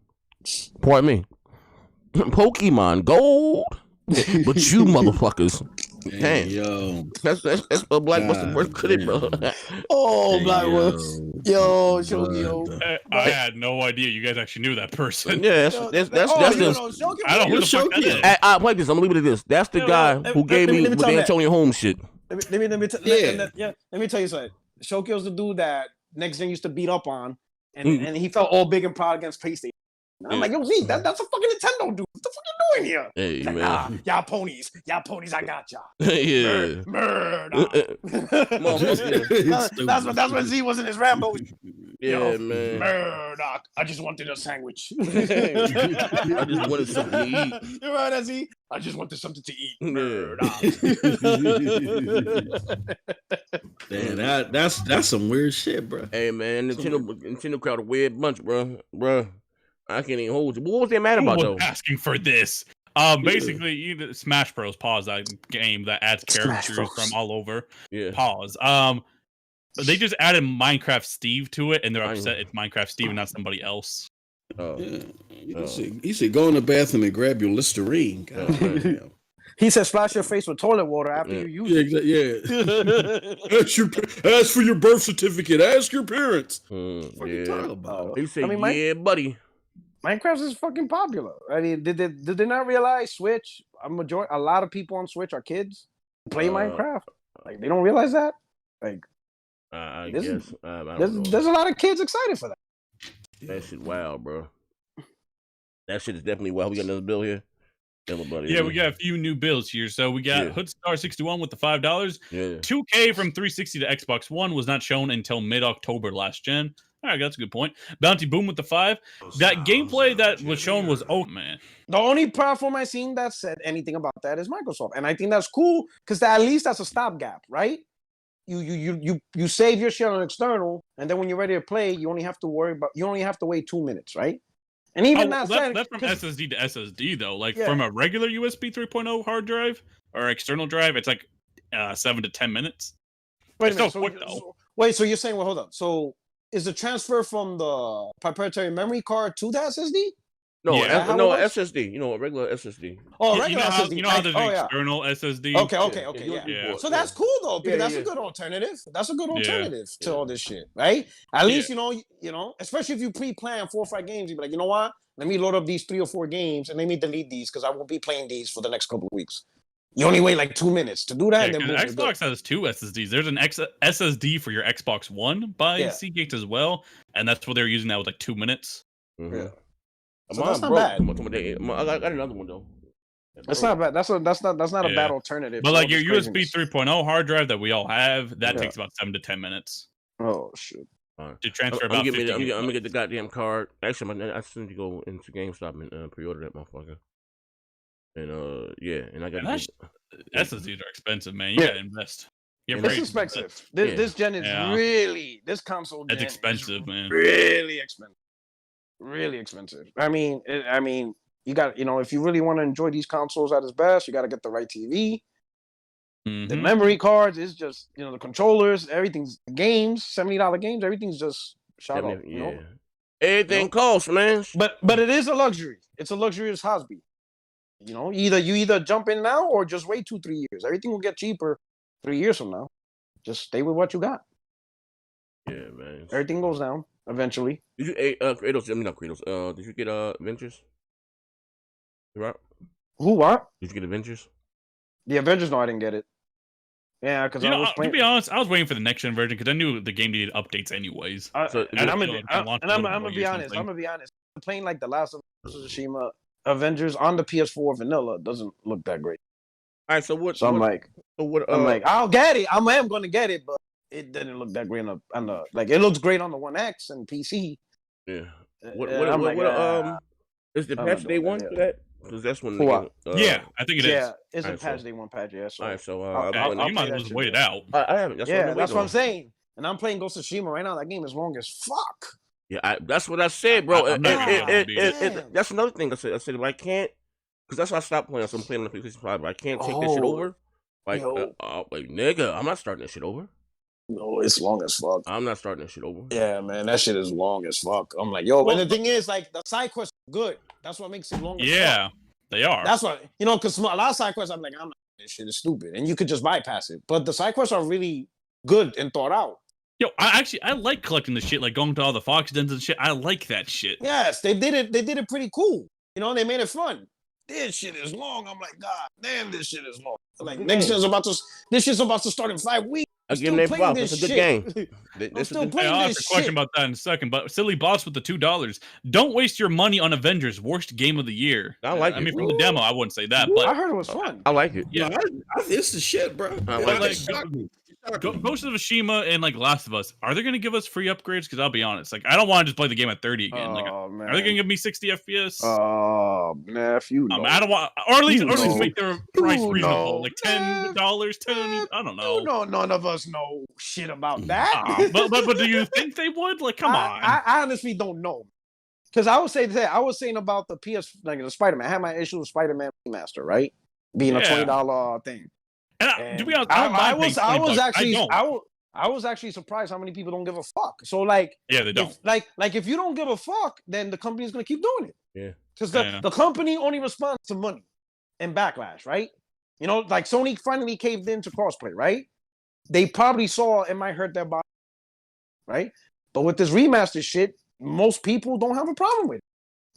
Pardon me. Pokemon Gold. But you motherfuckers Damn. Yo. That's what Black Buster first put it, bro. Oh, Black Buster. Yo, Shokio. I had no idea you guys actually knew that person. Yeah, that's the. I don't know who the fuck that is. I play this. I'm gonna leave it at this. That's the guy who gave me with the Antonio Holmes shit. Let me tell you something. Shokio's the dude that Next Gen used to beat up on, and he felt all big and proud against PlayStation. And I'm like, yo, Z, that's a fucking Nintendo dude. What the fuck you doing here? Hey, like, man. Y'all ponies, I got y'all. Yeah. Murder. That's when Z was in his Rambo. Yeah, man. Murdoch. I just wanted a sandwich. I just wanted something to eat. You're right, Z. I just wanted something to eat. Murdoch. Man, that's some weird shit, bro. Hey, man, Nintendo crowd a weird bunch, bro. I can't even hold you. But what was they mad about, though? Asking for this. Basically, Smash Bros. Pause that game that adds characters from all over. Yeah. Pause. They just added Minecraft Steve to it, and they're upset it's Minecraft Steve and not somebody else. Oh. Yeah. You should go in the bathroom and grab your Listerine. He said, "Splash your face with toilet water after you use it." Yeah. Ask for your birth certificate. Ask your parents. What are you talking about? He said, "Yeah, buddy." Minecraft is fucking popular. I mean, did they not realize Switch? A lot of people on Switch are kids who play Minecraft. Like they don't realize that. Like, I guess there's a lot of kids excited for that. That shit wild, bro. That shit is definitely wild. We got another bill here. Yeah, we got a few new builds here. So we got Hoodstar61 with the $5. Yeah. 2K from 360 to Xbox One was not shown until mid-October last gen. All right, that's a good point. Bounty Boom with the 5. That gameplay that was shown was man. The only platform I've seen that said anything about that is Microsoft, and I think that's cool because at least that's a stopgap, right? You save your shit on external, and then when you're ready to play, you only have to wait 2 minutes, right? And even that's from SSD to SSD though. Like from a regular USB 3.0 hard drive or external drive, it's like 7 to 10 minutes. Wait a minute. So you're saying, well, hold on. So is the transfer from the proprietary memory card to the SSD? No, SSD. You know, a regular SSD. Oh, regular SSD. You know how there's an external SSD? Okay, yeah. So that's cool though, because that's a good alternative. That's a good alternative to all this shit, right? At least you know, especially if you pre-plan 4 or 5 games, you'd be like, you know what? Let me load up these 3 or 4 games and let me delete these because I won't be playing these for the next couple of weeks. You only wait like 2 minutes to do that. Yeah, and then Xbox has 2 SSDs. There's an SSD for your Xbox One by Seagate as well, and that's what they're using now with like 2 minutes. Mm-hmm. Yeah. So that's not bad. I got another one though. That's not bad. That's not a bad alternative. But like your USB 3.0 hard drive that we all have, that takes about 7 to 10 minutes. Oh shit. To transfer I'm about gonna get the goddamn card. Actually, I still need to go into GameStop and pre-order that motherfucker. And and I got SSDs are expensive, man. You gotta invest. It's expensive. This gen is really this console. It's expensive, man. Really expensive. Really expensive. I mean, you got if you really want to enjoy these consoles at its best, you got to get the right TV. Mm-hmm. The memory cards is just the controllers, everything's games, $70 games, everything's just shot up. Everything costs, man. But it is a luxury. It's a luxurious hobby. You either jump in now or just wait 2-3 years. Everything will get cheaper 3 years from now. Just stay with what you got. Yeah, man. Everything goes down eventually. Did you Kratos? I mean not Kratos. Did you get Avengers? Right? Who what? Did you get Avengers? The Avengers? No, I didn't get it. Yeah, because I was playing. To be honest, I was waiting for the next gen version because I knew the game needed updates anyways. I'm gonna be honest. I'm playing like the Last of Us Tsushima Avengers on the PS4 vanilla doesn't look that great. All right, so what? So I'm like, I'll get it. I am going to get it, but it didn't look that great on the like. It looks great on the One X and PC. Yeah. Is the patch day one for that? Because that's when. Yeah, I think it is. Yeah, it's a patch day one patch. Yeah. So, all right, so you might as well wait it out. I haven't. That's what I'm saying. And I'm playing Ghost of Tsushima right now. That game is long as fuck. Yeah, that's what I said, bro. That's another thing I said. I said if I can't, because that's why I stopped playing. So I'm playing on the PS5. I can't take this shit over. Like nigga, I'm not starting this shit over. No, it's long as fuck. I'm not starting that shit over. Yeah, man, that shit is long as fuck. I'm like, but the thing is, like, the side quests are good. That's what makes it long as fuck. They are. That's what, because a lot of side quests, I'm like, I'm not This shit is stupid, and you could just bypass it. But the side quests are really good and thought out. Yo, I like collecting the shit, like going to all the fox dens and shit. I like that shit. Yes, they did it. They did it pretty cool. You know, they made it fun. This shit is long. I'm like, God damn, this shit is long. Like next shit's about to. This shit's about to start in 5 weeks. I give them their props. It's a good game. I'm still playing I'll this ask a question shit. about that in a second, but silly boss with the $2. Don't waste your money on Avengers. Worst game of the year. I like it. I mean, from the demo, I wouldn't say that, but I heard it was fun. I like it. Yeah, It's the shit, bro. I like like, it. Ghost of Tsushima and like Last of Us, are they going to give us free upgrades? Because I'll be honest, like I don't want to just play the game at 30 again. Like, are they going to give me 60 FPS? Oh, nephew. I don't want, or at least make their price reasonable, like $10, 10. I don't know. No, none of us know shit about that. But do you think they would? Like, come on. I honestly don't know. Because I would say that I was saying about the like the Spider-Man. I had my issue with Spider-Man Remaster, right? Being a $20 thing. And to be honest, I was actually surprised how many people don't give a fuck. So like, yeah, they don't. If you don't give a fuck, then the company's gonna keep doing it. Yeah, because the company only responds to money and backlash, right? You know, like Sony finally caved into crossplay, right? They probably saw it might hurt their body, right? But with this remaster shit, most people don't have a problem with it.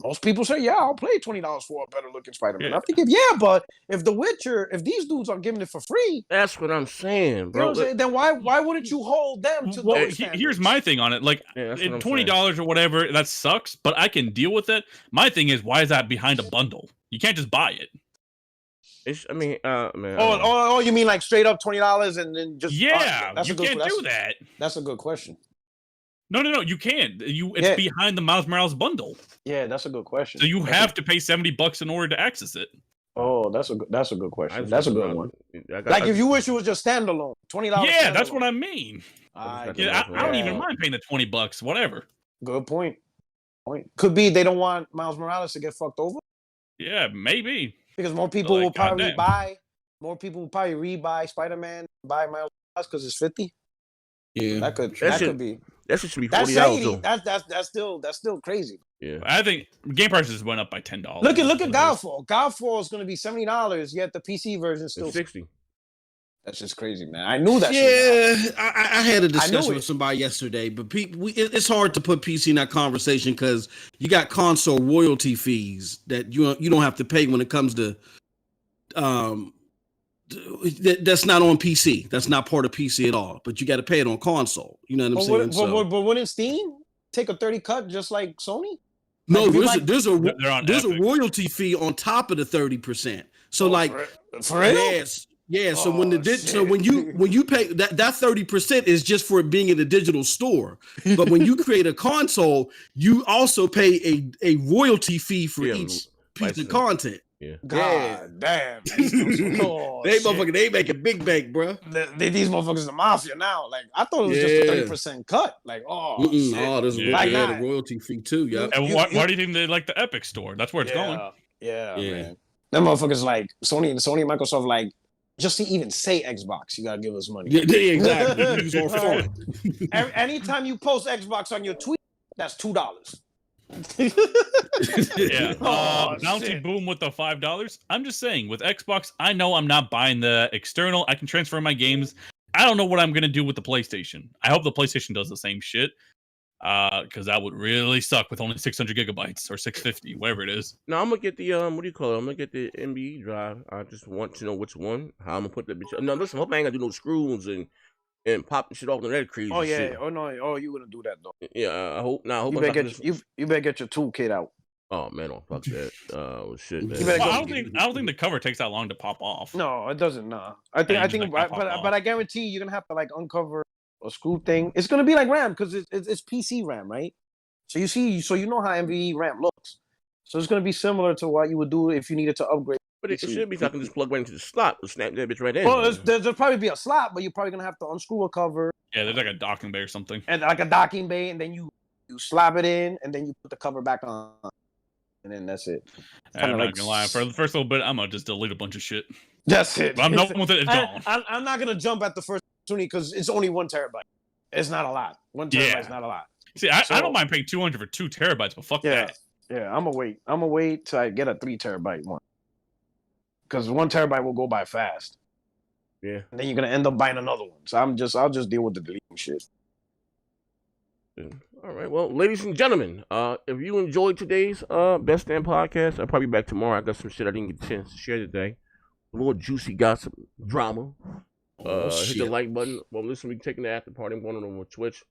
Most people say, yeah, I'll play $20 for a better looking Spider-Man. I'm thinking, yeah, but if The Witcher, if these dudes are giving it for free, that's what I'm saying, bro. You know what I'm saying? Then why wouldn't you hold them to those standards? Here's my thing on it. Like, $20 or whatever, that sucks, but I can deal with it. My thing is, why is that behind a bundle? You can't just buy it. Man. Oh, you mean like straight up $20 and then just you can't do that. That's a good question. No, you can't. It's behind the Miles Morales bundle. Yeah, that's a good question. So you have to pay $70 in order to access it. Oh, that's a good question. That's a good one. If you wish it was just standalone, $20. Yeah, that's what I mean. I don't even mind paying the $20. Whatever. Good point. Could be they don't want Miles Morales to get fucked over. Yeah, maybe because more people will probably buy. More people will probably rebuy Spider-Man, buy Miles Morales because it's 50. Yeah, that could be. That should be $40. That's still crazy. Yeah, I think game prices went up by $10. Look at Godfall. Godfall is going to be $70, yet the PC version is still $60. That's just crazy, man. I knew that. Yeah, I had a discussion with somebody yesterday, but it's hard to put PC in that conversation because you got console royalty fees that you don't have to pay when it comes to that's not on PC. That's not part of PC at all. But you got to pay it on console. You know what I'm saying? But wouldn't Steam take a 30 cut just like Sony? No, there's a royalty fee on top of the 30%. So for real? Yes. Yeah, so when you pay that 30% is just for it being in a digital store. But when you create a console, you also pay a royalty fee for each piece of content. Yeah. God damn. They make a big bank, bro. These motherfuckers are mafia now. Like I thought it was just a 30% cut. Like, there's a royalty fee too, yeah. And why do you think they like the Epic Store? That's where it's going. Yeah, man. Them motherfuckers like Sony and Microsoft like just to even say Xbox, you gotta give us money. Yeah, exactly. Anytime you post Xbox on your tweet, that's $2. Bounty Boom with the $5. I'm just saying, with Xbox, I know I'm not buying the external. I can transfer my games. I don't know what I'm gonna do with the PlayStation. I hope the PlayStation does the same shit. Because that would really suck with only 600 gigabytes or 650, whatever it is. No, I'm gonna get the what do you call it? I'm gonna get the MBE drive. I just want to know which one. How I'm gonna put that bitch. No, listen, hope I ain't gonna do no screws and popping shit off the red crazy. Oh yeah. Shit. Oh no. Oh, you gonna do that though? Yeah. I hope. Now, you better get your toolkit out. Oh man, fuck that. Shit, man. I don't think the cover takes that long to pop off. No, it doesn't. No, I think, but I guarantee you're gonna have to like uncover a screw thing. It's gonna be like RAM because it's PC RAM, right? So you know how MVE RAM looks. So it's gonna be similar to what you would do if you needed to upgrade. But it should be so I can just plug right into the slot and snap that bitch right in. Well, there'll probably be a slot, but you're probably gonna have to unscrew a cover. Yeah, there's like a docking bay or something. And like a docking bay, and then you slap it in, and then you put the cover back on, and then that's it. I'm not gonna lie. For the first little bit, I'm gonna just delete a bunch of shit. That's it. But I'm done with it. It's gone. I'm not gonna jump at the first opportunity because it's only 1 terabyte. It's not a lot. 1 terabyte is not a lot. See, I don't mind paying $200 for 2 terabytes, but fuck that. Yeah, I'm gonna wait till I get a 3 terabyte one. because 1 terabyte will go by fast. Yeah. And then you're gonna end up buying another one. So I'll just deal with the deleting shit. All right, well, ladies and gentlemen, if you enjoyed today's Best Damn Podcast, I'll probably be back tomorrow. I got some shit I didn't get a chance to share today. A little juicy gossip drama. Hit the like button. Well, listen, we're taking the after party. I'm going on over Twitch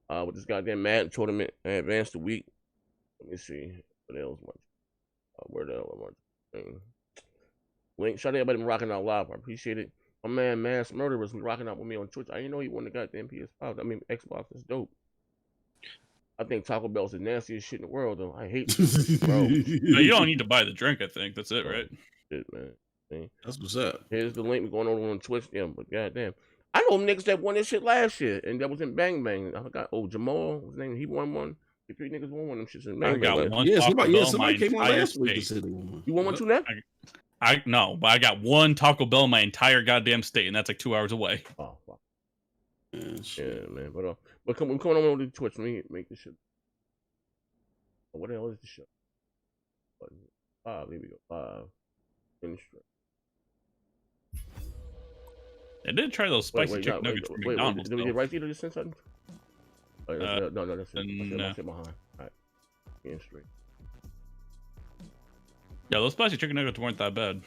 with this goddamn Madden tournament. I advanced a week. Let me see. What else? Where the hell am I? Link, shout out to everybody rocking out live. I appreciate it. My man, Mass Murder, was rocking out with me on Twitch. I didn't know he won the goddamn PS5. I mean, Xbox is dope. I think Taco Bell's the nastiest shit in the world, though. I hate it, bro. No, you don't need to buy the drink, I think. That's it, right? Shit, man. That's what's up. Here's the link going on Twitch. Yeah, but goddamn. I know niggas that won this shit last year, and that was in Bang Bang. I forgot. Oh, Jamal, his name, he won one. The 3 niggas won one of them shits in Bang Bang. I got one. Yeah, somebody came on last week. You won one too now? No, but I got one Taco Bell in my entire goddamn state, and that's like 2 hours away. Oh, fuck. Yeah, man. But we're coming on over to Twitch. Let me make this shit. What the hell is the show? 5. Here we go. 5. Finish. I did try those spicy chicken nuggets from McDonald's. Did we get right to just send something? No, that's it. No. That's it behind. All right. Getting straight. Yeah, those spicy chicken nuggets weren't that bad.